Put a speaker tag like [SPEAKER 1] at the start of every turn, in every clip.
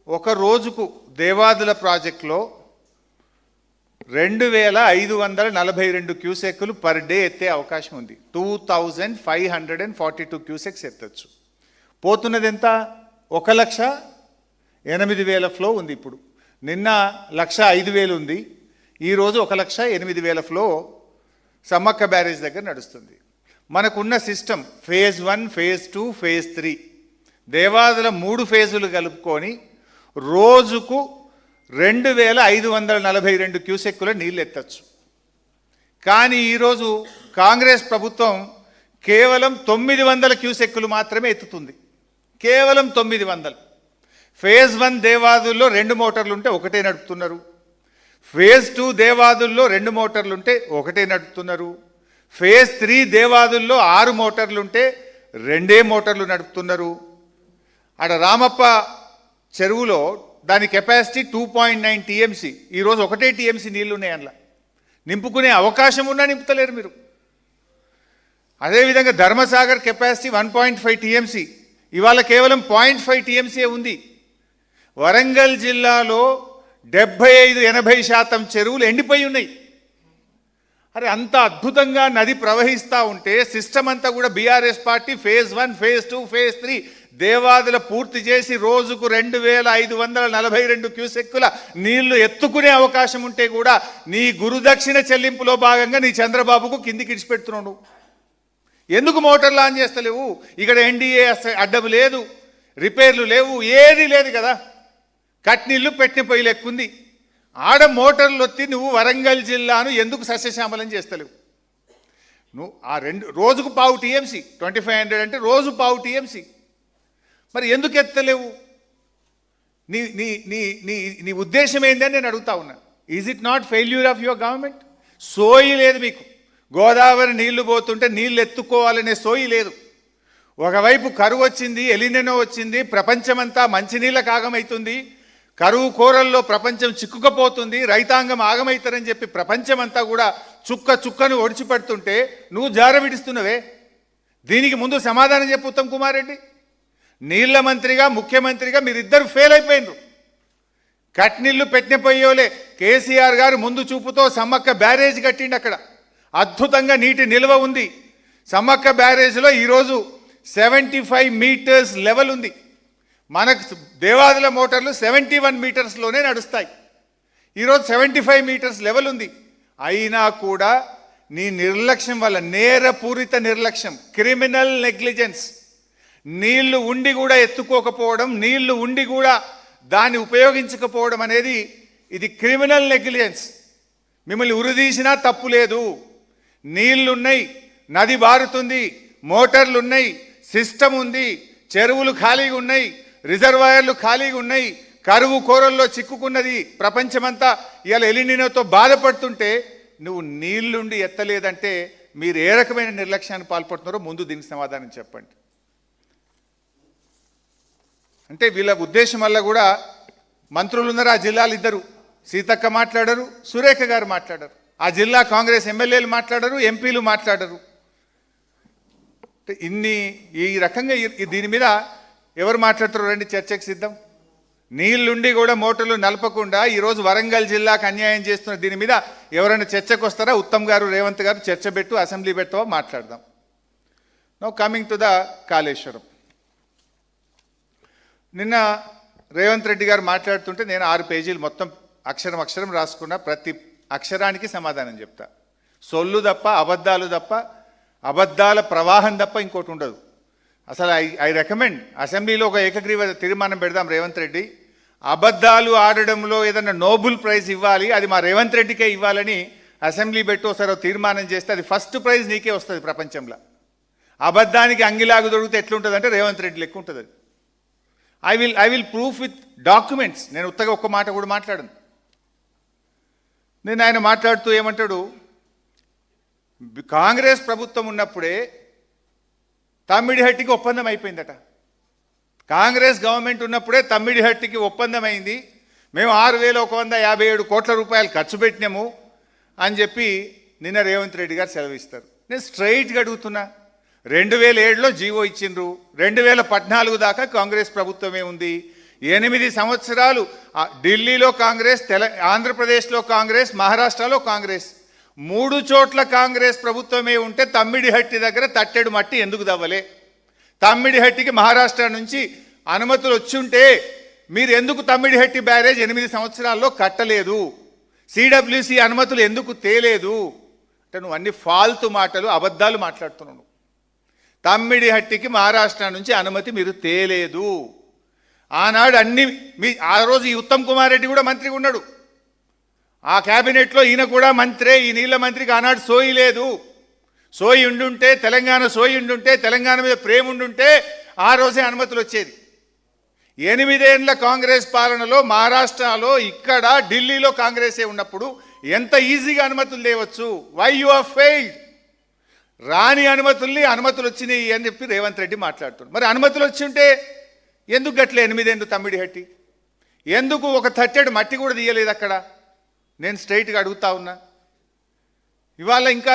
[SPEAKER 1] ఒక రోజుకు దేవాదుల ప్రాజెక్టులో 2542 క్యూసెక్కులు పర్ డే ఎత్తే అవకాశం ఉంది. 2542 క్యూసెక్స్ ఎత్తచ్చు. పోతున్నది ఎంత? 1,08,000 ఫ్లో ఉంది. ఇప్పుడు నిన్న 1,05,000 ఉంది. ఈరోజు 1,08,000 ఫ్లో సమ్మక్క బ్యారేజ్ దగ్గర నడుస్తుంది. మనకున్న system phase 1, phase 2, phase 3 Devadula 3 ఫేజులు కలుపుకొని రోజుకు 2542 క్యూసెక్కుల నీళ్ళు ఎత్తచ్చు. కానీ ఈరోజు కాంగ్రెస్ ప్రభుత్వం కేవలం 900 క్యూసెక్కులు మాత్రమే ఎత్తుతుంది. కేవలం 900. ఫేజ్ 1 దేవాదుల్లో 2 మోటార్లు ఉంటే ఒకటే నడుపుతున్నారు. ఫేజ్ 2 దేవాదుల్లో 2 మోటార్లు ఉంటే ఒకటే నడుపుతున్నారు. ఫేజ్ 3 దేవాదుల్లో 6 మోటార్లు ఉంటే 2 మోటార్లు నడుపుతున్నారు. ఆడ రామప్ప చెరువులో దాని కెపాసిటీ 2.9 TMC. ఈరోజు 1 TMC నీళ్లు ఉన్నాయి. అందులో నింపుకునే అవకాశం ఉన్నా నింపుతలేరు మీరు. అదేవిధంగా ధర్మసాగర్ కెపాసిటీ 1.5 TMC, ఇవాళ కేవలం 0.5 TMC ఉంది. వరంగల్ జిల్లాలో 75-80% చెరువులు ఎండిపోయి ఉన్నాయి. అరే అంత అద్భుతంగా నది ప్రవహిస్తూ ఉంటే సిస్టమ్ అంతా కూడా BRS party phase 1, phase 2, phase 3 Devadula పూర్తి చేసి రోజుకు 2542 క్యూసెక్కుల నీళ్లు ఎత్తుకునే అవకాశం ఉంటే కూడా నీ గురుదక్షిణ చెల్లింపులో భాగంగా నీ చంద్రబాబుకు కిందికి ఇడిచిపెడుతున్నాడు. ఎందుకు మోటార్లు ఆన్ చేస్తలేవు? ఇక్కడ ఎన్డీఏ అడ్డం లేదు, రిపేర్లు లేవు, ఏది లేదు కదా. కట్నీళ్ళు పెట్టిన పొయ్యి లెక్కుంది. ఆడ మోటార్లు వచ్చి నువ్వు వరంగల్ జిల్లాను ఎందుకు సస్యశ్యామలం చేస్తలేవు? నువ్వు ఆ రోజుకు 0.5 TMC 2500 అంటే రోజు 0.5 TMC. మరి ఎందుకు ఎత్తలేవు? నీ నీ నీ నీ నీ ఉద్దేశం ఏందని నేను అడుగుతా ఉన్నా. Is it not failure of your government? సోయి లేదు మీకు. గోదావరి నీళ్లు పోతుంటే నీళ్ళు ఎత్తుకోవాలనే సోయి లేదు. ఒకవైపు కరువు వచ్చింది, ఎలినెనో వచ్చింది, ప్రపంచమంతా మంచినీళ్ళకు ఆగమవుతుంది, కరువు కోరల్లో ప్రపంచం చిక్కుకపోతుంది, రైతాంగం ఆగమవుతారని చెప్పి ప్రపంచమంతా కూడా చుక్క చుక్కను ఒడిచిపెడుతుంటే నువ్వు జారవిడిస్తున్నవే. దీనికి ముందు సమాధానం చెప్పు ఉత్తమ్ కుమార్ రెడ్డి. నీళ్ల మంత్రిగా, ముఖ్యమంత్రిగా మీరిద్దరు ఫెయిల్ అయిపోయినరు. కట్నీళ్లు పెట్టిన పోయేలే. కేసీఆర్ గారు ముందు చూపుతో సమ్మక్క బ్యారేజ్ కట్టిండి. అక్కడ అద్భుతంగా నీటి నిల్వ ఉంది. సమ్మక్క బ్యారేజ్లో ఈరోజు 75 మీటర్స్ లెవెల్ ఉంది. మనకు దేవాదుల మోటార్లు 71 మీటర్స్లోనే నడుస్తాయి. ఈరోజు 75 మీటర్స్ లెవెల్ ఉంది. అయినా కూడా నీ నిర్లక్ష్యం వల్ల, నేరపూరిత నిర్లక్ష్యం, క్రిమినల్ నెగ్లిజెన్స్, నీళ్లు ఉండి కూడా ఎత్తుకోకపోవడం, నీళ్లు ఉండి కూడా దాన్ని ఉపయోగించకపోవడం అనేది ఇది క్రిమినల్ నెగ్లిజెన్స్. మిమ్మల్ని ఉరిదీసినా తప్పు లేదు. నీళ్లున్నాయి, నది బారుతుంది, మోటార్లు ఉన్నాయి, సిస్టమ్ ఉంది, చెరువులు ఖాళీగా ఉన్నాయి, రిజర్వాయర్లు ఖాళీగా ఉన్నాయి, కరువు కోరల్లో చిక్కుకున్నది ప్రపంచమంతా. ఇవాళ ఎలినినోతో బాధపడుతుంటే నువ్వు నీళ్లుండి ఎత్తలేదంటే మీరు ఏ రకమైన నిర్లక్ష్యాన్ని పాల్పడుతున్నారో ముందు దీనికి సమాధానం చెప్పండి. అంటే వీళ్ళ ఉద్దేశం వల్ల కూడా మంత్రులు ఉన్నారు ఆ జిల్లాలు, ఇద్దరు, సీతక్క మాట్లాడరు, సురేఖ గారు మాట్లాడరు. ఆ జిల్లా కాంగ్రెస్ ఎమ్మెల్యేలు మాట్లాడరు, ఎంపీలు మాట్లాడరు. ఈ రకంగా దీని మీద ఎవరు మాట్లాడుతారు? రండి చర్చకు సిద్ధం. నీళ్లుండి కూడా మోటార్లు నలపకుండా ఈరోజు వరంగల్ జిల్లాకు అన్యాయం చేస్తున్న దీని మీద ఎవరైనా చర్చకు వస్తారా? ఉత్తమ్ గారు, రేవంత్ గారు చర్చ పెట్టు, అసెంబ్లీ పెట్టవా, మాట్లాడదాం. Now coming to the Kaleshwaram. నిన్న రేవంత్ రెడ్డి గారు మాట్లాడుతుంటే నేను 6 పేజీలు మొత్తం అక్షరం అక్షరం రాసుకున్నా. ప్రతి అక్షరానికి సమాధానం చెప్తా. సొల్లు తప్ప, అబద్ధాలు తప్ప, అబద్ధాల ప్రవాహం తప్ప ఇంకోటి ఉండదు. అసలు ఐ రికమెండ్ అసెంబ్లీలో ఒక ఏకగ్రీవ తీర్మానం పెడదాం. రేవంత్ రెడ్డి అబద్ధాలు ఆడడంలో ఏదన్నా నోబెల్ ప్రైజ్ ఇవ్వాలి, అది మా రేవంత్ రెడ్డికే ఇవ్వాలని అసెంబ్లీ పెట్టి ఒకసారి తీర్మానం చేస్తే అది ఫస్ట్ ప్రైజ్ నీకే వస్తుంది ప్రపంచంలో. అబద్ధానికి అంగిలాగు దొరికితే ఎట్లుంటుంది అంటే రేవంత్ రెడ్డి లెక్క ఉంటుంది. I will proof with documents. నేను ఉత్తగా ఒక్క మాట కూడా మాట్లాడను. నేను ఆయన మాట్లాడుతూ ఏమంటాడు, కాంగ్రెస్ ప్రభుత్వం ఉన్నప్పుడే తమ్మిడిహట్టికి ఒప్పందం అయిపోయిందట. కాంగ్రెస్ గవర్నమెంట్ ఉన్నప్పుడే తమ్మిడిహట్టికి ఒప్పందం అయింది, మేము 6,157 కోట్ల రూపాయలు ఖర్చు పెట్టినాము అని చెప్పి నిన్న రేవంత్ రెడ్డి గారు సెలవిస్తారు. నేను స్ట్రైట్గా అడుగుతున్నా, 2007లో జీవో ఇచ్చిండ్రు, 2014 దాకా కాంగ్రెస్ ప్రభుత్వమే ఉంది. 8 సంవత్సరాలు ఢిల్లీలో కాంగ్రెస్, ఆంధ్రప్రదేశ్లో కాంగ్రెస్, మహారాష్ట్రలో కాంగ్రెస్, 3 చోట్ల కాంగ్రెస్ ప్రభుత్వమే ఉంటే తమ్మిడిహట్టి దగ్గర తట్టెడు మట్టి ఎందుకు దవ్వలే? తమ్మిడిహట్టికి మహారాష్ట్ర నుంచి అనుమతులు వచ్చుంటే మీరు ఎందుకు తమ్మిడిహట్టి బ్యారేజ్ 8 సంవత్సరాల్లో కట్టలేదు? సిడబ్ల్యూసి అనుమతులు ఎందుకు తేలేదు? అంటే నువ్వు అన్ని ఫాల్తు మాటలు, అబద్ధాలు మాట్లాడుతున్నావు. తమ్మిడిహట్టికి మహారాష్ట్ర నుంచి అనుమతి మీరు తేలేదు. ఆనాడు ఆ రోజు ఈ ఉత్తమ్ కుమార్ రెడ్డి కూడా మంత్రిగా ఉన్నాడు. ఆ క్యాబినెట్లో ఈయన కూడా మంత్రే. ఈ నీళ్ళ మంత్రికి ఆనాడు సోయి లేదు. సోయి ఉండుంటే, తెలంగాణ సోయి ఉండుంటే, తెలంగాణ మీద ప్రేమ ఉండుంటే ఆ రోజే అనుమతులు వచ్చేది. 8 ఏళ్ల కాంగ్రెస్ పాలనలో మహారాష్ట్రలో, ఇక్కడ ఢిల్లీలో కాంగ్రెసే ఉన్నప్పుడు ఎంత ఈజీగా అనుమతులు తేవచ్చు? Why you are failed? రాని అనుమతులు వచ్చినాయి అని చెప్పి రేవంత్ రెడ్డి మాట్లాడుతున్నాడు. మరి అనుమతులు వచ్చి ఉంటే ఎందుకు గట్లే 8 ఏళ్ళు తమ్మిడిహట్టి? ఎందుకు ఒక తట్టెడు మట్టి కూడా తీయలేదు అక్కడ? నేను స్ట్రైట్గా అడుగుతా ఉన్నా. ఇవాళ ఇంకా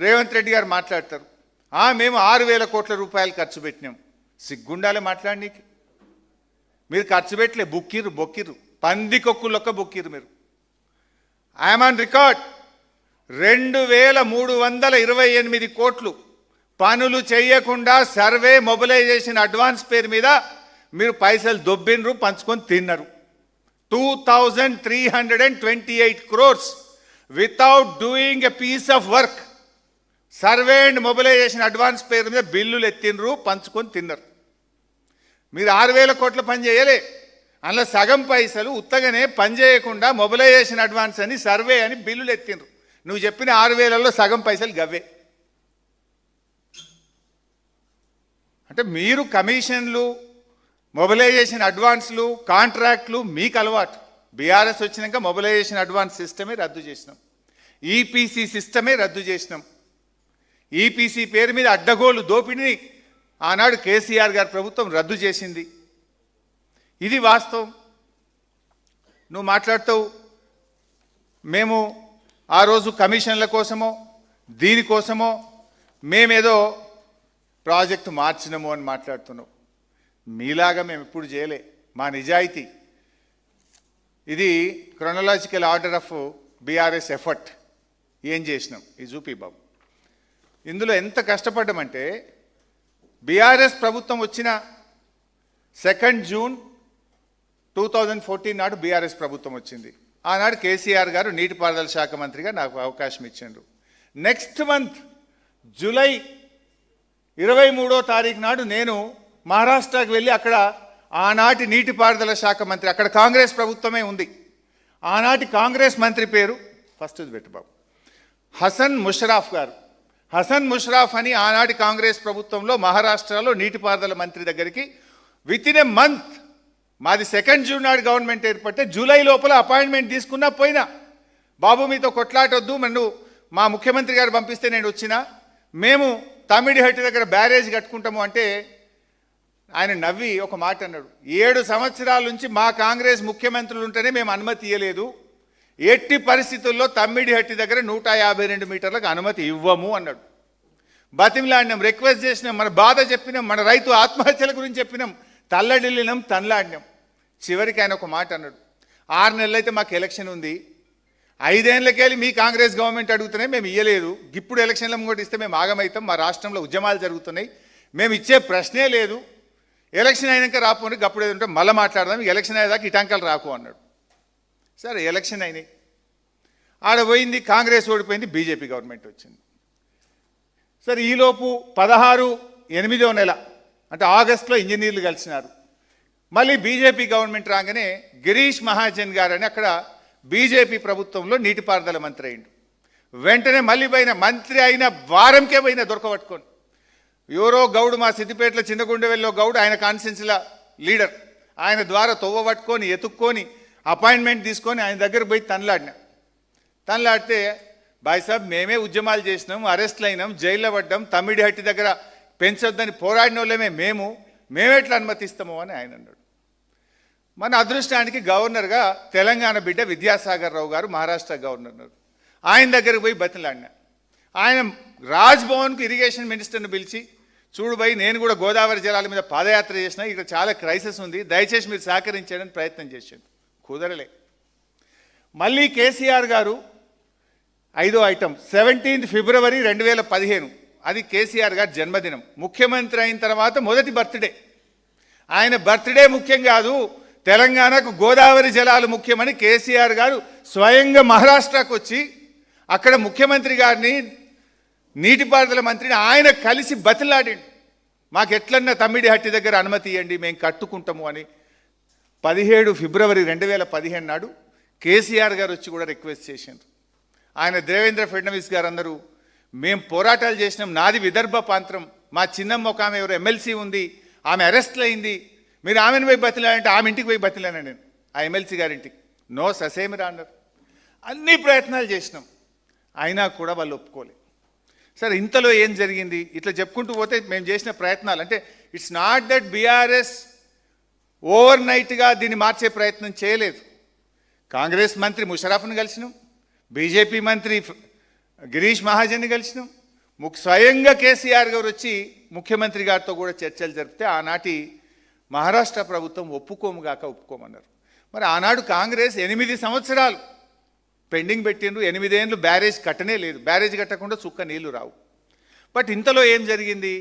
[SPEAKER 1] రేవంత్ రెడ్డి గారు మాట్లాడతారు, మేము 6,000 కోట్ల రూపాయలు ఖర్చు పెట్టినాం. సిగ్గుండాలే మాట్లాడనీకి. మీరు ఖర్చు పెట్టలే, బొక్కిర్రు పందికొక్కులొక్క బొక్కిర్రు మీరు. I'm on record. 2,328 కోట్లు పనులు చేయకుండా సర్వే మొబిలైజేషన్ అడ్వాన్స్ పేరు మీద మీరు పైసలు దొబ్బినరు, పంచుకొని తిన్నారు. 2,328 crores without doing a piece of work. Survey and mobilisation advance పేరు మీద బిల్లులు ఎత్తినరు, పంచుకొని తిన్నారు. మీరు 6,000 కోట్ల పని చేయలే. అందులో సగం పైసలు ఉత్తగానే పని చేయకుండా మొబిలైజేషన్ అడ్వాన్స్ అని, సర్వే అని బిల్లులు ఎత్తినరు. నువ్వు చెప్పిన 6,000లో సగం పైసలు గవ్వే. అంటే మీరు కమిషన్లు, మొబిలైజేషన్ అడ్వాన్స్లు, కాంట్రాక్ట్లు మీకు అలవాటు. బీఆర్ఎస్ వచ్చినాక మొబిలైజేషన్ అడ్వాన్స్ సిస్టమే రద్దు చేసినాం. ఈపీసీ సిస్టమే రద్దు చేసినాం. ఈపీసీ పేరు మీద అడ్డగోలు దోపిడిని ఆనాడు కేసీఆర్ గారి ప్రభుత్వం రద్దు చేసింది. ఇది వాస్తవం. నువ్వు మాట్లాడుతావు మేము ఆ రోజు కమిషన్ల కోసమో దీనికోసమో మేమేదో ప్రాజెక్టు మార్చినము అని మాట్లాడుతున్నావు. మీలాగా మేము ఎప్పుడు చేయలే. మా నిజాయితీ ఇది chronological order of BRS effort. ఏం చేసినాం ఇది చూపి బాబు. ఇందులో ఎంత కష్టపడ్డామంటే బీఆర్ఎస్ ప్రభుత్వం వచ్చిన 2 జూన్ 2014 నాడు బీఆర్ఎస్ ప్రభుత్వం వచ్చింది. ఆనాడు కేసీఆర్ గారు నీటిపారుదల శాఖ మంత్రిగా నాకు అవకాశం ఇచ్చిండ్రు. నెక్స్ట్ మంత్ జూలై 23వ తారీఖు నాడు నేను మహారాష్ట్రకి వెళ్ళి అక్కడ ఆనాటి నీటిపారుదల శాఖ మంత్రి, అక్కడ కాంగ్రెస్ ప్రభుత్వమే ఉంది, ఆనాటి కాంగ్రెస్ మంత్రి పేరు ఫస్ట్ పెట్టు బాబు, హసన్ ముషరాఫ్ గారు. హసన్ ముషరాఫ్ అని ఆనాటి కాంగ్రెస్ ప్రభుత్వంలో మహారాష్ట్రలో నీటిపారుదల మంత్రి దగ్గరికి వితిన్ ఏ మంత్, మాది 2 జూన్ నాడు గవర్నమెంట్ ఏర్పడితే జూలై లోపల అపాయింట్మెంట్ తీసుకున్నా పోయినా, బాబు మీతో కొట్లాటొద్దు, నన్ను మా ముఖ్యమంత్రి గారు పంపిస్తే నేను వచ్చినా, మేము తమ్మిడిహట్టి దగ్గర బ్యారేజ్ కట్టుకుంటాము అంటే ఆయన నవ్వి ఒక మాట అన్నాడు, 7 సంవత్సరాల నుంచి మా కాంగ్రెస్ ముఖ్యమంత్రులు ఉంటేనే మేము అనుమతి ఇవ్వలేదు, ఎట్టి పరిస్థితుల్లో తమ్మిడిహట్టి దగ్గర 152 మీటర్లకు అనుమతి ఇవ్వము అన్నాడు. బతిమిలాడినాం, రిక్వెస్ట్ చేసినాం, మన బాధ చెప్పినాం, మన రైతు ఆత్మహత్యల గురించి చెప్పినాం, తల్లడిల్లినాం, తనలాడినాం. చివరికి ఆయన ఒక మాట అన్నాడు, 6 నెలలు అయితే మాకు ఎలక్షన్ ఉంది, 5 ఏళ్ళకెళ్ళి మీ కాంగ్రెస్ గవర్నమెంట్ అడుగుతున్నాయి, మేము ఇవ్వలేదు, ఇప్పుడు ఎలక్షన్ల ముంగటి ఇస్తే మేము ఆగమవుతాం, మా రాష్ట్రంలో ఉద్యమాలు జరుగుతున్నాయి, మేము ఇచ్చే ప్రశ్నే లేదు, ఎలక్షన్ అయినాక రాపోండి, అప్పుడు ఏదంటే మళ్ళీ మాట్లాడదాం, ఎలక్షన్ అయ్యేదాకా ఇటాంకలు రాకు అన్నాడు. సరే ఎలక్షన్ అయినాయి, ఆడ పోయింది, కాంగ్రెస్ ఓడిపోయింది, బీజేపీ గవర్నమెంట్ వచ్చింది. సరే ఈలోపు 16/8వ నెల అంటే ఆగస్టులో ఇంజనీర్లు కలిసినారు. మళ్ళీ బీజేపీ గవర్నమెంట్ రాగానే గిరీష్ మహాజన్ గారు అని అక్కడ బీజేపీ ప్రభుత్వంలో నీటిపారుదల మంత్రి అయిండు. వెంటనే మళ్ళీ పోయిన మంత్రి అయిన వారంకే పోయిన దొరకబట్టుకొని, ఎవరో గౌడు మా సిద్దిపేటలో చిన్నగుండెవెల్లో గౌడు, ఆయన కాన్స్టిట్యున్సీల లీడర్, ఆయన ద్వారా తొవ్వ పట్టుకొని ఎత్తుక్కొని అపాయింట్మెంట్ తీసుకొని ఆయన దగ్గర పోయి తనలాడితే బాయ్ సాబ్ మేమే ఉద్యమాలు చేసినాం, అరెస్ట్లు అయినాం, జైల్లో పడ్డాం, తమ్మిడిహట్టి దగ్గర పెంచొద్దని పోరాడిన వాళ్ళమే మేమెట్లా అనుమతిస్తామో అని ఆయన అన్నాడు. మన అదృష్టానికి గవర్నర్గా తెలంగాణ బిడ్డ విద్యాసాగర్ రావు గారు మహారాష్ట్ర గవర్నర్, ఆయన దగ్గరకు పోయి బతిలాడినా. ఆయన రాజ్భవన్కు ఇరిగేషన్ మినిస్టర్ని పిలిచి చూడు భయ్, నేను కూడా గోదావరి జలాల మీద పాదయాత్ర చేసిన, ఇక్కడ చాలా క్రైసిస్ ఉంది, దయచేసి మీరు సహకరించడానికి ప్రయత్నం చేశాను, కుదరలే. మళ్ళీ కేసీఆర్ గారు 5వ ఐటమ్ 17 ఫిబ్రవరి 2015, అది కేసీఆర్ గారి జన్మదినం. ముఖ్యమంత్రి అయిన తర్వాత మొదటి బర్త్డే. ఆయన బర్త్డే ముఖ్యం కాదు, తెలంగాణకు గోదావరి జలాలు ముఖ్యమని కేసీఆర్ గారు స్వయంగా మహారాష్ట్రకు వచ్చి అక్కడ ముఖ్యమంత్రి గారిని, నీటిపారుదల మంత్రిని ఆయన కలిసి బతిలాడిండు, మాకు ఎట్లన్నా తమ్మిడిహట్టి దగ్గర అనుమతి ఇవ్వండి, మేము కట్టుకుంటాము అని. 17 ఫిబ్రవరి 2015 నాడు కేసీఆర్ గారు వచ్చి కూడా రిక్వెస్ట్ చేశారు. ఆయన దేవేంద్ర ఫడ్నవీస్ గారు అందరూ మేము పోరాటాలు చేసినాం, నాది విదర్భ ప్రాంతం, మా చిన్నమ్మ ఒక ఆమె ఎవరు ఎమ్మెల్సీ ఉంది, ఆమె అరెస్ట్లు అయింది, మీరు ఆమెను పోయి బతిలాడంటే ఆమె ఇంటికి పోయి బతిలాను నేను, ఆ ఎమ్మెల్సీ గారింటికి. నో ససేమిరా అన్నారు. అన్ని ప్రయత్నాలు చేసినాం, అయినా కూడా వాళ్ళు ఒప్పుకోలేదు. సరే, ఇంతలో ఏం జరిగింది? ఇట్లా చెప్పుకుంటూ పోతే మేము చేసిన ప్రయత్నాలు అంటే it's not that BRS over నైట్గా దీన్ని మార్చే ప్రయత్నం చేయలేదు. కాంగ్రెస్ మంత్రి ముషరఫ్ను కలిసినాం, బీజేపీ మంత్రి గిరీష్ మహాజన్ని కలిసినాం, స్వయంగా కేసీఆర్ గారు వచ్చి ముఖ్యమంత్రి గారితో కూడా చర్చలు జరిపితే ఆనాటి మహారాష్ట్ర ప్రభుత్వం ఒప్పుకోమన్నారు. మరి ఆనాడు కాంగ్రెస్ 8 సంవత్సరాలు పెండింగ్ పెట్టిండ్రు, 8 ఏళ్ళు బ్యారేజ్ కట్టనే లేదు, బ్యారేజ్ కట్టకుండా చుక్క నీళ్లు రావు. బట్ ఇంతలో ఏం జరిగింది?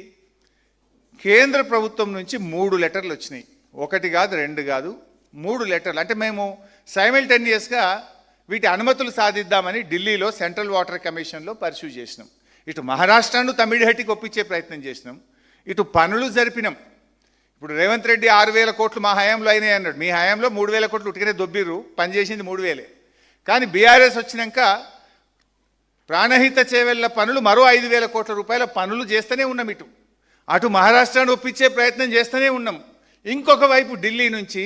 [SPEAKER 1] కేంద్ర ప్రభుత్వం నుంచి 3 లెటర్లు వచ్చినాయి, 1 కాదు 2 కాదు 3 లెటర్లు. అంటే మేము సైమల్టేనియస్గా వీటి అనుమతులు సాధిద్దామని ఢిల్లీలో సెంట్రల్ వాటర్ కమిషన్లో పర్సూ చేసినాం. ఇటు మహారాష్ట్రను తమిళహట్టికి ఒప్పించే ప్రయత్నం చేసినాం, ఇటు పనులు జరిపినాం. ఇప్పుడు రేవంత్ రెడ్డి 6,000 కోట్లు మా హయాంలో అయినాయి అన్నాడు, మీ హయాంలో 3,000 కోట్లు ఉట్టికనే దొబ్బిర్రు, పనిచేసింది 3,000. కానీ బీఆర్ఎస్ వచ్చినాక ప్రాణహిత చేవెళ్ల పనులు మరో 5,000 కోట్ల రూపాయల పనులు చేస్తూనే ఉన్నాం. అటు మహారాష్ట్రను ఒప్పించే ప్రయత్నం చేస్తూనే ఉన్నాం. ఇంకొక వైపు ఢిల్లీ నుంచి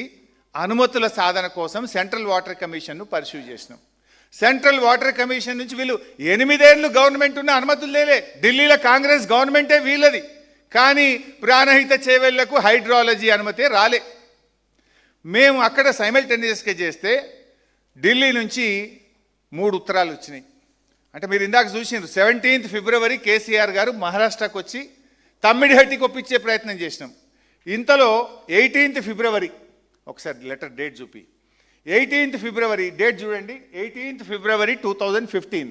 [SPEAKER 1] అనుమతుల సాధన కోసం సెంట్రల్ వాటర్ కమిషన్ను పర్సూ చేసినాం. సెంట్రల్ వాటర్ కమిషన్ నుంచి వీళ్ళు 8 ఏళ్ళు గవర్నమెంట్ ఉన్న అనుమతులు లేలే, ఢిల్లీలో కాంగ్రెస్ గవర్నమెంటే వీళ్ళది, కానీ ప్రాణహిత చేవెళ్లకు హైడ్రాలజీ అనుమతే రాలే. మేము అక్కడ సైమల్టేనియస్గా చేస్తే ఢిల్లీ నుంచి 3 ఉత్తరాలు వచ్చినాయి. అంటే మీరు ఇందాక చూసిండ్రు, 17 ఫిబ్రవరి కేసీఆర్ గారు మహారాష్ట్రకు వచ్చి తమ్మిడిహట్టికి ఒప్పించే ప్రయత్నం చేసినాం. ఇంతలో 18 ఫిబ్రవరి, ఒకసారి లెటర్ డేట్ చూపి, 18 ఫిబ్రవరి డేట్ చూడండి, 18 ఫిబ్రవరి 2015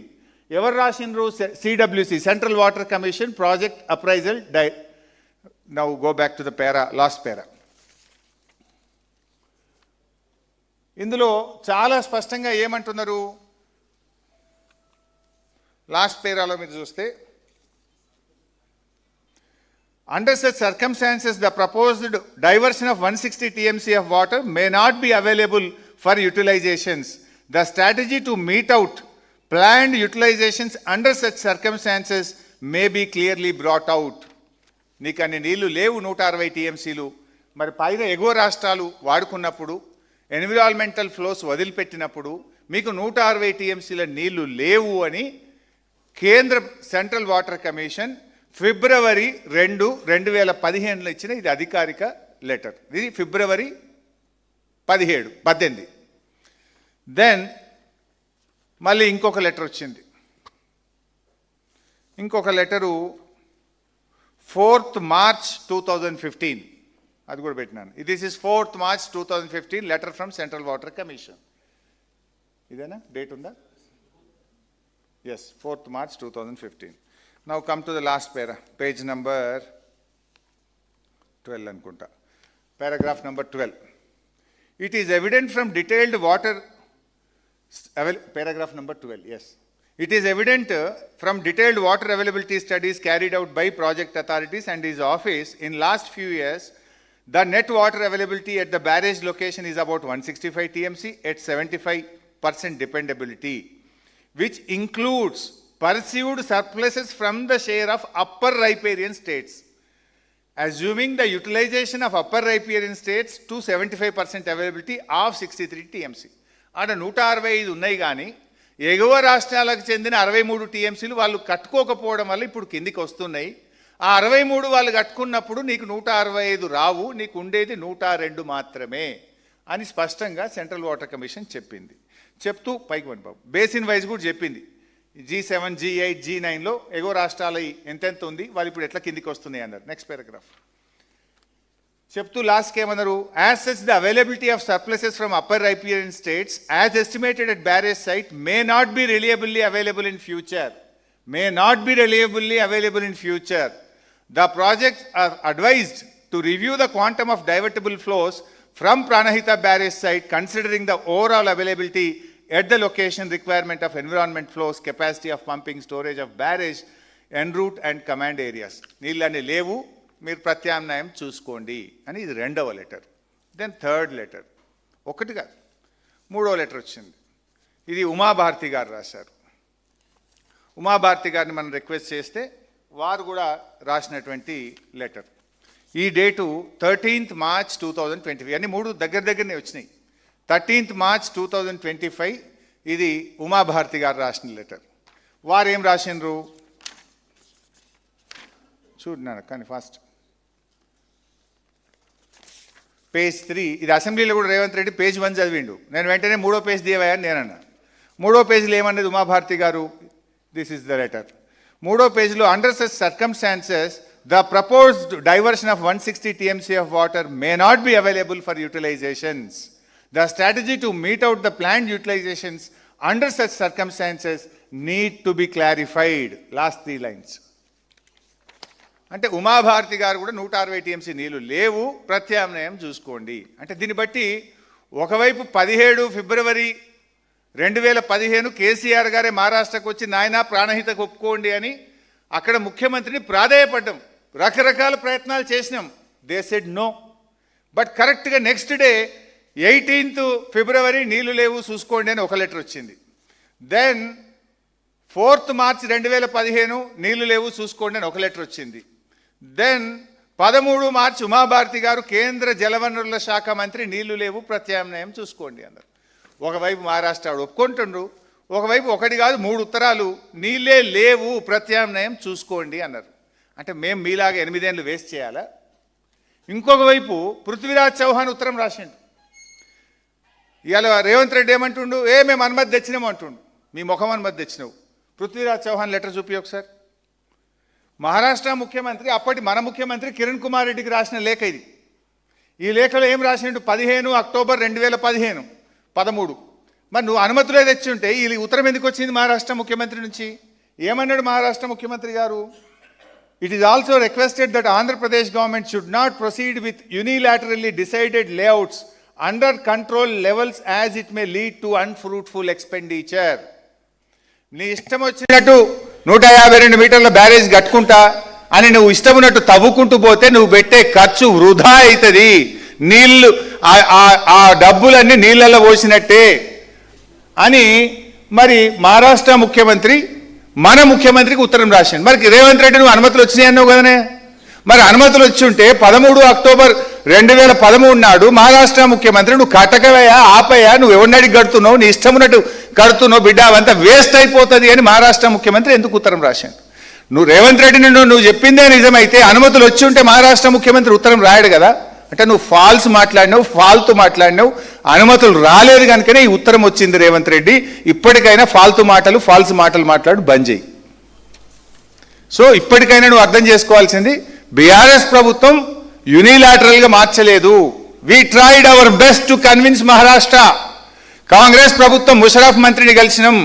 [SPEAKER 1] ఎవరు రాసిండ్రు? CWC, central water commission project appraisal now go back to the para, last para. ఇందులో చాలా స్పష్టంగా ఏమంటున్నారు? లాస్ట్ పేరాలో మీరు చూస్తే, under such circumstances the proposed diversion of 160 TMC of water may not be available for utilizations. The strategy to meet out planned utilizations under such circumstances may be clearly brought out. నీకు అన్ని నీళ్లు లేవు 160 TMCలు, మరి పైన ఎగువ రాష్ట్రాలు వాడుకున్నప్పుడు environmental flows వదిలిపెట్టినప్పుడు మీకు 160 TMCల నీళ్లు లేవు అని కేంద్ర సెంట్రల్ వాటర్ కమిషన్ ఫిబ్రవరి 2, 2015లో ఇచ్చిన ఇది అధికారిక లెటర్. ఇది ఫిబ్రవరి 18. దెన్ మళ్ళీ ఇంకొక లెటర్ వచ్చింది, ఇంకొక లెటరు 4th March 2015, అది కూడా పెట్టినాను. This is 4th March 2015 letter from Central water Commission. ఇదేనా డేట్ ఉందా? Yes, 4th March 2015. Now come to the last para, page number 12 అనుకుంటా, paragraph number 12. It is evident from detailed water, paragraph number 12, yes. It is evident from detailed water availability studies carried out by project authorities and his office in last few years, the net water availability at the barrage location is about 165 TMC at 75% dependability, which includes perceived surpluses from the share of upper riparian states. Assuming the utilization of upper riparian states to 75% availability of 63 TMC. ఆడ 165 ఉన్నాయి, కానీ ఎగువ రాష్ట్రాలకు చెందిన 63 TMCలు వాళ్ళు కట్టుకోకపోవడం వల్ల ఇప్పుడు కిందికి వస్తున్నాయి. ఆ 63 వాళ్ళు కట్టుకున్నప్పుడు నీకు 165 రావు, నీకు ఉండేది 102 మాత్రమే అని స్పష్టంగా సెంట్రల్ వాటర్ కమిషన్ చెప్పింది. చెప్తూ పైకి బాబు బేసిన్ వైజ్ కూడా చెప్పింది. G7, G8, G9లో ఎగో రాష్ట్రాల ఎంతెంత ఉంది, వాళ్ళు ఇప్పుడు ఎట్లా కిందికి వస్తున్నాయి అన్నారు. నెక్స్ట్ పారాగ్రాఫ్ చెప్తూ లాస్ట్కి ఏమన్నారు, as such the availability of surpluses from upper riparian states as estimated at barrage site may not be reliably available in future. The projects are advised to review the quantum of divertible flows from Pranahita barrage site considering the overall availability at the location, requirement of environment flows, capacity of pumping, storage of barrage, en route and command areas. నీళ్ళని లేవు, మీరు ప్రత్యామ్నాయం చూసుకోండి అని ఇది రెండవ letter. Then third letter, ఒకటి కాదు మూడో లెటర్ వచ్చింది. ఇది ఉమాభారతి గారు రాశారు. ఉమాభారతి గారిని మనం రిక్వెస్ట్ చేస్తే వారు కూడా రాసినటువంటి లెటర్. ఈ డేటు 13th March 2025, అన్ని మూడు దగ్గరనే వచ్చినాయి. 13th March 2025 ఇది ఉమాభారతి గారు రాసిన లెటర్. వారు ఏం రాసినారు చూడన్నాను కానీ ఫాస్ట్. పేజ్ 3, ఇది అసెంబ్లీలో కూడా రేవంత్ రెడ్డి పేజ్ 1 చదివిండు. నేను వెంటనే మూడో పేజ్ దియవయ్యని నేనన్నా. మూడో పేజీలో ఏమన్నది ఉమాభారతి గారు, దిస్ ఇస్ ద లెటర్. మూడో పేజీలో under such circumstances the proposed diversion of 160 TMC of water May not be available for utilisations. The strategy to meet out the planned utilisations under such circumstances need to be clarified. Last 3 lines. అంటే ఉమాభారతి గారు కూడా 160 TMC నీళ్లు లేవు, ప్రత్యామ్నాయం చూసుకోండి. అంటే దీన్ని బట్టి ఒకవైపు 17 ఫిబ్రవరి 2015 కేసీఆర్ గారే మహారాష్ట్రకు వచ్చి నాయన ప్రాణహితకు ఒప్పుకోండి అని అక్కడ ముఖ్యమంత్రిని ప్రాధేయపడ్డాం, రకరకాల ప్రయత్నాలు చేసినాం. They said no. బట్ కరెక్ట్గా నెక్స్ట్ డే 18th ఫిబ్రవరి నీళ్లు లేవు చూసుకోండి అని ఒక లెటర్ వచ్చింది. దెన్ 4th March 2015 నీళ్లు లేవు చూసుకోండి అని ఒక లెటర్ వచ్చింది. దెన్ 13 March ఉమాభారతి గారు కేంద్ర జలవనరుల శాఖ మంత్రి నీళ్లు లేవు ప్రత్యామ్నాయం చూసుకోండి అన్నారు. ఒకవైపు మహారాష్ట్ర ఒప్పుకుంటుండ్రు, ఒకవైపు ఒకటి కాదు 3 ఉత్తరాలు నీళ్ళే లేవు ప్రత్యామ్నాయం చూసుకోండి అన్నారు. అంటే మేము మీలాగా 8 ఏళ్ళు వేస్ట్ చేయాలా? ఇంకొక వైపు పృథ్వీరాజ్ చౌహాన్ ఉత్తరం రాసిండు. ఇవాళ రేవంత్ రెడ్డి ఏమంటుండు, మేము అనుమతి తెచ్చినాము అంటుండు. మీ ముఖం అనుమతి తెచ్చినావు. పృథ్వీరాజ్ చౌహాన్ లెటర్ చూపి ఒకసారి. మహారాష్ట్ర ముఖ్యమంత్రి అప్పటి మన ముఖ్యమంత్రి కిరణ్ కుమార్ రెడ్డికి రాసిన లేఖ ఇది. ఈ లేఖలో ఏం రాసిండు, 15 అక్టోబర్ 2015, 13. మరి నువ్వు అనుమతులే తెచ్చి ఉంటే ఈ ఉత్తరం ఎందుకు వచ్చింది మహారాష్ట్ర ముఖ్యమంత్రి నుంచి? ఏమన్నాడు మహారాష్ట్ర ముఖ్యమంత్రి గారు, it is also requested that Andhra Pradesh government should not proceed with unilaterally decided layouts under control levels as it may lead to unfruitful expenditure. నీ ఇష్టం వచ్చినట్టు 152 మీటర్ల బ్యారేజ్ కట్టుకుంటా అని నువ్వు ఇష్టం ఉన్నట్టు తవ్వుకుంటూ పోతే నువ్వు పెట్టే ఖర్చు వృధా అవుతుంది. నీళ్ళు ఆ డబ్బులన్నీ నీళ్ళల్లో పోసినట్టే అని మరి మహారాష్ట్ర ముఖ్యమంత్రి మన ముఖ్యమంత్రికి ఉత్తరం రాసింది. మరి రేవంత్ రెడ్డి నువ్వు అనుమతులు వచ్చినాయి అన్నావు కదనే, మరి అనుమతులు వచ్చి ఉంటే 13 అక్టోబర్ 2013 నాడు మహారాష్ట్ర ముఖ్యమంత్రి నువ్వు కట్టకవయ్యా ఆపయ్యా, నువ్వు ఎవరినడికి కడుతున్నావు, నీ ఇష్టం ఉన్నట్టు కడుతున్నావు బిడ్డ, అవంతా వేస్ట్ అయిపోతుంది అని మహారాష్ట్ర ముఖ్యమంత్రి ఎందుకు ఉత్తరం రాశాడు? నువ్వు రేవంత్ రెడ్డిని నువ్వు చెప్పిందే నిజమైతే అనుమతులు వచ్చి ఉంటే మహారాష్ట్ర ముఖ్యమంత్రి ఉత్తరం రాయడు కదా. అంటే నువ్వు ఫాల్స్ మాట్లాడినావు, ఫాల్తు మాట్లాడినావు, అనుమతులు రాలేదు కనుకనే ఈ ఉత్తరం వచ్చింది. రేవంత్ రెడ్డి ఇప్పటికైనా ఫాల్తు మాటలు ఫాల్స్ మాటలు మాట్లాడు బంద్ చేయి. సో ఇప్పటికైనా నువ్వు అర్థం చేసుకోవాల్సింది, బీఆర్ఎస్ ప్రభుత్వం యూనిలాటరల్గా మార్చలేదు. We tried our best to convince Maharashtra. Congress ప్రభుత్వం ముషరఫ్ మంత్రిని కలిసినాం,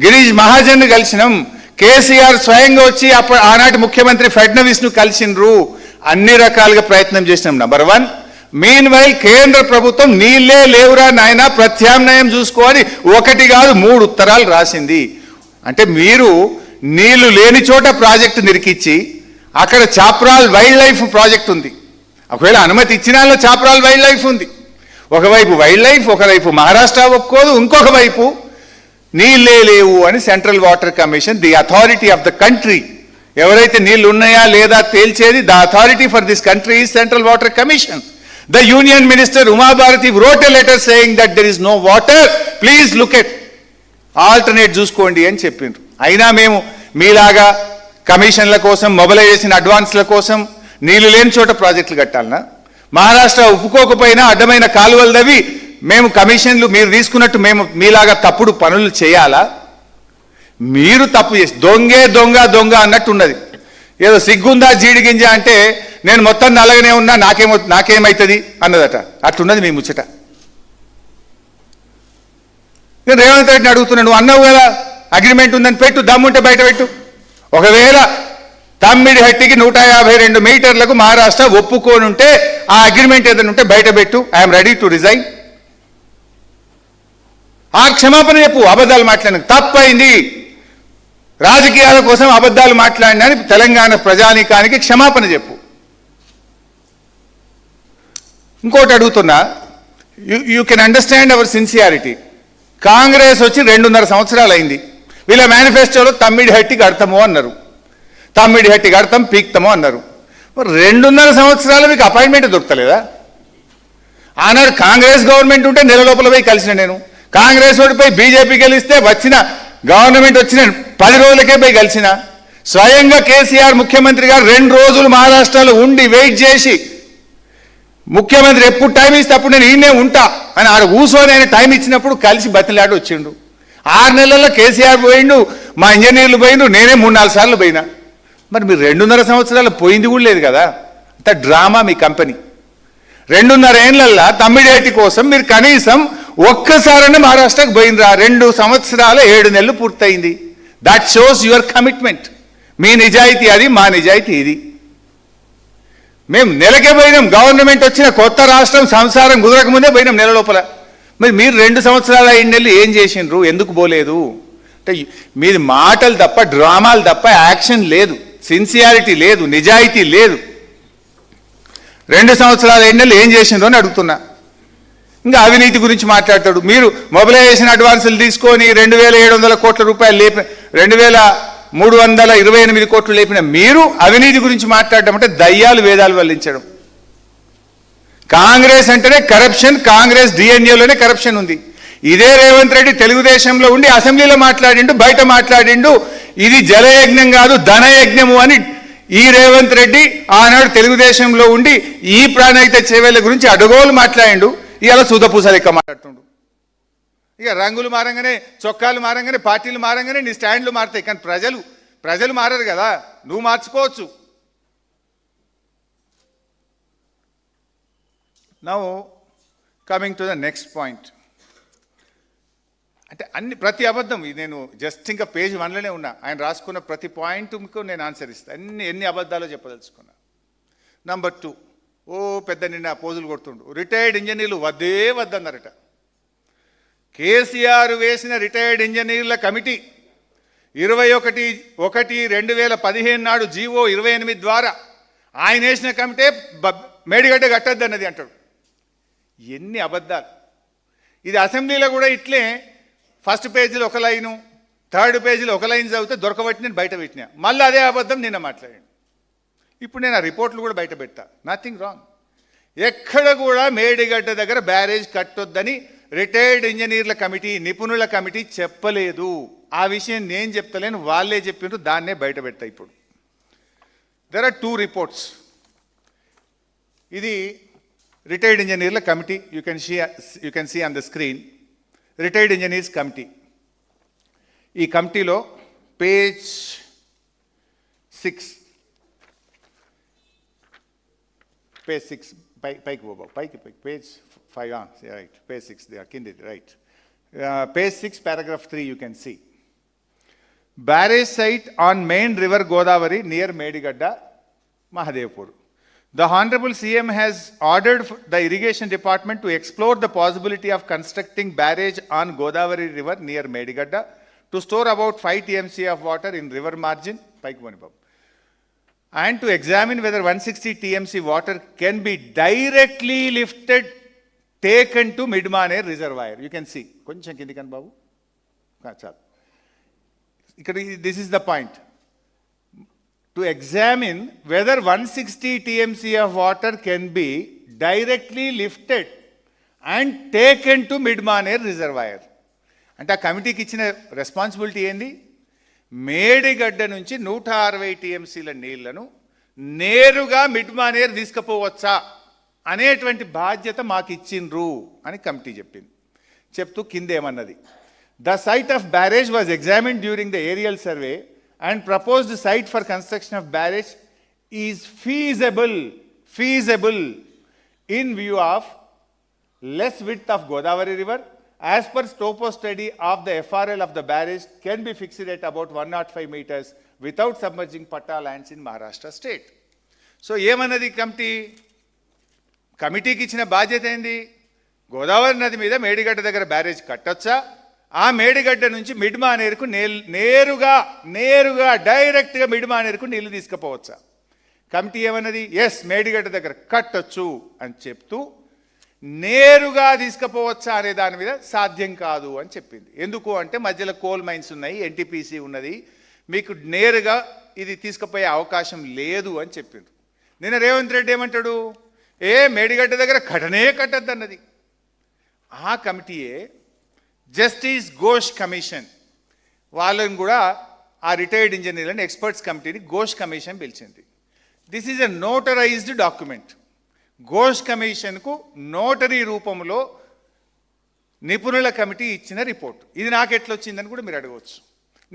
[SPEAKER 1] గిరీష్ మహాజన్ కలిసినాం, కేసీఆర్ స్వయంగా వచ్చి ఆనాటి ముఖ్యమంత్రి ఫడ్నవీస్ను కలిసినరు, అన్ని రకాలుగా ప్రయత్నం చేసినాం. నంబర్ 1. మీన్ వైల్ కేంద్ర ప్రభుత్వం నీళ్ళే లేవురా నాయన ప్రత్యామ్నాయం చూసుకోవాలి 1 కాదు 3 ఉత్తరాలు రాసింది. అంటే మీరు నీళ్లు లేని చోట ప్రాజెక్టు నిరికిచ్చి అక్కడ చాప్రాల్ వైల్డ్ లైఫ్ ప్రాజెక్ట్ ఉంది, ఒకవేళ అనుమతి ఇచ్చిన చాప్రాల్ వైల్డ్ లైఫ్ ఉంది. ఒకవైపు వైల్డ్ లైఫ్, ఒకవైపు మహారాష్ట్ర ఒప్పుకోదు, ఇంకొక వైపు నీళ్ళే లేవు అని central water commission, the authority of the country, ఎవరైతే నీళ్లు ఉన్నాయా లేదా తేల్చేది, the authority for this country is central water commission. The union minister Uma Bharati wrote a letter saying that there is no water, please look at alternate చూసుకోండి అని చెప్పిండ్రు. అయినా మేము మీలాగా కమిషన్ల కోసం, మొబిలైజేషన్ అడ్వాన్స్ల కోసం నీళ్లు లేని చోట ప్రాజెక్టులు కట్టాలనా? మహారాష్ట్ర ఒప్పుకోకపోయినా అడ్డమైన కాలువలు దవి మేము కమిషన్లు మీరు తీసుకున్నట్టు మేము మీలాగా తప్పుడు పనులు చేయాలా? మీరు తప్పు చేసి దొంగే దొంగ దొంగ అన్నట్టు ఉన్నది. ఏదో సిగ్గుందా జీడిగింజ అంటే నేను మొత్తం నల్లగానే ఉన్నా నాకేమవుతుంది అన్నదట. అట్టున్నది మీ ముచ్చట. నేను రేవంత్ రెడ్డిని అడుగుతున్నాను, నువ్వు అన్నావు కదా అగ్రిమెంట్ ఉందని, పెట్టు, దమ్ముంటే బయట పెట్టు. ఒకవేళ తమ్మిడిహట్టికి 152 మీటర్లకు మహారాష్ట్ర ఒప్పుకొని ఉంటే ఆ అగ్రిమెంట్ ఏదైనా ఉంటే బయట పెట్టు. I'm ready to resign. ఆ క్షమాపణ చెప్పు. అబద్ధాలు మాట్లాడిన తప్పైంది, రాజకీయాల కోసం అబద్ధాలు మాట్లాడినా తెలంగాణ ప్రజానీకానికి క్షమాపణ చెప్పు. ఇంకోటి అడుగుతున్నా, you can understand our sincerity. Congress వచ్చి 2.5 సంవత్సరాలు అయింది. వీళ్ళ మేనిఫెస్టోలో తమ్మిడిహట్టికి అర్థము అన్నారు, తమ్మిడిహట్టికి అర్థం పీక్తము అన్నారు. 2.5 సంవత్సరాలు మీకు అపాయింట్మెంట్ దొరుకుతలేదా? ఆనాడు కాంగ్రెస్ గవర్నమెంట్ ఉంటే నెల లోపల పోయి కలిసిన నేను. కాంగ్రెస్ ఓడిపోయి బీజేపీ గెలిస్తే వచ్చిన గవర్నమెంట్ వచ్చిన 10 రోజులకే పోయి కలిసిన. స్వయంగా కేసీఆర్ ముఖ్యమంత్రి గారు 2 రోజులు మహారాష్ట్రలో ఉండి వెయిట్ చేసి, ముఖ్యమంత్రి ఎప్పుడు టైం ఇస్తే అప్పుడు నేను ఈయనే ఉంటా అని ఆడ కూర్చొని ఆయన టైం ఇచ్చినప్పుడు కలిసి బతిలాడి వచ్చిండు. 6 నెలల్లో కేసీఆర్ పోయిండు, మా ఇంజనీర్లు పోయిండు, నేనే 3-4 సార్లు పోయినా. మరి మీరు 2.5 సంవత్సరాలు పోయింది కూడా లేదు కదా. అంత డ్రామా మీ కంపెనీ. 2.5 ఏళ్లల్లో తమ్మిడిహట్టి కోసం మీరు కనీసం ఒక్కసారైనా మహారాష్ట్రకు పోయినరా? 2 సంవత్సరాలు 7 నెలలు పూర్తయింది. That shows your commitment. మీ నిజాయితీ అది, మా నిజాయితీ ఇది. మేము నెలకే పోయినాం. గవర్నమెంట్ వచ్చిన కొత్త రాష్ట్రం సంసారం కుదరకముందే పోయినాం నెల లోపల. మరి మీరు 2 సంవత్సరాల 5 నెలలు ఏం చేసిండ్రు? ఎందుకు పోలేదు? అంటే మీది మాటలు తప్ప, డ్రామాలు తప్ప యాక్షన్ లేదు, సిన్సియారిటీ లేదు, నిజాయితీ లేదు. 2 సంవత్సరాల 5 నెలలు ఏం చేసిండ్రు అని అడుగుతున్నా. ఇంకా అవినీతి గురించి మాట్లాడతాడు. మీరు మొబిలైజేషన్ అడ్వాన్సులు తీసుకొని 2,700 కోట్ల రూపాయలు లేపి 2,328 కోట్లు లేపిన మీరు అవినీతి గురించి మాట్లాడడం అంటే దయ్యాలు వేదాలు వల్లించడం. కాంగ్రెస్ అంటేనే కరప్షన్, కాంగ్రెస్ డిఎన్ఏలోనే కరప్షన్ ఉంది. ఇదే రేవంత్ రెడ్డి తెలుగుదేశంలో ఉండి అసెంబ్లీలో మాట్లాడిండు, బయట మాట్లాడిండు, ఇది జలయజ్ఞం కాదు ధనయజ్ఞము అని. ఈ రేవంత్ రెడ్డి ఆనాడు తెలుగుదేశంలో ఉండి ఈ ప్రాణహిత చేవేళ్ల గురించి అడగోలు మాట్లాడిండు. ఇవాళ సూదపూస లెక్క మాట్లాడుతుండు. ఇక రంగులు మారంగానే, చొక్కాలు మారంగానే, పార్టీలు మారంగానే నీ స్టాండ్లు మారుతాయి. కానీ ప్రజలు మారరు కదా. నువ్వు మార్చుకోవచ్చు. Now coming to the next point. అంటే ప్రతి అబద్ధం నేను జస్ట్ ఇంకా పేజ్ 1లోనే ఉన్నా. ఆయన రాసుకున్న ప్రతి పాయింట్కు నేను ఆన్సర్ ఇస్తాను. ఎన్ని అబద్ధాలో చెప్పదలుచుకున్నా. నంబర్ 2, పెద్ద నిన్న పోజులు కొడుతుండు. రిటైర్డ్ ఇంజనీర్లు వద్దే వద్దన్నారట. కేసీఆర్ వేసిన రిటైర్డ్ ఇంజనీర్ల కమిటీ 21/1/2015 నాడు జీవో 28 ద్వారా ఆయన వేసిన కమిటీ మేడిగడ్డ కట్టద్దన్నది అంటాడు. ఎన్ని అబద్ధాలు. ఇది అసెంబ్లీలో కూడా ఇట్లే ఫస్ట్ పేజీలో ఒక లైను, థర్డ్ పేజీలో ఒక లైన్ చదివితే దొరకబట్టి నేను బయట పెట్టినా. మళ్ళీ అదే అబద్ధం నిన్న మాట్లాడాను. ఇప్పుడు నేను ఆ రిపోర్ట్లు కూడా బయట పెడతా. Nothing wrong. ఎక్కడ కూడా మేడిగడ్డ దగ్గర బ్యారేజ్ కట్టొద్దని రిటైర్డ్ ఇంజనీర్ల కమిటీ, నిపుణుల కమిటీ చెప్పలేదు. ఆ విషయం నేను చెప్తలేను, వాళ్ళే చెప్పిండ్రు. దాన్నే బయట పెడతా. ఇప్పుడు దెర్ ఆర్ 2 రిపోర్ట్స్. ఇది రిటైర్డ్ ఇంజనీర్ల committee. You can see on the screen. Retired engineers committee. ఈ కమిటీలో పేజ్ 6 పైకి పైకి పేజ్ 5 రైట్, పేజ్ 6 కింది right. Page 6 paragraph 3 you can see. Barrage site on main river Godavari near Medigadda, Mahadevpur. The Honorable CM has ordered the irrigation department to explore the possibility of constructing barrage on Godavari river near Medigadda to store about 5 TMC of water in river margin, and to examine whether 160 TMC water can be directly lifted, taken to Midmaner reservoir. You can see. Koncham kindi kan babu. This is the point. To examine whether 160 TMC of water can be directly lifted and taken to Midmaner reservoir. అంటే ఆ కమిటీకి ఇచ్చిన responsibility ఏంది? మేడిగడ్డ నుంచి 160 TMCల నీళ్లను నేరుగా మిడ్మానేర్ తీసుకుపోవచ్చా అనేటువంటి బాధ్యత మాకు ఇచ్చిండ్రు అని కమిటీ చెప్పింది. చెప్తూ కిందేమన్నది, The site of barrage was examined during the aerial survey and proposed site for construction of barrage is feasible in view of less width of Godavari river. As per topo study of the FRL of the barrage can be fixed at about 105 meters without submerging Patta lands in Maharashtra state. So, ఏమన్నది కమిటీకి ఇచ్చిన బాధ్యత ఏంది? గోదావరి నది మీద మేడిగడ్డ దగ్గర barrage కట్టొచ్చా, ఆ మేడిగడ్డ నుంచి మిడ్మానేరుకు నేరుగా డైరెక్ట్గా మిడ్మానేరుకు నీళ్లు తీసుకుపోవచ్చా? కమిటీ ఏమన్నది? ఎస్, మేడిగడ్డ దగ్గర కట్టొచ్చు అని చెప్తూ నేరుగా తీసుకుపోవచ్చా అనే దాని మీద సాధ్యం కాదు అని చెప్పింది. ఎందుకు అంటే మధ్యలో కోల్ మైన్స్ ఉన్నాయి, ఎన్టీపీసీ ఉన్నది, మీకు నేరుగా ఇది తీసుకుపోయే అవకాశం లేదు అని చెప్పింది. నిన్న రేవంత్ రెడ్డి ఏమంటాడు? మేడిగడ్డ దగ్గర కట్టద్దన్నది. ఆ కమిటీయే జస్టిస్ ఘోష్ కమిషన్ వాళ్ళని కూడా, ఆ రిటైర్డ్ ఇంజనీర్లను ఎక్స్పర్ట్స్ కమిటీని ఘోష్ కమిషన్ పిలిచింది. This is a notarised document. Ghosh కమిషన్కు నోటరీ రూపంలో నిపుణుల కమిటీ ఇచ్చిన రిపోర్ట్. ఇది నాకు ఎట్లా వచ్చిందని కూడా మీరు అడగవచ్చు.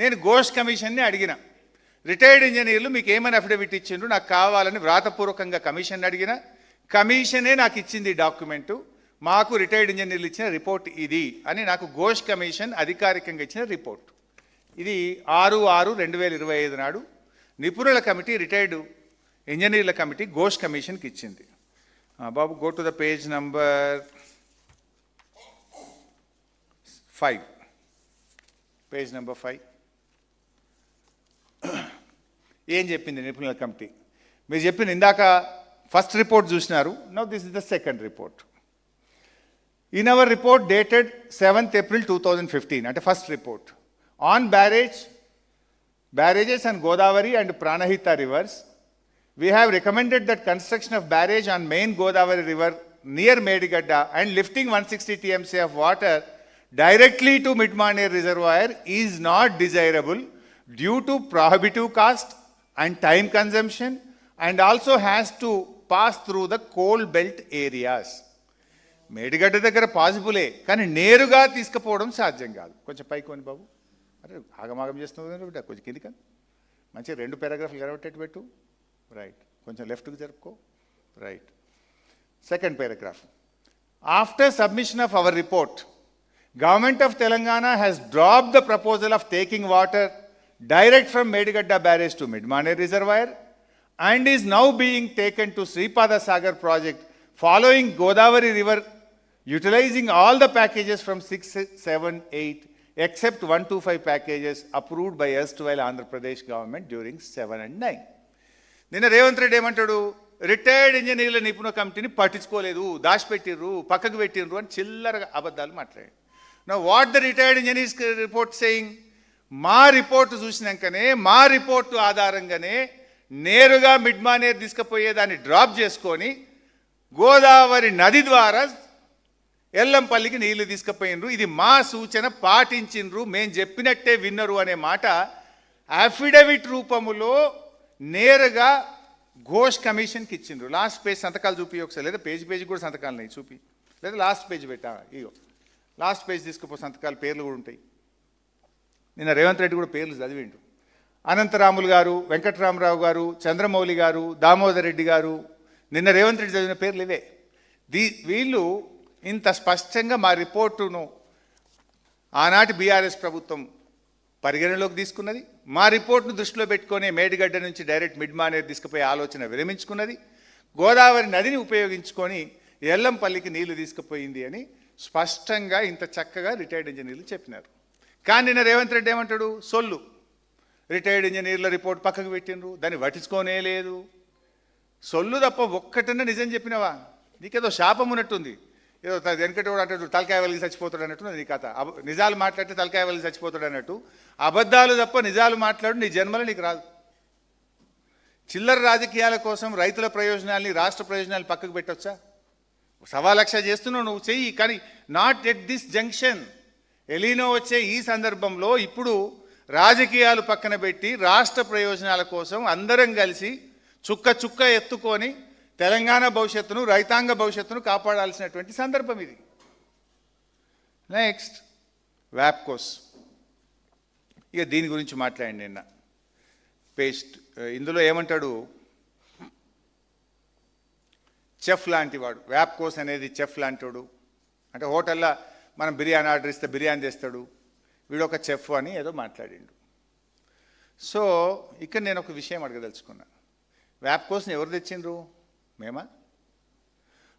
[SPEAKER 1] నేను ఘోష్ కమిషన్ని అడిగిన, రిటైర్డ్ ఇంజనీర్లు మీకు ఏమైనా అఫిడవిట్ ఇచ్చిండ్రు నాకు కావాలని వ్రాతపూర్వకంగా కమిషన్ అడిగిన, కమిషనే నాకు ఇచ్చింది ఈ డాక్యుమెంటు, మాకు రిటైర్డ్ ఇంజనీర్లు ఇచ్చిన రిపోర్ట్ ఇది అని నాకు ఘోష్ కమిషన్ అధికారికంగా ఇచ్చిన రిపోర్ట్. ఇది 6/6/2025 నాడు నిపుణుల కమిటీ, రిటైర్డ్ ఇంజనీర్ల కమిటీ ఘోష్ కమిషన్కి ఇచ్చింది. బాబు, go to the page number 5. Page number 5 ఏం చెప్పింది నిపుణుల కమిటీ? మీరు చెప్పింది ఇందాక ఫస్ట్ రిపోర్ట్ చూసినారు. Now this is the second report. In our report dated 7th April 2015, అంటే first report on barrages on Godavari and Pranahita rivers, we have recommended that construction of barrage on main Godavari river near Medigadda and lifting 160 TMC of water directly to Midmaner reservoir is not desirable due to prohibitive cost and time consumption, and also has to pass through the coal belt areas. Medigadda దగ్గర పాసిబులే, కానీ నేరుగా తీసుకుపోవడం సాధ్యం కాదు. కొంచెం పైకి కొని బాబు, అరే ఆగమాగం చేస్తున్నావు బిడ్డ, కొంచెం కిందికి మంచిగా 2 పారాగ్రాఫ్లు కనబట్టేట్టు పెట్టు. రైట్, కొంచెం లెఫ్ట్కి జరుపుకో. Right, second paragraph. After submission of our report, government of Telangana has dropped the proposal of taking water direct from Medigadda barrage to Midmaner reservoir and is now being taken to Sripada Sagar project following Godavari river, utilizing all the packages from 6, 7, 8 except 125 packages approved by erstwhile Andhra Pradesh government during 7 and 9. నిన్న రేవంత్ రెడ్డి ఏమంటాడు? Retired ఇంజనీర్ల నిపుణ కమిటీని పట్టించుకోలేదు, దాచిపెట్టిర్రు, పక్కకు పెట్టిర్రు అని చిల్లరగా అబద్ధాలు మాట్లాడాడు. Now what the retired engineers report saying? మా రిపోర్టు చూసినాకనే, మా రిపోర్టు ఆధారంగానే నేరుగా మిడ్మానేర్ తీసుకుపోయేదాన్ని డ్రాప్ చేసుకొని గోదావరి నది ద్వారా ఎల్లంపల్లికి నీళ్లు తీసుకుపోయినరు. ఇది మా సూచన, పాటించిండ్రు, మేము చెప్పినట్టే విన్నరు అనే మాట అఫిడవిట్ రూపములో నేరుగా ఘోష్ కమిషన్కి ఇచ్చిండ్రు. లాస్ట్ పేజ్ సంతకాలు చూపి ఒకసారి, లేదా పేజీ కూడా సంతకాలు ఉన్నాయి చూపి, లేదా లాస్ట్ పేజ్ పెట్టా. ఇగో లాస్ట్ పేజ్ తీసుకుపో, సంతకాలు పేర్లు కూడా ఉంటాయి. నిన్న రేవంత్ రెడ్డి కూడా పేర్లు చదివిండు. అనంతరాములు గారు, వెంకటరామరావు గారు, చంద్రమౌళి గారు, దామోదర్ రెడ్డి గారు, నిన్న రేవంత్ రెడ్డి చదివిన పేర్లు ఇవే. వీళ్ళు ఇంత స్పష్టంగా మా రిపోర్టును ఆనాటి బీఆర్ఎస్ ప్రభుత్వం పరిగణలోకి తీసుకున్నది. మా రిపోర్ట్ను దృష్టిలో పెట్టుకొని మేడిగడ్డ నుంచి డైరెక్ట్ మిడ్మానేర్ తీసుకుపోయే ఆలోచన విరమించుకున్నది. గోదావరి నదిని ఉపయోగించుకొని ఎల్లంపల్లికి నీళ్లు తీసుకుపోయింది అని స్పష్టంగా ఇంత చక్కగా రిటైర్డ్ ఇంజనీర్లు చెప్పినారు. కానీ నిన్న రేవంత్ రెడ్డి ఏమంటాడు? సొల్లు, రిటైర్డ్ ఇంజనీర్ల రిపోర్ట్ పక్కకు పెట్టిండ్రు, దాన్ని పట్టించుకోనే లేదు. సొల్లు తప్ప ఒక్కటన్నా నిజం చెప్పినవా? నీకేదో శాపం ఉన్నట్టుంది. ఏదో వెనకటి కూడా అంటాడు తలకాయ వలిగి చచ్చిపోతాడు అన్నట్టు నీ కథ. నిజాలు మాట్లాడితే తలకాయ వలిగి చచ్చిపోతాడు అన్నట్టు అబద్ధాలు తప్ప నిజాలు మాట్లాడు నీ జన్మలో నీకు రాదు. చిల్లర రాజకీయాల కోసం రైతుల ప్రయోజనాల్ని, రాష్ట్ర ప్రయోజనాలు పక్కకు పెట్టొచ్చా? 1,00,000 చేస్తున్నావు నువ్వు, చెయ్యి, కానీ నాట్ ఎట్ దిస్ జంక్షన్. ఎలీనో వచ్చే ఈ సందర్భంలో ఇప్పుడు రాజకీయాలు పక్కన పెట్టి రాష్ట్ర ప్రయోజనాల కోసం అందరం కలిసి చుక్క చుక్క ఎత్తుకొని తెలంగాణ భవిష్యత్తును, రైతాంగ భవిష్యత్తును కాపాడాల్సినటువంటి సందర్భం ఇది. నెక్స్ట్, వ్యాప్కోస్. ఇక దీని గురించి మాట్లాడండి నిన్న పేస్ట్. ఇందులో ఏమంటాడు, చెఫ్ లాంటి వాడు వ్యాప్కోస్ అనేది, చెఫ్ లాంటివాడు. అంటే హోటల్లో మనం బిర్యానీ ఆర్డర్ ఇస్తే బిర్యానీ తెస్తాడు, వీడు ఒక చెఫ్ అని ఏదో మాట్లాడిండు. సో ఇక్కడ నేను ఒక విషయం అడగదలుచుకున్నా. వ్యాప్కోస్ని ఎవరు తెచ్చిండ్రు? మేమా?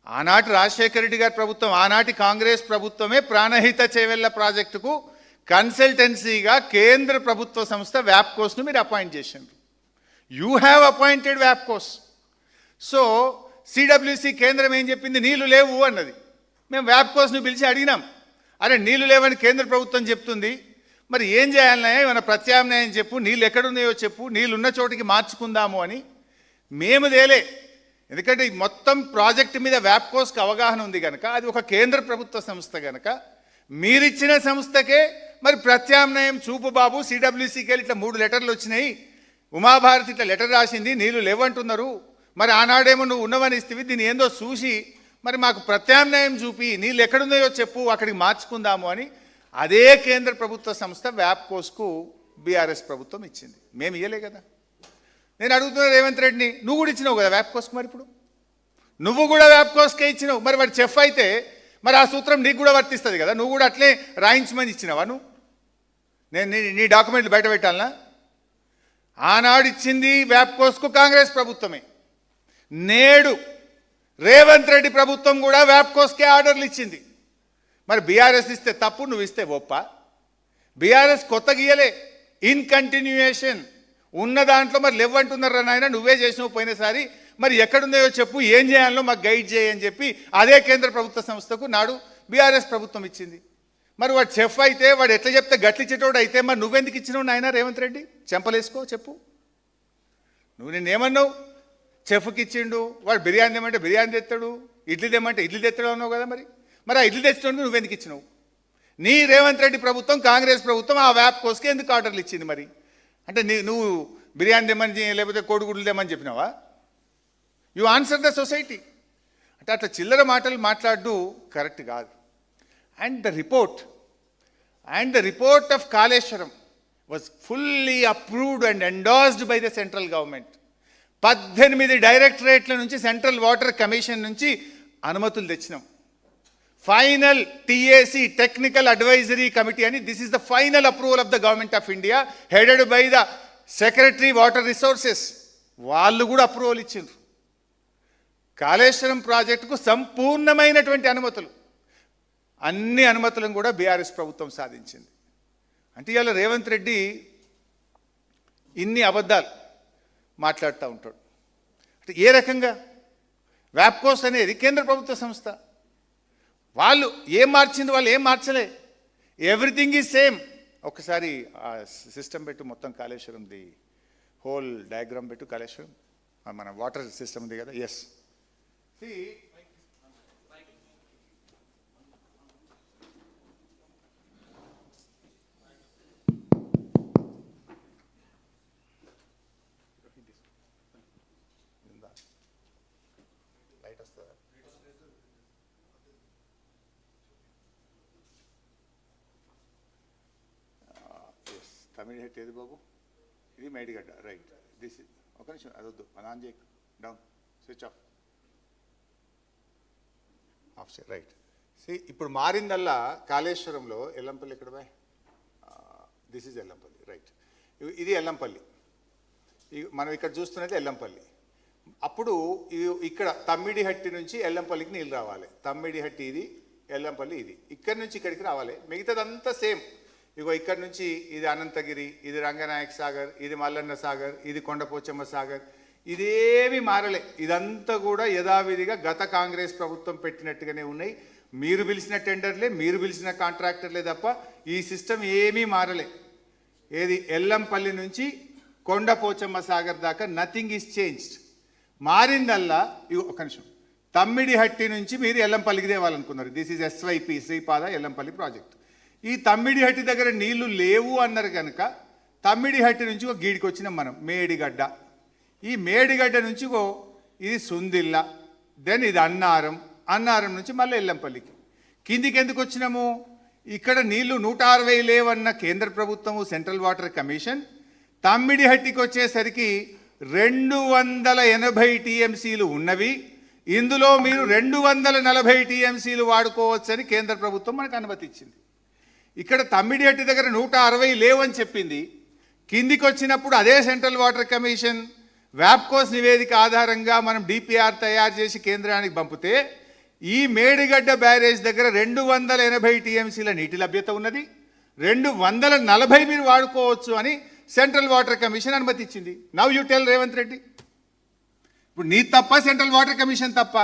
[SPEAKER 1] ఆనాటి రాజశేఖర రెడ్డి గారి ప్రభుత్వం, ఆనాటి కాంగ్రెస్ ప్రభుత్వమే ప్రాణహిత చేవెళ్ల ప్రాజెక్టుకు కన్సల్టెన్సీగా కేంద్ర ప్రభుత్వ సంస్థ వ్యాప్కోస్ను మీరు అపాయింట్ చేసిండ్రు. యూ హ్యావ్ అపాయింటెడ్ వ్యాప్కోస్. సో సిడబ్ల్యూసి కేంద్రం ఏం చెప్పింది? నీళ్లు లేవు అన్నది. మేము వ్యాప్కోస్ను పిలిచి అడిగినాం, అరే నీళ్లు లేవని కేంద్ర ప్రభుత్వం చెప్తుంది, మరి ఏం చేయాలన్నా ఏమైనా ప్రత్యామ్నాయం చెప్పు, నీళ్ళు ఎక్కడున్నాయో చెప్పు, నీళ్ళు ఉన్న చోటికి మార్చుకుందాము అని మేము తేలే. ఎందుకంటే మొత్తం ప్రాజెక్టు మీద వ్యాప్కోస్కి అవగాహన ఉంది కనుక, అది ఒక కేంద్ర ప్రభుత్వ సంస్థ కనుక మీరిచ్చిన సంస్థకే మరి ప్రత్యామ్నాయం చూపు బాబు. సిడబ్ల్యూసీకి వెళ్ళి ఇట్లా 3 లెటర్లు వచ్చినాయి, ఉమాభారతి ఇట్లా లెటర్ రాసింది, నీళ్ళు లేవంటున్నారు, మరి ఆనాడేమో నువ్వు ఉన్నవని ఇస్తేవి, దీన్ని ఏందో చూసి మరి మాకు ప్రత్యామ్నాయం చూపి నీళ్ళు ఎక్కడున్నాయో చెప్పు, అక్కడికి మార్చుకుందాము అని అదే కేంద్ర ప్రభుత్వ సంస్థ వ్యాప్కోస్కు బీఆర్ఎస్ ప్రభుత్వం ఇచ్చింది. మేము ఇవ్వలే కదా. నేను అడుగుతున్నా రేవంత్ రెడ్డిని, నువ్వు కూడా ఇచ్చినావు కదా వ్యాప్కోస్కి, మరి ఇప్పుడు నువ్వు కూడా వ్యాప్కోస్కే ఇచ్చినావు, మరి వాడు చెఫ్ అయితే మరి ఆ సూత్రం నీకు కూడా వర్తిస్తుంది కదా, నువ్వు కూడా అట్లే రాయించమని ఇచ్చినావా? నువ్వు నీ డాక్యుమెంట్లు బయట పెట్టాలనా? ఆనాడు ఇచ్చింది వ్యాప్కోస్కు కాంగ్రెస్ ప్రభుత్వమే, నేడు రేవంత్ రెడ్డి ప్రభుత్వం కూడా వ్యాప్కోస్కే ఆర్డర్లు ఇచ్చింది. మరి బీఆర్ఎస్ ఇస్తే తప్పు, నువ్వు ఇస్తే ఒప్ప? బీఆర్ఎస్ కొత్త గీయలే, ఇన్ కంటిన్యూయేషన్ ఉన్న దాంట్లో మరి లేవంటున్నారు నాయన, నువ్వే చేసినావు పోయినసారి, మరి ఎక్కడున్నాయో చెప్పు, ఏం చేయాలో మాకు గైడ్ చేయని చెప్పి అదే కేంద్ర ప్రభుత్వ సంస్థకు నాడు బీఆర్ఎస్ ప్రభుత్వం ఇచ్చింది. మరి వాడు చెఫ్ అయితే, వాడు ఎట్లా చెప్తే గట్లిచ్చేటోడు అయితే, మరి నువ్వెందుకు ఇచ్చినావు నాయన రేవంత్ రెడ్డి? చెంపలేసుకో చెప్పు. నువ్వు నిన్నేమన్నావు? చెఫ్కి ఇచ్చిండు, వాడు బిర్యానీ తెమ్మంటే బిర్యానీ తెస్తాడు, ఇడ్లీ తెమ్మంటే ఇడ్లీ తెస్తాడు అన్నావు కదా. మరి ఆ ఇడ్లీ తెచ్చినోడు నువ్వెందుకు ఇచ్చినావు? నీ రేవంత్ రెడ్డి ప్రభుత్వం, కాంగ్రెస్ ప్రభుత్వం ఆ వ్యాప్కోస్కి ఎందుకు ఆర్డర్లు ఇచ్చింది? మరి అంటే నువ్వు బిర్యానీ తెమ్మని లేకపోతే కోడిగుడ్లు తెమ్మని చెప్పినావా? You answer the society. అంటే అట్లా చిల్లర మాటలు మాట్లాడు కరెక్ట్ కాదు. And the report of Kaleshwaram was fully approved and endorsed by the central government. 18 డైరెక్టరేట్ల నుంచి, సెంట్రల్ వాటర్ కమిషన్ నుంచి అనుమతులు తెచ్చినాం. Final TAC, technical advisory committee అని, this is the final approval of the government of India, headed by the secretary water resources. వాళ్ళు కూడా approval ఇచ్చిండ్రు. కాళేశ్వరం ప్రాజెక్టుకు సంపూర్ణమైనటువంటి అనుమతులు, అన్ని అనుమతులను కూడా బీఆర్ఎస్ ప్రభుత్వం సాధించింది. అంటే ఇవాళ రేవంత్ రెడ్డి ఇన్ని అబద్ధాలు మాట్లాడుతూ ఉంటాడు. అంటే ఏ రకంగా? వ్యాప్కోస్ అనేది కేంద్ర ప్రభుత్వ సంస్థ, వాళ్ళు ఏం మార్చింది, వాళ్ళు ఏం మార్చలే, ఎవ్రీథింగ్ ఈజ్ సేమ్. ఒకసారి ఆ సిస్టమ్ పెట్టు, మొత్తం కాళేశ్వరంది హోల్ డయాగ్రామ్ పెట్టు. కాళేశ్వరం మన వాటర్ సిస్టమ్ ఉంది కదా. ఎస్, లైట్ వస్తుందా? తమిళ హెట్ ఏది బాబు? ఇది మేడిగడ్డ, రైట్. దిస్ ఒక నిమిషం, అదొద్దు, అది ఆన్ చేయ, డౌన్, స్విచ్ ఆఫ్, ఆఫ్ చేయ, రైట్. ఇప్పుడు మారిందల్లా కాళేశ్వరంలో ఎల్లంపల్లి ఎక్కడ బాయ్? This is Yellampalli, right. ఇది ఎల్లంపల్లి, మనం ఇక్కడ చూస్తున్నది ఎల్లంపల్లి. అప్పుడు ఇక్కడ తమ్మిడిహట్టి నుంచి ఎల్లంపల్లికి నీళ్ళు రావాలి. తమ్మిడిహట్టి ఇది, ఎల్లంపల్లి ఇది, ఇక్కడి నుంచి ఇక్కడికి రావాలి. మిగతాదంతా సేమ్. ఇగో ఇక్కడ నుంచి ఇది అనంతగిరి, ఇది రంగనాయక సాగర్, ఇది మల్లన్న సాగర్, ఇది కొండపోచమ్మ సాగర్, ఇదేమి మారలే. ఇదంతా కూడా యథావిధిగా గత కాంగ్రెస్ ప్రభుత్వం పెట్టినట్టుగానే ఉన్నాయి. మీరు పిలిచిన టెండర్లే, మీరు పిలిచిన కాంట్రాక్టర్లే తప్ప ఈ సిస్టమ్ ఏమీ మారలే. ఏది ఎల్లంపల్లి నుంచి కొండపోచమ్మ సాగర్ దాకా నథింగ్ ఈజ్ చేంజ్డ్. మారిందల్లా ఒక నిమిషం, తమ్మిడిహట్టి నుంచి మీరు ఎల్లంపల్లికి తేవాలనుకున్నారు. This is SYP, Sripada Yellampalli project. ఈ తమ్మిడిహట్టి దగ్గర నీళ్లు లేవు అన్నారు కనుక తమ్మిడిహట్టి నుంచి ఒక గీడికి వచ్చినాం మనం, మేడిగడ్డ. ఈ మేడిగడ్డ నుంచి ఇది సుందిల్ల, దెన్ ఇది అన్నారం, అన్నారం నుంచి మళ్ళీ ఎల్లంపల్లికి. కిందికి ఎందుకు వచ్చినాము? ఇక్కడ నీళ్లు 160 లేవన్న కేంద్ర ప్రభుత్వము సెంట్రల్ వాటర్ కమిషన్ తమ్మిడిహట్టికి వచ్చేసరికి 280 టీఎంసీలు ఉన్నవి, ఇందులో మీరు 240 టీఎంసీలు వాడుకోవచ్చని కేంద్ర ప్రభుత్వం మనకు అనుమతి ఇచ్చింది. ఇక్కడ తమ్మిడిహట్టి దగ్గర 160 లేవని చెప్పింది. కిందికి వచ్చినప్పుడు అదే సెంట్రల్ వాటర్ కమిషన్ వ్యాప్కోస్ నివేదిక ఆధారంగా మనం డిపిఆర్ తయారు చేసి కేంద్రానికి పంపితే ఈ మేడిగడ్డ బ్యారేజ్ దగ్గర 280 టీఎంసీల నీటి లభ్యత ఉన్నది, 240 మీరు వాడుకోవచ్చు అని సెంట్రల్ వాటర్ కమిషన్ అనుమతి ఇచ్చింది. Now you tell Revanth Reddy, ఇప్పుడు నీ తప్ప సెంట్రల్ వాటర్ కమిషన్ తప్ప?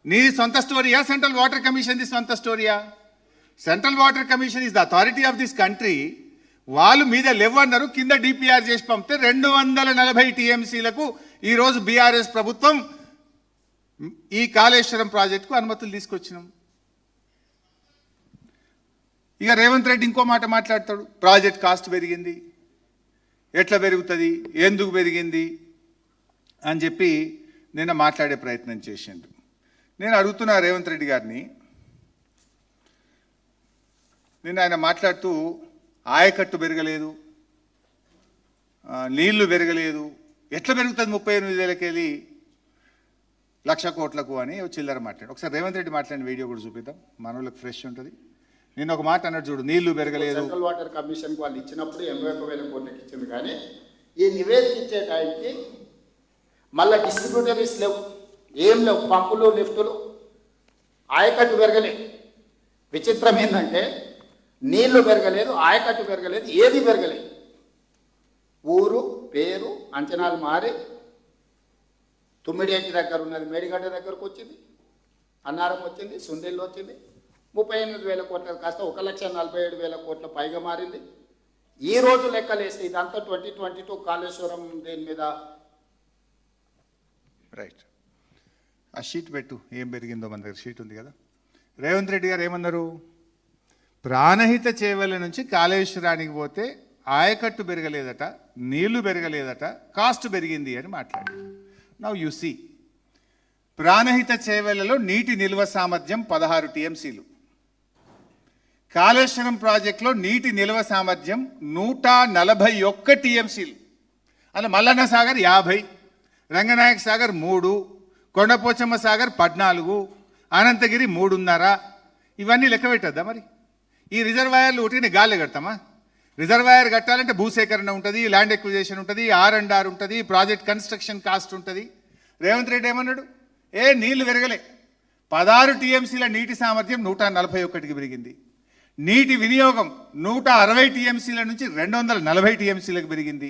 [SPEAKER 1] నీది సొంత స్టోరీయా, సెంట్రల్ వాటర్ కమిషన్ది సొంత స్టోరీయా? Central water commission is the authority of this country. వాళ్ళు మీద లేవన్నారు, కింద డిపిఆర్ చేసి పంపితే 240 టీఎంసీలకు ఈరోజు బీఆర్ఎస్ ప్రభుత్వం ఈ కాళేశ్వరం ప్రాజెక్టుకు అనుమతులు తీసుకొచ్చినాం. ఇక రేవంత్ రెడ్డి ఇంకో మాట మాట్లాడతాడు, ప్రాజెక్ట్ కాస్ట్ పెరిగింది, ఎట్లా పెరుగుతుంది, ఎందుకు పెరిగింది అని చెప్పి నిన్న మాట్లాడే ప్రయత్నం చేసిండు. నేను అడుగుతున్నా రేవంత్ రెడ్డి గారిని, నిన్న ఆయన మాట్లాడుతూ ఆయకట్టు పెరగలేదు, నీళ్లు పెరగలేదు, ఎట్లా పెరుగుతుంది 38,000కి వెళ్ళి 1,00,000 కోట్లకు అని చిల్లర మాట్లాడు. ఒకసారి రేవంత్ రెడ్డి మాట్లాడిన వీడియో కూడా చూపిద్దాం, మనోళ్ళకి ఫ్రెష్ ఉంటుంది. నేను ఒక మాట అన్నట్టు చూడు, నీళ్లు పెరగలేదు.
[SPEAKER 2] సెంట్రల్ వాటర్ కమిషన్కి వాళ్ళు ఇచ్చినప్పుడు 81,000 కోట్లకి ఇచ్చింది, కానీ ఈ నివేదిక ఇచ్చే టైంకి మళ్ళీ డిస్ట్రిబ్యూటరీస్ లేవు, ఏం లేవు, పంపులు లిఫ్టులు, ఆయకట్టు పెరగలేదు. విచిత్రం ఏంటంటే నీళ్లు పెరగలేదు, ఆయకట్టు పెరగలేదు, ఏది పెరగలేదు. ఊరు పేరు అంచనాలు మారి తుమ్మిడిహట్టి దగ్గర ఉన్నది మేడిగడ్డ దగ్గరకు వచ్చింది, అన్నారం వచ్చింది, సుందిళ్ళు వచ్చింది, 38,000 కోట్ల కాస్త 1,47,000 కోట్ల పైగా మారింది. ఈ రోజు లెక్కలేస్తే ఇదంతా 2022 కాళేశ్వరం దేని మీద.
[SPEAKER 1] రైట్, ఆ షీట్ పెట్టు, ఏం పెరిగిందో మన దగ్గర షీట్ ఉంది కదా. రేవంత్ రెడ్డి గారు ఏమన్నారు, ప్రాణహిత చేవెళ్ళ నుంచి కాళేశ్వరానికి పోతే ఆయకట్టు పెరగలేదట, నీళ్లు పెరగలేదట, కాస్ట్ పెరిగింది అని మాట్లాడారు. నవ్ యు సీ, ప్రాణహిత చేవెళ్లలో నీటి నిల్వ సామర్థ్యం 16 టీఎంసీలు, కాళేశ్వరం ప్రాజెక్టులో నీటి నిల్వ సామర్థ్యం 141 టీఎంసీలు. అలా మల్లన్న సాగర్ 50, రంగనాయక సాగర్ 3, కొండపోచమ్మ సాగర్ 14, అనంతగిరి 3.5. ఇవన్నీ లెక్క పెట్టద్దా మరి? ఈ రిజర్వాయర్లు ఒకటి గాలి కడతామా? రిజర్వాయర్ కట్టాలంటే భూసేకరణ ఉంటుంది, ల్యాండ్ ఎక్విజేషన్ ఉంటుంది, R&R ఉంటుంది, ప్రాజెక్ట్ కన్స్ట్రక్షన్ కాస్ట్ ఉంటుంది. రేవంత్ రెడ్డి ఏమన్నాడు, నీళ్లు పెరగలే, 16 టీఎంసీల నీటి సామర్థ్యం 141కి పెరిగింది. నీటి వినియోగం 160 టీఎంసీల నుంచి 240 టీఎంసీలకు పెరిగింది.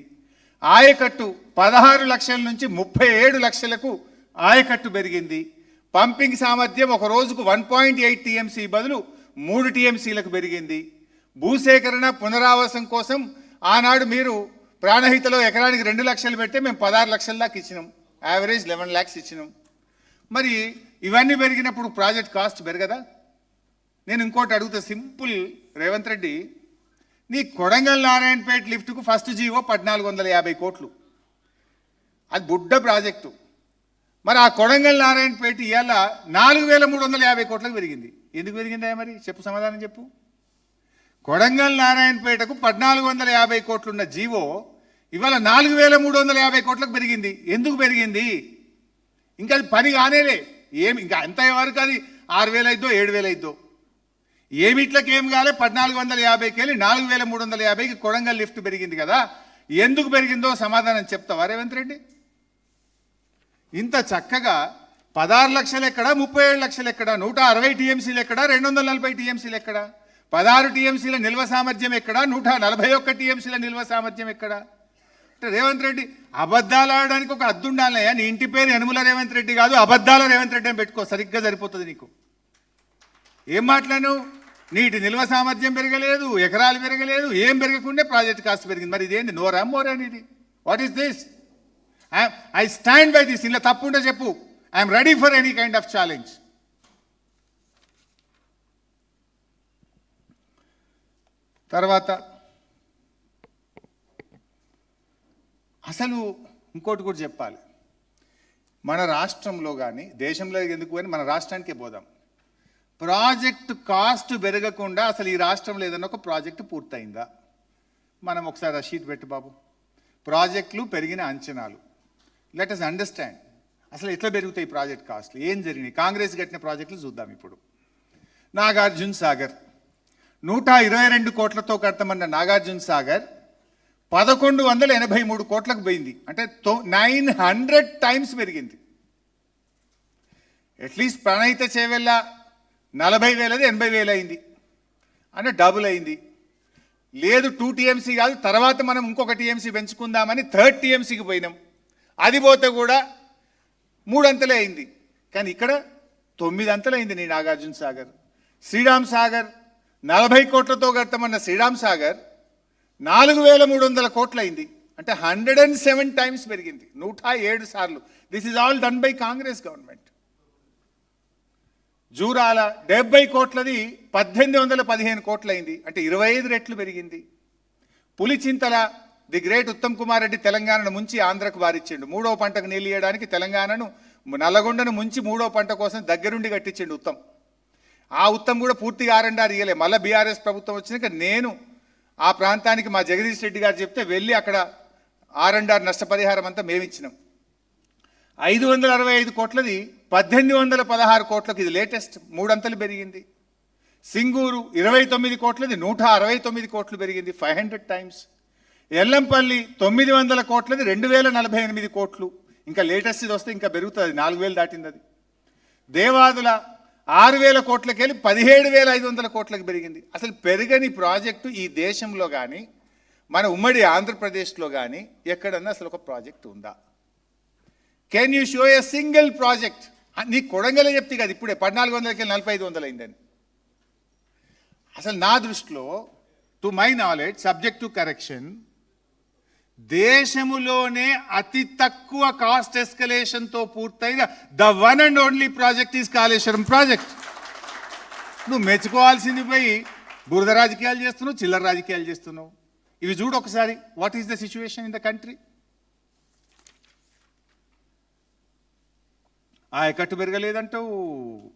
[SPEAKER 1] ఆయకట్టు 16 లక్షల నుంచి 37 లక్షలకు ఆయకట్టు పెరిగింది. పంపింగ్ సామర్థ్యం ఒక రోజుకు 1.8 టీఎంసీ బదులు 3 టీఎంసీలకు పెరిగింది. భూసేకరణ పునరావాసం కోసం ఆనాడు మీరు ప్రాణహితలో ఎకరానికి 2 లక్షలు పెడితే మేము 16 లక్షల దాకా ఇచ్చినాం, యావరేజ్ 11 lakhs ఇచ్చినాం. మరి ఇవన్నీ పెరిగినప్పుడు ప్రాజెక్ట్ కాస్ట్ పెరగదా? నేను ఇంకోటి అడుగుతా సింపుల్, రేవంత్ రెడ్డి, నీ కొడంగల్ నారాయణపేట లిఫ్ట్కు ఫస్ట్ జీవో 1,450 కోట్లు, అది బుడ్డ ప్రాజెక్టు. మరి ఆ కొడంగల్ నారాయణపేట ఇవాళ 4,350 కోట్లకు పెరిగింది. ఎందుకు పెరిగిందా మరి? చెప్పు, సమాధానం చెప్పు. కొడంగల్ నారాయణపేటకు 1,450 కోట్లున్న జీవో ఇవాళ 4,350 కోట్లకు పెరిగింది. ఎందుకు పెరిగింది? ఇంకా అది పని కానేలే, ఏమి ఇంకా ఎంత వరకు అది 6,000 అయిద్దో 7,000 అయిద్దో, ఏమిట్లకి ఏం కాలే. 1,450కి వెళ్ళి 4,350కి కొడంగల్ లిఫ్ట్ పెరిగింది కదా, ఎందుకు పెరిగిందో సమాధానం చెప్తావా రేవంత్ రెడ్డి? ఇంత చక్కగా 16 లక్షలు ఎక్కడ, 37 లక్షలు ఎక్కడ, 160 టీఎంసీలు ఎక్కడ, 240 టీఎంసీలు ఎక్కడ, 16 టీఎంసీల నిల్వ సామర్థ్యం ఎక్కడ, 141 టీఎంసీల నిల్వ సామర్థ్యం ఎక్కడ? అంటే రేవంత్ రెడ్డి అబద్ధాలు ఆడడానికి ఒక అద్దు ఉండాలయ్యా. నీ ఇంటి పేరు యనుమల రేవంత్ రెడ్డి కాదు, అబద్ధాల రేవంత్ రెడ్డి అని పెట్టుకో, సరిగ్గా సరిపోతుంది నీకు. ఏం మాట్లాడు, నీటి నిల్వ సామర్థ్యం పెరగలేదు, ఎకరాలు పెరగలేదు, ఏం పెరగకుండే ప్రాజెక్ట్ కాస్ట్ పెరిగింది. మరి ఇదేంది, నోరా మోరా ఇది? What is this? I stand by this. ఇలా తప్పుంటే చెప్పు, I'm ready for any kind of challenge. తర్వాత అసలు ఇంకోటి కూడా చెప్పాలి, మన రాష్ట్రంలో కానీ దేశంలో ఎందుకు అని మన రాష్ట్రానికే పోదాం. ప్రాజెక్టు కాస్ట్ పెరగకుండా అసలు ఈ రాష్ట్రంలో ఏదైనా ఒక ప్రాజెక్టు పూర్తయిందా? మనం ఒకసారి ఆ షీట్ పెట్టు బాబు. ప్రాజెక్టులు పెరిగిన అంచనాలు. లెట్ అస్ అండర్స్టాండ్ అసలు ఎట్లా పెరుగుతాయి ప్రాజెక్ట్ కాస్ట్లు, ఏం జరిగినాయి. కాంగ్రెస్ కట్టిన ప్రాజెక్టులు చూద్దాం ఇప్పుడు. నాగార్జున సాగర్ 122 కోట్లతో కడతామన్న నాగార్జున సాగర్ 1183 కోట్లకు పోయింది. అంటే 900 టైమ్స్ పెరిగింది. అట్లీస్ట్ ప్రణయిత చేవెళ్ళ 40,000 80,000 అయింది, అంటే డబుల్ అయింది. లేదు 2 TMC కాదు, తర్వాత మనం ఇంకొక TMC పెంచుకుందామని 3rd TMCకి పోయినాం. అది పోతే కూడా 3 అంతలే అయింది. కానీ ఇక్కడ 9 అంతలు అయింది నీ నాగార్జున సాగర్. శ్రీరామ్ సాగర్ 40 కోట్లతో కడతామన్న శ్రీరామ్ సాగర్ 4,300 కోట్లు అయింది. అంటే 107 టైమ్స్ పెరిగింది, 107 సార్లు. This is all done by Congress government. Jurala 70 కోట్లది 1,815 కోట్లు అయింది, అంటే 25 రెట్లు పెరిగింది. పులిచింతల ది గ్రేట్ ఉత్తమ్ కుమార్ రెడ్డి తెలంగాణను ముంచి ఆంధ్రకు వారిచ్చిండు. 3వ పంటకు నీళ్ళు ఇవ్వడానికి తెలంగాణను నల్లగొండను ముంచి 3వ పంట కోసం దగ్గరుండి కట్టించిండు ఉత్తమ్. ఆ ఉత్తమ్ కూడా పూర్తిగా R&R ఇయ్యలే. మళ్ళీ బీఆర్ఎస్ ప్రభుత్వం వచ్చినాక నేను ఆ ప్రాంతానికి మా జగదీష్ రెడ్డి గారు చెప్తే వెళ్ళి అక్కడ R&R నష్టపరిహారం అంతా మేమిచ్చినాం. 565 కోట్లది 1,816 కోట్లకు, ఇది లేటెస్ట్, 3 అంతలు పెరిగింది. సింగూరు 29 కోట్లది 169 కోట్లు పెరిగింది, 500 టైమ్స్. ఎల్లంపల్లి 900 కోట్లది 2,048 కోట్లు, ఇంకా లేటెస్ట్ ఇది వస్తే ఇంకా పెరుగుతుంది, 4,000 దాటింది అది. దేవాదుల 6,000 కోట్లకి వెళ్ళి 17,500 కోట్లకు పెరిగింది. అసలు పెరగని ప్రాజెక్టు ఈ దేశంలో కానీ మన ఉమ్మడి ఆంధ్రప్రదేశ్లో కానీ ఎక్కడన్నా అసలు ఒక ప్రాజెక్ట్ ఉందా? Can you show a single project? నీ కొడంగలే చెప్తే కదా ఇప్పుడే 1,400కి 4,500 అయిందని. అసలు నా దృష్టిలో, to my knowledge, subject to correction, దేశములోనే అతి తక్కువ కాస్ట్ ఎస్కలేషన్తో పూర్తయిన the one and only project is Kaleshwaram project. నువ్వు మెచ్చుకోవాల్సింది పోయి బురద రాజకీయాలు చేస్తున్నావు, చిల్లర రాజకీయాలు చేస్తున్నావు. ఇవి చూడు ఒకసారి, what is the situation in the country. ఆయకట్టు పెరగలేదంటావు,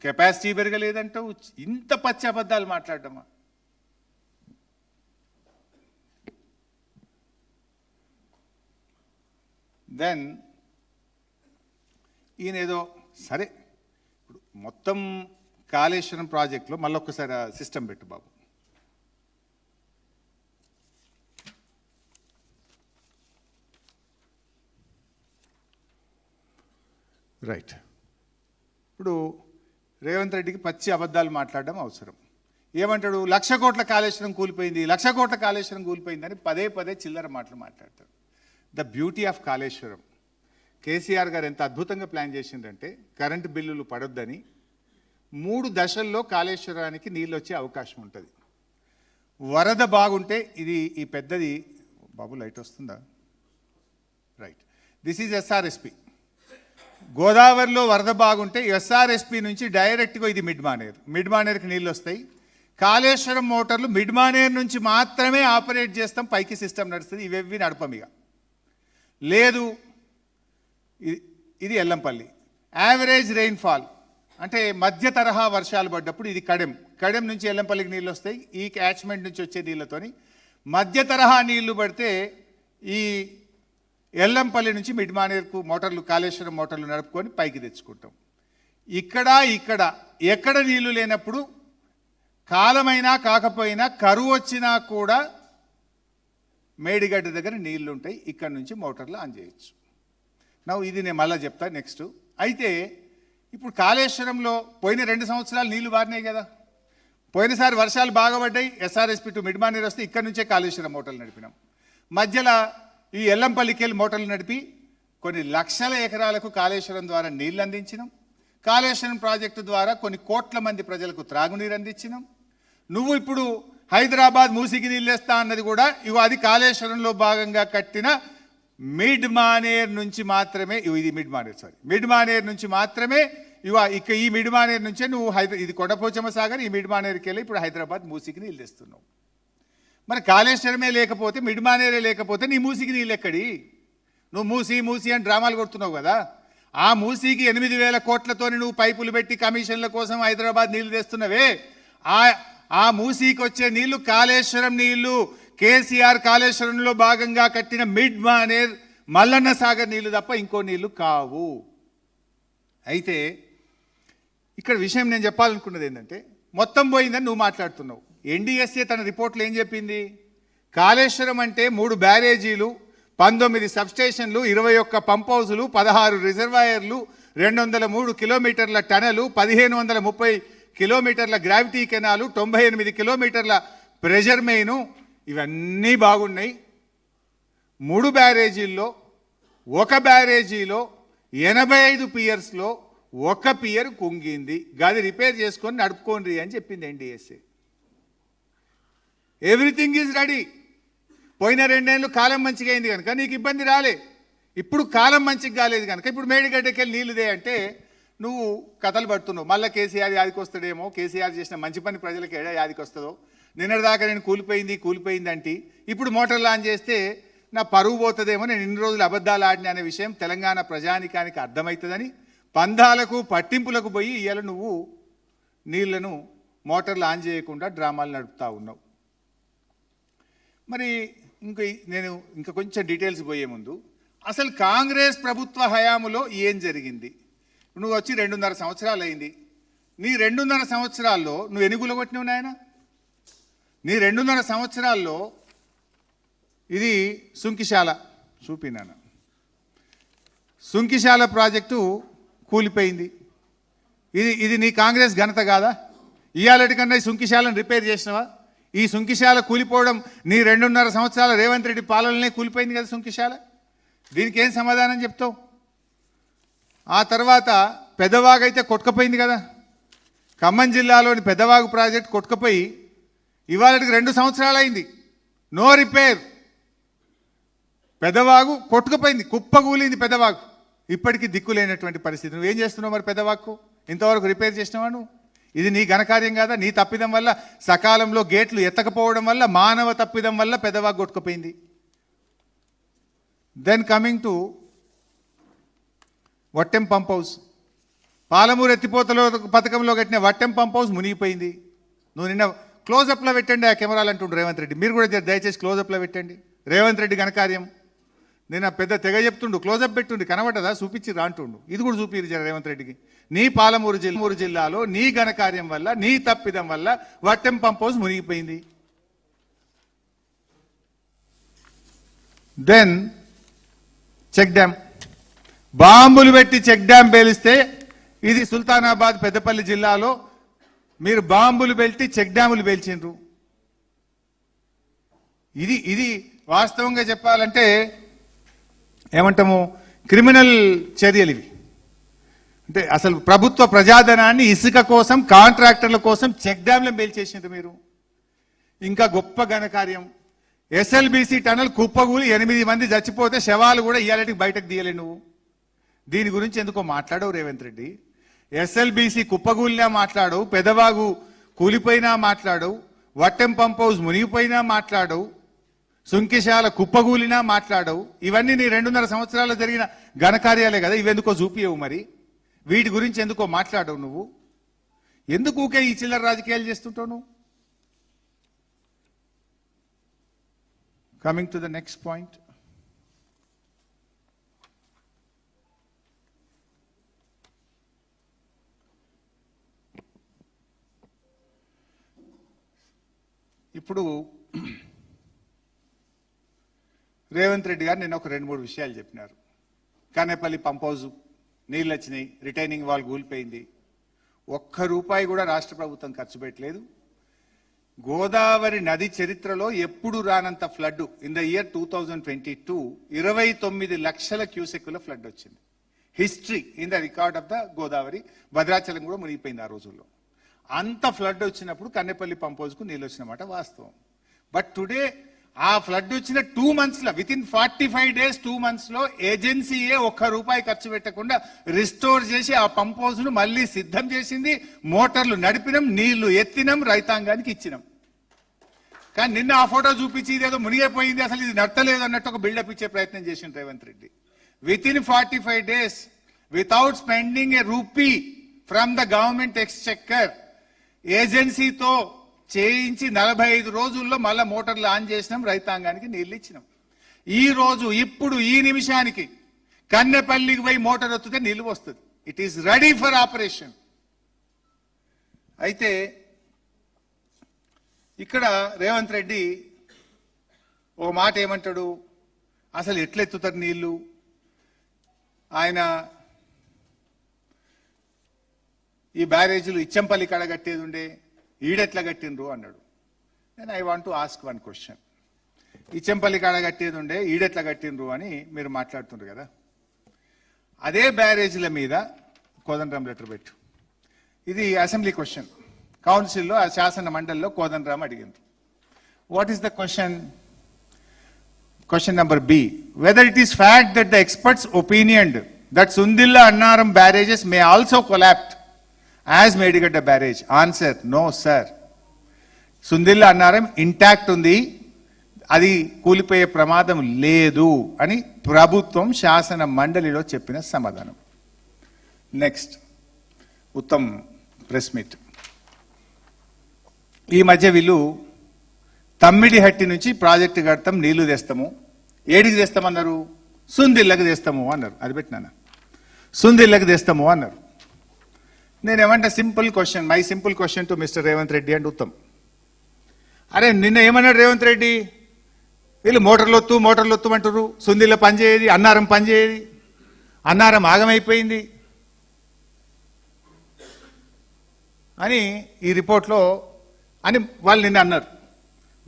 [SPEAKER 1] కెపాసిటీ పెరగలేదంటావు, ఇంత పచ్చి అబద్ధాలు మాట్లాడటమా? దెన్ ఈయనేదో సరే, ఇప్పుడు మొత్తం కాళేశ్వరం ప్రాజెక్టులో మళ్ళొక్కసారి సిస్టమ్ పెట్టు బాబు. రైట్. ఇప్పుడు రేవంత్ రెడ్డికి పచ్చి అబద్ధాలు మాట్లాడడం అవసరం. ఏమంటాడు? 1,00,000 కోట్ల కాళేశ్వరం కూలిపోయింది, 1,00,000 కోట్ల కాళేశ్వరం కూలిపోయిందని పదే పదే చిల్లర మాటలు మాట్లాడతాడు. The beauty of Kaleshwaram, KCR గారు ఎంత అద్భుతంగా ప్లాన్ చేసిందంటే కరెంటు బిల్లులు పడొద్దని 3 దశల్లో కాళేశ్వరానికి నీళ్ళు వచ్చే అవకాశం ఉంటుంది. వరద బాగుంటే ఇది ఈ పెద్దది బాబు, లైట్ వస్తుందా? రైట్. This is SRSP. గోదావరిలో వరద బాగుంటే SRSP నుంచి డైరెక్ట్గా ఇది మిడ్ మానేర్కి నీళ్ళు వస్తాయి. కాళేశ్వరం మోటార్లు మిడ్ మానేర్ నుంచి మాత్రమే ఆపరేట్ చేస్తాం, పైకి సిస్టమ్ నడుస్తుంది, ఇవేవి నడపం. ఇక లేదు, ఇది ఎల్లంపల్లి. యావరేజ్ రెయిన్ఫాల్ అంటే మధ్య తరహా వర్షాలు పడ్డప్పుడు ఇది కడెం నుంచి ఎల్లంపల్లికి నీళ్ళు వస్తాయి. ఈ క్యాచ్మెంట్ నుంచి వచ్చే నీళ్ళతోని మధ్య తరహా నీళ్లు పడితే ఈ ఎల్లంపల్లి నుంచి మిడ్ మానేర్కు మోటార్లు, కాళేశ్వరం మోటార్లు నడుపుకొని పైకి తెచ్చుకుంటాం. ఇక్కడ ఎక్కడ నీళ్లు లేనప్పుడు, కాలమైనా కాకపోయినా కరువు వచ్చినా కూడా మేడిగడ్డ దగ్గర నీళ్లు ఉంటాయి, ఇక్కడ నుంచి మోటార్లు ఆన్ చేయొచ్చు. ఇది నేను మళ్ళీ చెప్తా నెక్స్ట్. అయితే ఇప్పుడు కాళేశ్వరంలో పోయిన 2 సంవత్సరాలు నీళ్లు బారినాయి కదా. పోయినసారి వర్షాలు బాగా పడ్డాయి, SRSP టు మిడ్ మానేర్ వస్తే ఇక్కడ నుంచే కాళేశ్వరం మోటార్లు నడిపినాం. మధ్యలో ఈ ఎల్లంపల్లికి వెళ్ళి మోటార్లు నడిపి కొన్ని లక్షల ఎకరాలకు కాళేశ్వరం ద్వారా నీళ్ళు అందించినాం. కాళేశ్వరం ప్రాజెక్టు ద్వారా కొన్ని కోట్ల మంది ప్రజలకు త్రాగునీరు అందించినాం. నువ్వు ఇప్పుడు హైదరాబాద్ మూసికి నీళ్ళేస్తా అన్నది కూడా అది కాళేశ్వరంలో భాగంగా కట్టిన మిడ్ మానేర్ నుంచి మాత్రమే. ఇది మిడ్ మానేర్ నుంచి మాత్రమే. ఇక ఈ మిడ్ మానేర్ నుంచే నువ్వు ఇది కొండపోచమ్మ సాగర్, ఈ మిడ్ మానేర్కి వెళ్ళి ఇప్పుడు హైదరాబాద్ మూసికి నీళ్ళు తెస్తున్నావు. మరి కాళేశ్వరమే లేకపోతే, మిడ్ మానేరే లేకపోతే నీ మూసికి నీళ్ళు ఎక్కడి? నువ్వు మూసి అని డ్రామాలు కొడుతున్నావు కదా. ఆ మూసీకి 8,000 కోట్లతోని నువ్వు పైపులు పెట్టి కమిషన్ల కోసం హైదరాబాద్ నీళ్లు తెస్తున్నవే. ఆ మూసీకి వచ్చే నీళ్లు కాళేశ్వరం నీళ్లు, కేసీఆర్ కాళేశ్వరంలో భాగంగా కట్టిన మిడ్ మానేర్ మల్లన్న సాగర్ నీళ్లు తప్ప ఇంకో నీళ్లు కావు. అయితే ఇక్కడ విషయం నేను చెప్పాలనుకున్నది ఏంటంటే, మొత్తం పోయిందని నువ్వు మాట్లాడుతున్నావు. ఎన్డీఎస్ఏ తన రిపోర్ట్లో ఏం చెప్పింది? కాళేశ్వరం అంటే 3 బ్యారేజీలు, 19 సబ్స్టేషన్లు, 21 పంప్ హౌజులు, 16 రిజర్వాయర్లు, 203 కిలోమీటర్ల టనలు, 1530 కిలోమీటర్ల గ్రావిటీ కెనాలు, 98 కిలోమీటర్ల ప్రెషర్ మెయిను, ఇవన్నీ బాగున్నాయి. 3 బ్యారేజీల్లో 1 బ్యారేజీలో 85 పియర్స్లో 1 పియర్ కుంగింది. గది రిపేర్ చేసుకొని నడుపుకోండి అని చెప్పింది ఎన్డీఎస్ఏ. Everything is ready. పోయిన 2 ఏళ్ళు కాలం మంచిగా అయింది కనుక నీకు ఇబ్బంది రాలే. ఇప్పుడు కాలం మంచిగా కాలేదు కనుక ఇప్పుడు మేడిగడ్డకి వెళ్ళి నీళ్ళుదే అంటే నువ్వు కథలు పడుతున్నావు. మళ్ళీ కేసీఆర్ యాదికి వస్తాడేమో, కేసీఆర్ చేసిన మంచి పని ప్రజలకు ఏడా యాదికి వస్తుందో. నిన్నటిదాకా నేను కూలిపోయింది అంటే ఇప్పుడు మోటార్లు ఆన్ చేస్తే నా పరువు పోతుందేమో, నేను ఇన్ని రోజులు అబద్ధాలు ఆడిన అనే విషయం తెలంగాణ ప్రజానికానికి అర్థమవుతుందని పందాలకు పట్టింపులకు పోయి ఇవాళ నువ్వు నీళ్లను మోటార్లు ఆన్ చేయకుండా డ్రామాలు నడుపుతా ఉన్నావు. మరి నేను కొంచెం డీటెయిల్స్ పోయే ముందు అసలు కాంగ్రెస్ ప్రభుత్వ హయాములో ఏం జరిగింది? నువ్వు వచ్చి 2.5 సంవత్సరాలు అయింది. నీ 2.5 సంవత్సరాల్లో నువ్వు ఎన్ని గులగొట్టినావు నాయన? నీ 2.5 సంవత్సరాల్లో ఇది సుంకిశాల చూపినాను. సుంకిశాల ప్రాజెక్టు కూలిపోయింది. ఇది నీ కాంగ్రెస్ ఘనత కాదా? ఇవాళటి కన్నా ఈ సుంకిశాలను రిపేర్ చేసినవా? ఈ సుంకిశాల కూలిపోవడం నీ 2.5 సంవత్సరాల రేవంత్ రెడ్డి పాలననే కూలిపోయింది కదా సుంకిశాల. దీనికి ఏం సమాధానం చెప్తావు? ఆ తర్వాత పెద్దవాగు అయితే కొట్టుకపోయింది కదా. ఖమ్మం జిల్లాలోని పెద్దవాగు ప్రాజెక్ట్ కొట్టుకపోయి ఇవాళకి 2 సంవత్సరాలు అయింది, నో రిపేర్. పెద్దవాగు కొట్టుకుపోయింది, కుప్పగూలింది పెద్దవాగు. ఇప్పటికీ దిక్కులేనటువంటి పరిస్థితి. నువ్వేం చేస్తున్నావు మరి? పెద్దవాగు ఇంతవరకు రిపేర్ చేసినావా నువ్వు? ఇది నీ ఘనకార్యం కాదా? నీ తప్పిదం వల్ల, సకాలంలో గేట్లు ఎత్తకపోవడం వల్ల, మానవ తప్పిదం వల్ల పెద్దవాగు కొట్టుకుపోయింది. Then coming to Vattem pump house, Palamuru ఎత్తిపోతలో పథకంలో కట్టిన వట్టెం పంప్ హౌస్ మునిగిపోయింది. నువ్వు నిన్న క్లోజప్లో పెట్టండి ఆ కెమెరాలు అంటుండ్రు రేవంత్ రెడ్డి. మీరు కూడా దయచేసి క్లోజప్లో పెట్టండి. రేవంత్ రెడ్డి ఘనకార్యం నేను పెద్ద తెగ చెప్తుండు, క్లోజప్ పెట్టుండి, కనబడ్డదా? చూపించి రాంటుండు. ఇది కూడా చూపిరు రేవంత్ రెడ్డికి. నీ పాలమూరు జిల్లాలో నీ ఘనకార్యం వల్ల, నీ తప్పిదం వల్ల వట్టెం పంప్ హౌస్ మునిగిపోయింది. దెన్ చెక్ డ్యామ్, బాంబులు పెట్టి చెక్ డ్యామ్ పేలిస్తే, ఇది సుల్తానాబాద్ పెద్దపల్లి జిల్లాలో మీరు బాంబులు పెట్టి చెక్ డ్యాములు పేల్చిండ్రు. ఇది వాస్తవంగా చెప్పాలంటే ఏమంటాము, క్రిమినల్ చర్యలు ఇవి. అంటే అసలు ప్రభుత్వ ప్రజాధనాన్ని ఇసుక కోసం, కాంట్రాక్టర్ల కోసం చెక్ డ్యామ్లను పేల్చేసిండ్రు మీరు. ఇంకా గొప్ప ఘనకార్యం, ఎస్ఎల్బీసీ టనల్ కుప్పగూలి 8 మంది చచ్చిపోతే శవాలు కూడా ఇయాలటికి బయటకు తీయలే నువ్వు. దీని గురించి ఎందుకో మాట్లాడవు రేవంత్ రెడ్డి. ఎస్ఎల్బీసీ కుప్పగూలినా మాట్లాడవు, పెదవాగు కూలిపోయినా మాట్లాడవు, వట్టెం పంప్ హౌస్ మునిగిపోయినా మాట్లాడవు, సుంకిశాల కుప్పగూలినా మాట్లాడవు. ఇవన్నీ నీ 2.5 సంవత్సరాలు జరిగిన ఘనకార్యాలే కదా. ఇవెందుకో చూపియవు మరి. వీటి గురించి ఎందుకో మాట్లాడవు నువ్వు. ఎందుకు ఊకే ఈ చిల్లర రాజకీయాలు చేస్తుంటావు నువ్వు? Coming to the next point, ఇప్పుడు రేవంత్ రెడ్డి గారు నిన్న ఒక 2-3 విషయాలు చెప్పినారు. కానేపల్లి పంప్ హౌజ్ నీళ్ళు వచ్చినాయి, రిటైనింగ్ వాల్ కూలిపోయింది, ₹1 కూడా రాష్ట్ర ప్రభుత్వం ఖర్చు పెట్టలేదు. గోదావరి నది చరిత్రలో ఎప్పుడు రానంత ఫ్లడ్ ఇన్ ద ఇయర్ 2022 29 లక్షల క్యూసెక్కుల ఫ్లడ్ వచ్చింది. History in the record of the Godavari. Bhadrachalam కూడా మునిగిపోయింది ఆ రోజుల్లో. అంత ఫ్లడ్ వచ్చినప్పుడు కన్నెపల్లి పంప్ హౌస్కు నీళ్ళు వచ్చినమాట వాస్తవం. బట్ టుడే ఆ ఫ్లడ్ వచ్చిన 2 monthsలో, విత్ ఇన్ 45 days 2 monthsలో ఏజెన్సీయే ₹1 ఖర్చు పెట్టకుండా రిస్టోర్ చేసి ఆ పంప్ హౌస్ ను మళ్ళీ సిద్ధం చేసింది. మోటార్లు నడిపినాం, నీళ్లు ఎత్తినాం, రైతాంగానికి ఇచ్చినాం. కానీ నిన్న ఆ ఫోటో చూపించి ఇదేదో మునిగిపోయింది, అసలు ఇది నడతలేదు అన్నట్టు ఒక బిల్డప్ ఇచ్చే ప్రయత్నం చేసింది Revanth Reddy. With in 45 days without spending a rupee from the government exchequer, ఏజెన్సీతో చేయించి 45 రోజుల్లో మళ్ళా మోటార్లు ఆన్ చేసినాం, రైతాంగానికి నీళ్లు ఇచ్చినాం. ఈ రోజు ఇప్పుడు ఈ నిమిషానికి కన్నెపల్లికి పోయి మోటార్ వస్తుంటే నీళ్లు వస్తుంది. It is ready for operation. అయితే ఇక్కడ రేవంత్ రెడ్డి ఓ మాట ఏమంటాడు, అసలు ఎట్లెత్తుతారు నీళ్లు, ఆయన ఈ బ్యారేజీలు ఇచ్చంపల్లి కాడ కట్టేది ఉండే, ఈడెట్లా కట్టిండ్రు అన్నాడు. నేను I want to ask one question. Ichampalli కాడ కట్టేది ఉండే, ఈడెట్లా కట్టిండ్రు అని మీరు మాట్లాడుతుండ్రు కదా, అదే బ్యారేజీల మీద కోదండరాం లెటర్ పెట్టు. ఇది అసెంబ్లీ క్వశ్చన్, కౌన్సిల్లో శాసన మండలిలో కోదండరాం అడిగిండ్రు. What is the question? Question number B, whether it is fact that the experts opinioned that Sundilla Annaram barrages may also collapse as Medigadda barrage. Answer, no sir. Sundilla Annaram intact undi, అది కూలిపోయే ప్రమాదం లేదు అని ప్రభుత్వం శాసన మండలిలో చెప్పిన సమాధానం. Next, Uttam press meet. ఈ మధ్య వీళ్ళు తమ్మిడిహట్టి నుంచి ప్రాజెక్టు కడతాం, నీళ్లు తెస్తాము, ఏడికి తెస్తామన్నారు, సుందిళ్ళకి తెస్తాము అన్నారు. అది పెట్టినా, సుందిళ్ళకి తెస్తాము అన్నారు. నేనేమంటే simple question, my simple question to mister Revanth Reddy and Uttam. అరే నిన్న ఏమన్నాడు రేవంత్ రెడ్డి, వీళ్ళు మోటార్లు ఒత్తు అంటారు, సుందిళ్ళ పనిచేయేది, అన్నారం పనిచేయేది, అన్నారం ఆగమైపోయింది అని ఈ రిపోర్ట్లో అని వాళ్ళు నిన్న అన్నారు.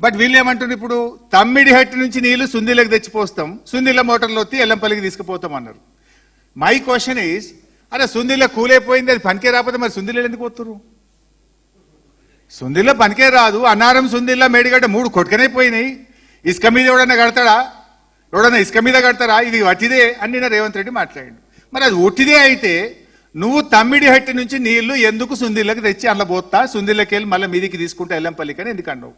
[SPEAKER 1] బట్ వీళ్ళు ఏమంటున్నారు ఇప్పుడు, తమ్మిడిహట్టి నుంచి నీళ్లు సుందిళ్ళకి తెచ్చిపోస్తాం, సుందిళ్ళ మోటార్లు వచ్చి ఎల్లంపల్లికి తీసుకుపోతాం అన్నారు. మై క్వశ్చన్ ఈజ్, అరే సుందిళ్ళ కూలైపోయింది, అది పనికే రాకపోతే మరి సుందిళ్ళు ఎందుకు పోతున్నారు? సుందిళ్ళ పనికే రాదు, అన్నారం సుందిళ్ళ మేడిగడ్డ 3 కొట్టుకనైపోయినాయి. ఇసుక మీద ఎవడన్నా కడతాడా? ఎవడన్నా ఇసుక మీద కడతారా? ఇది వట్టిదే అని నిన్న రేవంత్ రెడ్డి మాట్లాడాడు. మరి అది ఒట్టిదే అయితే నువ్వు తమ్మిడిహట్టి నుంచి నీళ్లు ఎందుకు సుందిళ్ళకి తెచ్చి అందులో పోతా, సుందిళ్ళకి వెళ్ళి మళ్ళీ మీదికి తీసుకుంటా ఎల్లంపల్లికి అని ఎందుకు అన్నావు?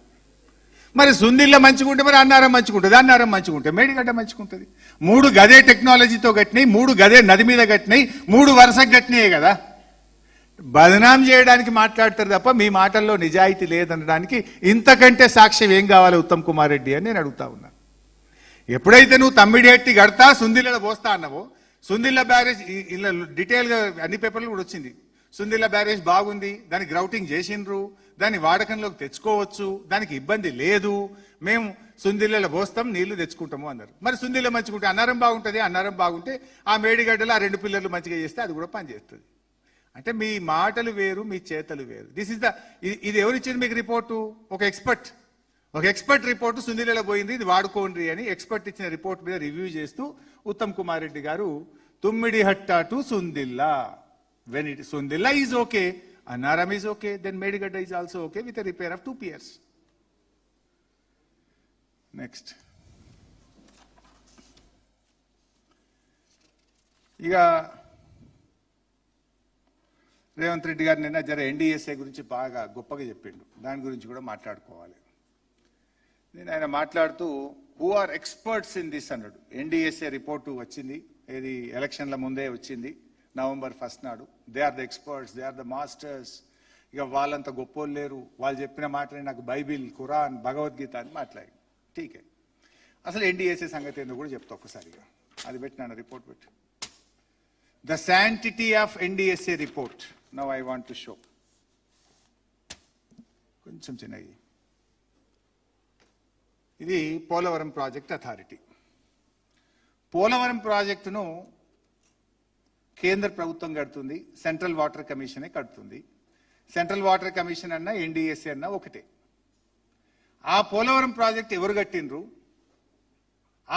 [SPEAKER 1] మరి సుందిళ్ళ మంచిగుంటే మరి అన్నారం మంచిగుంటుంది, అన్నారం మంచిగుంటే మేడిగడ్డ మంచిగుంటుంది. 3 గదే టెక్నాలజీతో కట్టినాయి, 3 గదే నది మీద కట్టినాయి, 3 వరుసకు కట్టినాయి కదా. బదనాం చేయడానికి మాట్లాడతారు తప్ప మీ మాటల్లో నిజాయితీ లేదనడానికి ఇంతకంటే సాక్ష్యం ఏం కావాలి ఉత్తమ్ కుమార్ రెడ్డి అని నేను అడుగుతా ఉన్నా. ఎప్పుడైతే నువ్వు తమ్మిడిహట్టి కడతా సుందిళ్ళ పోస్తా అన్నావో, సుందిళ్ళ బ్యారేజ్ ఇలా డీటెయిల్గా అన్ని పేపర్లు కూడా వచ్చింది, సుందిళ్ళ బ్యారేజ్ బాగుంది, దాన్ని గ్రౌటింగ్ చేసిండ్రు, దాన్ని వాడకంలోకి తెచ్చుకోవచ్చు, దానికి ఇబ్బంది లేదు, మేము సుందిళ్ళలో పోస్తాం నీళ్లు తెచ్చుకుంటాము అన్నారు. మరి సుందిళ్ళ మంచిగుంటే అన్నారం బాగుంటుంది, అన్నారం బాగుంటే ఆ మేడిగడ్డలో ఆ 2 పిల్లర్లు మంచిగా చేస్తే అది కూడా పనిచేస్తుంది. అంటే మీ మాటలు వేరు, మీ చేతలు వేరు. ఇది ఎవరిచ్చింది మీకు రిపోర్టు? ఒక ఎక్స్పర్ట్ రిపోర్టు సుందిళ్ళలో పోయింది, ఇది వాడుకోండి అని ఎక్స్పర్ట్ ఇచ్చిన రిపోర్ట్ మీద రివ్యూ చేస్తూ ఉత్తమ్ కుమార్ రెడ్డి గారు Tummidihatti to Sundilla, when it Sundilla is okay, Annaram is okay, then Medigadda is also okay with a repair of 2 piers. Next. ఇక రేవంత్ రెడ్డి గారు నిన్న జర ఎన్డీఎస్ఏ గురించి బాగా గొప్పగా చెప్పిండు, దాని గురించి కూడా మాట్లాడుకోవాలి. నేను ఆయన మాట్లాడుతూ who are experts in this అన్నాడు. ఎన్డీఎస్ఏ రిపోర్టు వచ్చింది, ఏది ఎలక్షన్ల ముందే వచ్చింది, November 1st నాడు. They are the experts, they are the masters. ఇక వాళ్ళంత గొప్పోళ్ళు లేరు, వాళ్ళు చెప్పిన మాటలే నాకు బైబిల్, ఖురాన్, భగవద్గీత అని మాట్లాడి. ఠీకే, అసలు ఎన్డీఎస్ఏ సంగతి ఎందుకు కూడా చెప్తా ఒక్కసారిగా. అది పెట్టినాను, రిపోర్ట్ పెట్టి, the sanctity of NDSA report. Now I want to show. కొంచెం చిన్నది. ఇది పోలవరం ప్రాజెక్ట్ అథారిటీ. పోలవరం ప్రాజెక్టును కేంద్ర ప్రభుత్వం కడుతుంది, సెంట్రల్ వాటర్ కమిషనే కడుతుంది. సెంట్రల్ వాటర్ కమిషన్ అన్నా ఎన్డీఎస్ఏ అన్నా ఒకటే. ఆ పోలవరం ప్రాజెక్ట్ ఎవరు కట్టినరు?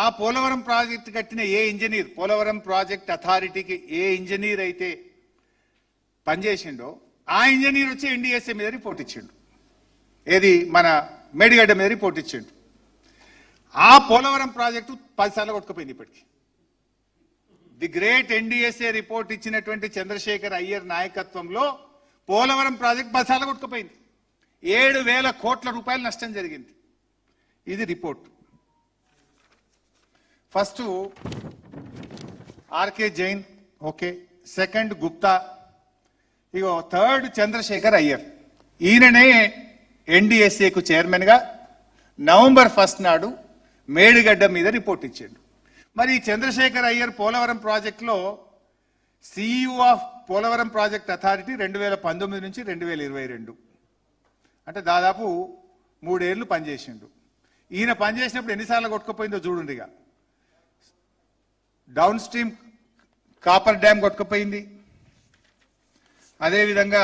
[SPEAKER 1] ఆ పోలవరం ప్రాజెక్ట్ కట్టిన ఏ ఇంజనీర్, పోలవరం ప్రాజెక్ట్ అథారిటీకి ఏ ఇంజనీర్ అయితే పనిచేసిండో ఆ ఇంజనీర్ వచ్చి ఎన్డీఎస్ఏ మీద రిపోర్ట్ ఇచ్చిండు, ఏది మన మేడిగడ్డ మీద రిపోర్ట్ ఇచ్చిండు. ఆ పోలవరం ప్రాజెక్టు 10 సార్లు కొట్టుకుపోయింది ఇప్పటికి. ది గ్రేట్ ఎన్డీఎస్ఏ రిపోర్ట్ ఇచ్చినటువంటి చంద్రశేఖర్ అయ్యర్ నాయకత్వంలో పోలవరం ప్రాజెక్ట్ 10 సార్లు కొట్టుకుపోయింది. 7,000 కోట్ల రూపాయలు నష్టం జరిగింది. ఇది report. First RK Jain okay, second Gupta, ఇగో థర్డ్ చంద్రశేఖర్ అయ్యర్. ఈయననే ఎన్డీఎస్ఏకు చైర్మన్గా నవంబర్ 1 నాడు మేడిగడ్డ మీద రిపోర్ట్ ఇచ్చాడు. మరి ఈ చంద్రశేఖర్ అయ్యర్ పోలవరం ప్రాజెక్టులో CEO of Polavaram project authority 2019 నుంచి 2022, అంటే దాదాపు 3 ఏళ్ళు పనిచేసిండు. ఈయన పనిచేసినప్పుడు ఎన్నిసార్లు కొట్టుకుపోయిందో చూడండిగా. డౌన్ స్ట్రీమ్ కాపర్ డ్యామ్ కొట్టుకుపోయింది, అదేవిధంగా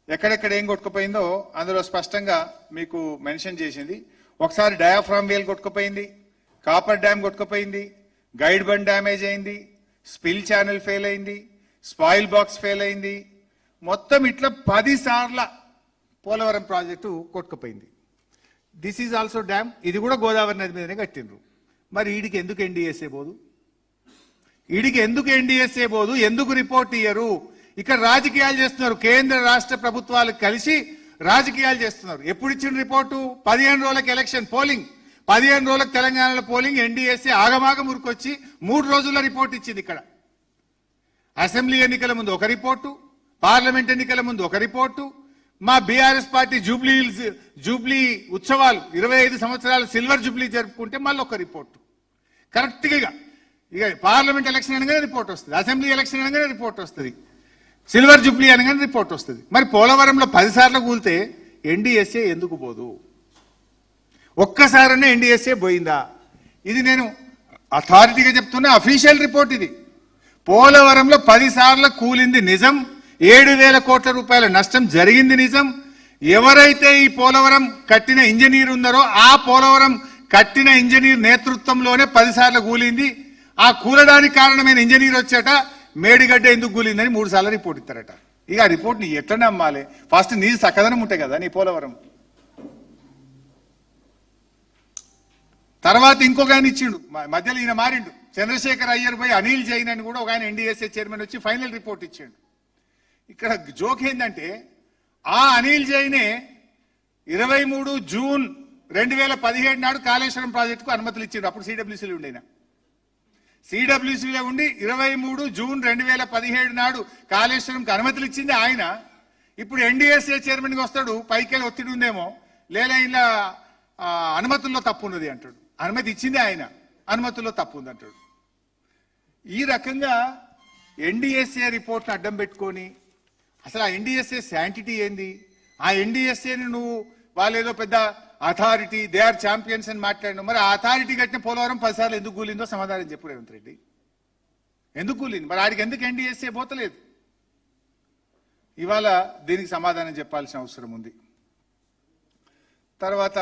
[SPEAKER 1] ఎక్కడెక్కడ ఏం కొట్టుకుపోయిందో అందులో స్పష్టంగా మీకు మెన్షన్ చేసింది. ఒకసారి డయాఫ్రామ్ వేల్ కొట్టుకుపోయింది, కాపర్ డ్యామ్ కొట్టుకుపోయింది, గైడ్ బండ్ డ్యామేజ్ అయింది, స్పిల్ ఛానల్ ఫెయిల్ అయింది, స్పాయిల్ బాక్స్ ఫెయిల్ అయింది. మొత్తం ఇట్లా 10 సార్ల పోలవరం ప్రాజెక్టు కొట్టుకుపోయింది. దిస్ ఈజ్ ఆల్సో డ్యామ్, ఇది కూడా గోదావరి నది మీదనే కట్టిండ్రు. మరి వీడికి ఎందుకు ఎన్డీఎస్ఏ పోదు? ఎందుకు రిపోర్ట్ ఇయ్యరు? ఇక్కడ రాజకీయాలు చేస్తున్నారు, కేంద్ర రాష్ట్ర ప్రభుత్వాలు కలిసి రాజకీయాలు చేస్తున్నారు. ఎప్పుడు ఇచ్చిన రిపోర్టు? 15 రోజులకు ఎలక్షన్ పోలింగ్, 15 రోజులకు తెలంగాణలో పోలింగ్. ఎన్డీఎస్ఏ ఆగమాగం ఉరికొచ్చి 3 రోజుల్లో రిపోర్ట్ ఇచ్చింది. ఇక్కడ అసెంబ్లీ ఎన్నికల ముందు ఒక రిపోర్టు, పార్లమెంట్ ఎన్నికల ముందు ఒక రిపోర్టు, మా బీఆర్ఎస్ పార్టీ జూబ్లీ ఉత్సవాలు 25 సంవత్సరాలు సిల్వర్ జూబ్లీ జరుపుకుంటే మళ్ళీ ఒక రిపోర్టు. కరెక్ట్గా ఇక పార్లమెంట్ ఎలక్షన్ అనగానే రిపోర్ట్ వస్తుంది, అసెంబ్లీ ఎలక్షన్ అనగానే రిపోర్ట్ వస్తుంది, సిల్వర్ జూబ్లీ అనగానే రిపోర్ట్ వస్తుంది. మరి పోలవరంలో 10 సార్లు కూలితే ఎన్డీఎస్ఏ ఎందుకు పోదు? ఒక్కసారనే ఎన్డీఎస్ఏ పోయిందా? ఇది నేను అథారిటీగా చెప్తున్నా, అఫీషియల్ రిపోర్ట్ ఇది. పోలవరంలో 10 సార్లు కూలింది నిజం, 7,000 కోట్ల రూపాయల నష్టం జరిగింది నిజం. ఎవరైతే ఈ పోలవరం కట్టిన ఇంజనీర్ ఉన్నారో ఆ పోలవరం కట్టిన ఇంజనీర్ నేతృత్వంలోనే 10 సార్లు కూలింది. ఆ కూలడానికి కారణమైన ఇంజనీర్ వచ్చాట మేడిగడ్డ ఎందుకు కూలిందని 3 సార్లు రిపోర్ట్ ఇస్తారట. ఇక ఆ రిపోర్ట్ ని ఎట్లా నమ్మాలి? ఫస్ట్ నీ సకదనం ఉంటాయి కదా నీ పోలవరం. తర్వాత ఇంకొక ఆయన ఇచ్చిండు, మధ్యలో ఈయన మారిండు, చంద్రశేఖర్ అయ్యర్ పోయి అనిల్ జైన్ అని కూడా ఒక ఆయన ఎన్డీఎస్ఏ చైర్మన్ వచ్చి ఫైనల్ రిపోర్ట్ ఇచ్చాడు. ఇక్కడ జోక్ ఏంటంటే ఆ అనిల్ జైనే 23 జూన్ 2017 నాడు కాళేశ్వరం ప్రాజెక్టుకు అనుమతులు ఇచ్చిండు. అప్పుడు సిడబ్ల్యూసీలో ఉండేనా, సిడబ్ల్యూసీలో ఉండి 23 జూన్ 2017 నాడు కాళేశ్వరంకి అనుమతులు ఇచ్చింది ఆయన. ఇప్పుడు ఎన్డీఎస్ఏ చైర్మన్గా వస్తాడు, పైకెళ్ళి ఒత్తిడి ఉందేమో, లేదా ఇలా అనుమతుల్లో తప్పు ఉన్నది అంటాడు. అనుమతి ఇచ్చింది ఆయన, అనుమతుల్లో తప్పు ఉంది అంటాడు. ఈ రకంగా ఎన్డీఎస్ఏ రిపోర్ట్ను అడ్డం పెట్టుకొని అసలు ఆ ఎన్డీఎస్ఏ శాంటిటీ ఏంది? ఆ ఎన్డీఎస్ఏని నువ్వు వాళ్ళేదో పెద్ద అథారిటీ, దే ఆర్ ఛాంపియన్స్ అని మాట్లాడినావు. మరి ఆ అథారిటీ కట్టిన పోలవరం 10 సార్లు ఎందుకు కూలిందో సమాధానం చెప్పు రేవంత్ రెడ్డి. ఎందుకు కూలింది? మరి ఆడికి ఎందుకు ఎన్డీఎస్ఏ పోతలేదు? ఇవాళ దీనికి సమాధానం చెప్పాల్సిన అవసరం ఉంది. తర్వాత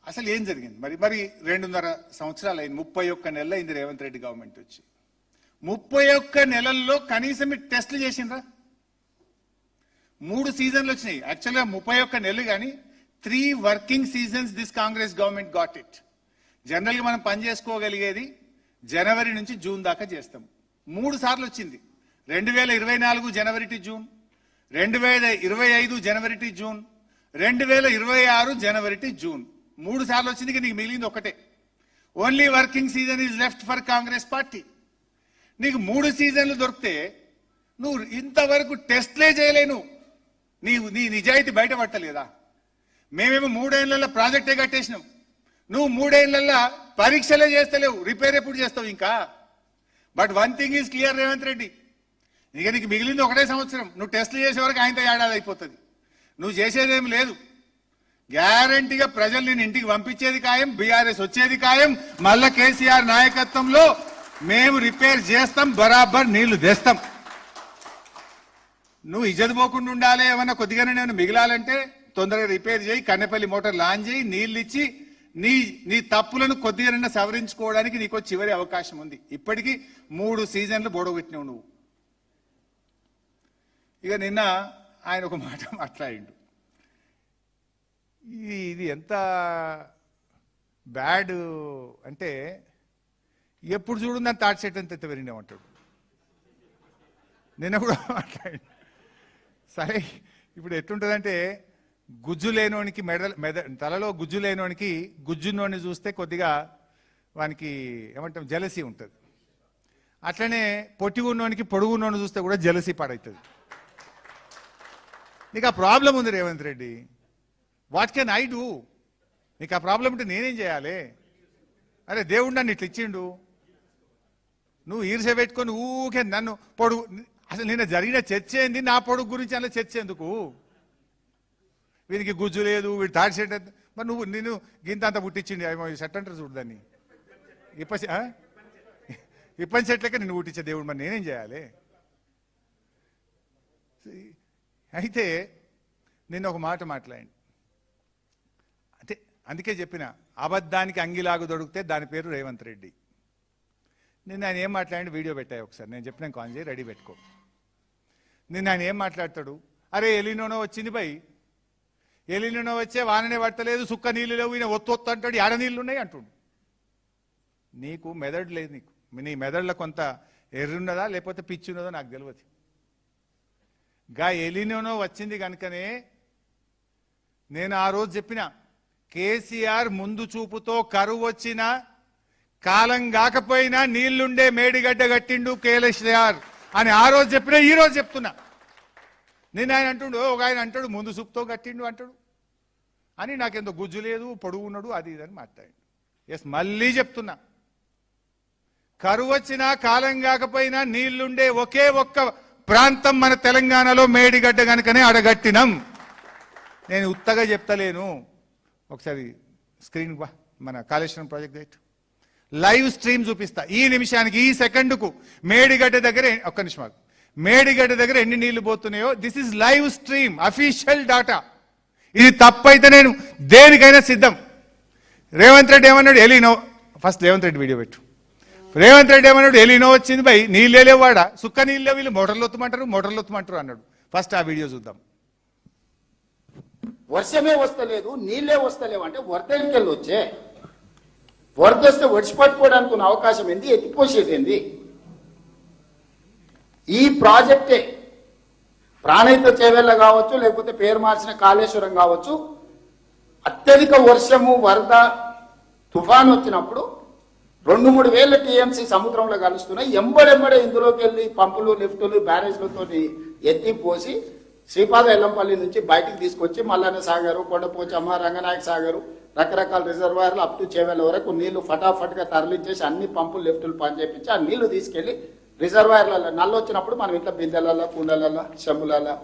[SPEAKER 1] అసలు ఏం జరిగింది? మరి 2.5 సంవత్సరాలు అయింది, 31 నెలలు అయింది రేవంత్ రెడ్డి గవర్నమెంట్ వచ్చి. 31 నెలల్లో కనీసం మీరు టెస్టులు చేసిండ్రా? 3 సీజన్లు వచ్చినాయి. యాక్చువల్గా 31 నెలలు, కానీ 3 working seasons this Congress government got it. జనరల్గా మనం పని చేసుకోగలిగేది జనవరి నుంచి జూన్ దాకా చేస్తాం. 3 సార్లు వచ్చింది. 2024 January to June, 2025 January to June, 2026 January to June. 3 సార్లు వచ్చింది. నీకు మిగిలింది ఒకటే. Only working season is left for Congress party. నీకు 3 సీజన్లు దొరికితే నువ్వు ఇంతవరకు టెస్ట్లే చేయలేను. నీ నిజాయితీ బయటపడతలేదా? మేమేమో 3 ఏళ్లలో ప్రాజెక్టే కట్టేసినాం, నువ్వు 3 ఏళ్లలో పరీక్షలే చేస్తలేవు. రిపేర్ ఎప్పుడు చేస్తావు ఇంకా? But one thing is clear Revanth Reddy, నీకు మిగిలింది ఒకటే సంవత్సరం. నువ్వు టెస్టులు చేసే వరకు ఆయనతో ఏడాది అయిపోతుంది. నువ్వు చేసేదేం లేదు. గ్యారంటీగా ప్రజలు నేను ఇంటికి పంపించేది ఖాయం, బీఆర్ఎస్ వచ్చేది ఖాయం. మళ్ళా కేసీఆర్ నాయకత్వంలో మేము రిపేర్ చేస్తాం, బరాబర్ నీళ్లు తెస్తాం. నువ్వు ఇజ్జత్ పోకుండా ఉండాలి, ఏమన్నా కొద్దిగానే నేను మిగిలాలంటే తొందరగా రిపేర్ చేయి, కన్నెపల్లి మోటార్ లాంచ్ చేయి, నీళ్ళు ఇచ్చి నీ తప్పులను కొద్దిగా సవరించుకోవడానికి నీకు చివరి అవకాశం ఉంది. ఇప్పటికీ 3 సీజన్లు బోడగొట్టినావు నువ్వు. ఇక నిన్న ఆయన ఒక మాట మాట్లాడిండు, ఇది ఎంత బ్యాడ్ అంటే ఎప్పుడు చూడు దాన్ని తాటి చెట్టు అంత విరిగినామంటాడు. నిన్న కూడా మాట్లాడి. సరే ఇప్పుడు ఎట్లుంటుందంటే గుజ్జు లేనోనికి తలలో గుజ్జు లేనోనికి గుజ్జున్నోని చూస్తే కొద్దిగా వానికి ఏమంటాం జలసీ ఉంటుంది. అట్లనే పొట్టి ఉన్నోనికి పొడుగున్నోని చూస్తే కూడా జలసీ పాడవుతుంది. నీకు ఆ ప్రాబ్లం ఉంది Revanth Reddy. What can I do? నీకు ఆ ప్రాబ్లం ఉంటే నేనేం చేయాలి? అరే దేవుడు నన్ను ఇట్లా ఇచ్చిండు, నువ్వు ఈర్ష పెట్టుకొని ఊకే నన్ను పొడుగు. అసలు నిన్న జరిగిన చర్చ ఏంది? నా పొడుగు గురించి అలా చర్చ ఎందుకు? వీనికి గుజ్జు లేదు, వీడు తాడి సెట్. మరి నేను గింత అంతా పుట్టించింది సెట్ అంటారు చూడు దాన్ని, ఇప్పని సెట్లకే నిన్ను పుట్టించే దేవుడు, మరి నేనేం చేయాలి? అయితే నిన్న ఒక మాట మాట్లాడి, అంటే అందుకే చెప్పిన అబద్ధానికి అంగిలాగు దొరికితే దాని పేరు రేవంత్ రెడ్డి. నిన్న ఆయన ఏం మాట్లాడి వీడియో పెట్టాయి ఒకసారి, నేను చెప్పిన కాల్ చేయి రెడీ పెట్టుకో. నిన్న ఆయన ఏం మాట్లాడతాడు? అరే ఎలినోనో వచ్చింది బై, ఎలినోనో వచ్చే వాననే పట్టలేదు, సుక్క నీళ్ళు లేవు, ఈయన ఒత్తు అంటాడు, ఆడ నీళ్ళు ఉన్నాయి అంటుండు. నీకు మెదడు లేదు, నీకు నీ మెదడులో కొంత ఎర్రున్నదా లేకపోతే పిచ్చి ఉన్నదో నాకు తెలియదు. గా ఎలినోనో వచ్చింది కనుకనే నేను ఆ రోజు చెప్పిన, కేసీఆర్ ముందు చూపుతో కరువు వచ్చిన కాలం కాకపోయినా నీళ్లుండే మేడిగడ్డ కట్టిండు కేసీఆర్ అని ఆ రోజు చెప్పినా ఈ రోజు చెప్తున్నా. నేను ఆయన అంటుండు, ఒక ఆయన అంటాడు ముందు చూపుతో కట్టిండు అంటాడు అని, నాకెంతో గుజ్జు లేదు, పొడుగు ఉన్నాడు, అది ఇదని మాట్లాడి. ఎస్, మళ్ళీ చెప్తున్నా, కరువు వచ్చినా కాలం కాకపోయినా నీళ్లుండే ఒకే ఒక్క ప్రాంతం మన తెలంగాణలో మేడిగడ్డ కనుకనే అడగట్టినాం. నేను ఉత్తగా చెప్తలేను. ఒకసారి స్క్రీన్ మన Kaleshwaram project date live stream చూపిస్తా. ఈ నిమిషానికి ఈ సెకండ్కు మేడిగడ్డ దగ్గర ఒక్క నిమిషం, మేడిగడ్డ దగ్గర ఎన్ని నీళ్లు పోతున్నాయో this is live stream, official data. ఇది తప్పైతే నేను దేనికైనా సిద్ధం. రేవంత్ రెడ్డి ఏమన్నాడు? ఎలినో, ఫస్ట్ రేవంత్ రెడ్డి వీడియో పెట్టు. రేవంత్ రెడ్డి ఏమన్నాడు? ఎలినో వచ్చింది బై, నీళ్ళే లేవాడ, సుక్క నీళ్ళే, వీళ్ళు మోటార్లు ఒత్తమంటారు అన్నాడు. ఫస్ట్ ఆ వీడియో చూద్దాం.
[SPEAKER 2] వర్షమే వస్తలేదు, నీళ్ళే వస్తలేవు అంటే వరద ఎన్నికలు వచ్చే, వరద వస్తే ఒడిచిపట్టుకోవడానికి ఉన్న అవకాశం ఏంది? ఎత్తిపోసేది ఏంది? ఈ ప్రాజెక్టే ప్రాణహిత చేవెళ్ళ కావచ్చు, లేకపోతే పేరు మార్చిన కాళేశ్వరం కావచ్చు, అత్యధిక వర్షము వరద తుఫాన్ వచ్చినప్పుడు 2-3 వేల టీఎంసీ సముద్రంలో కలుస్తున్నాయి. ఎంబడెంబడే ఇందులోకి వెళ్ళి పంపులు, లిఫ్టులు, బ్యారేజ్లతో ఎత్తిపోసి శ్రీపాద ఎల్లంపల్లి నుంచి బయటికి తీసుకొచ్చి మల్లన్న సాగరు, కొండపోచమ్మ, రంగనాయక సాగరు, రకరకాల రిజర్వాయర్లు అప్ టు చేవెళ్ళ వరకు నీళ్లు ఫటాఫట్గా తరలించేసి అన్ని పంపులు, లిఫ్టులు పనిచేపించి ఆ నీళ్లు తీసుకెళ్లి రిజర్వాయర్లలో నల్లు వచ్చినప్పుడు మనం ఇంట్లో బిందెలలో, కుండలలో, చెంబులలో,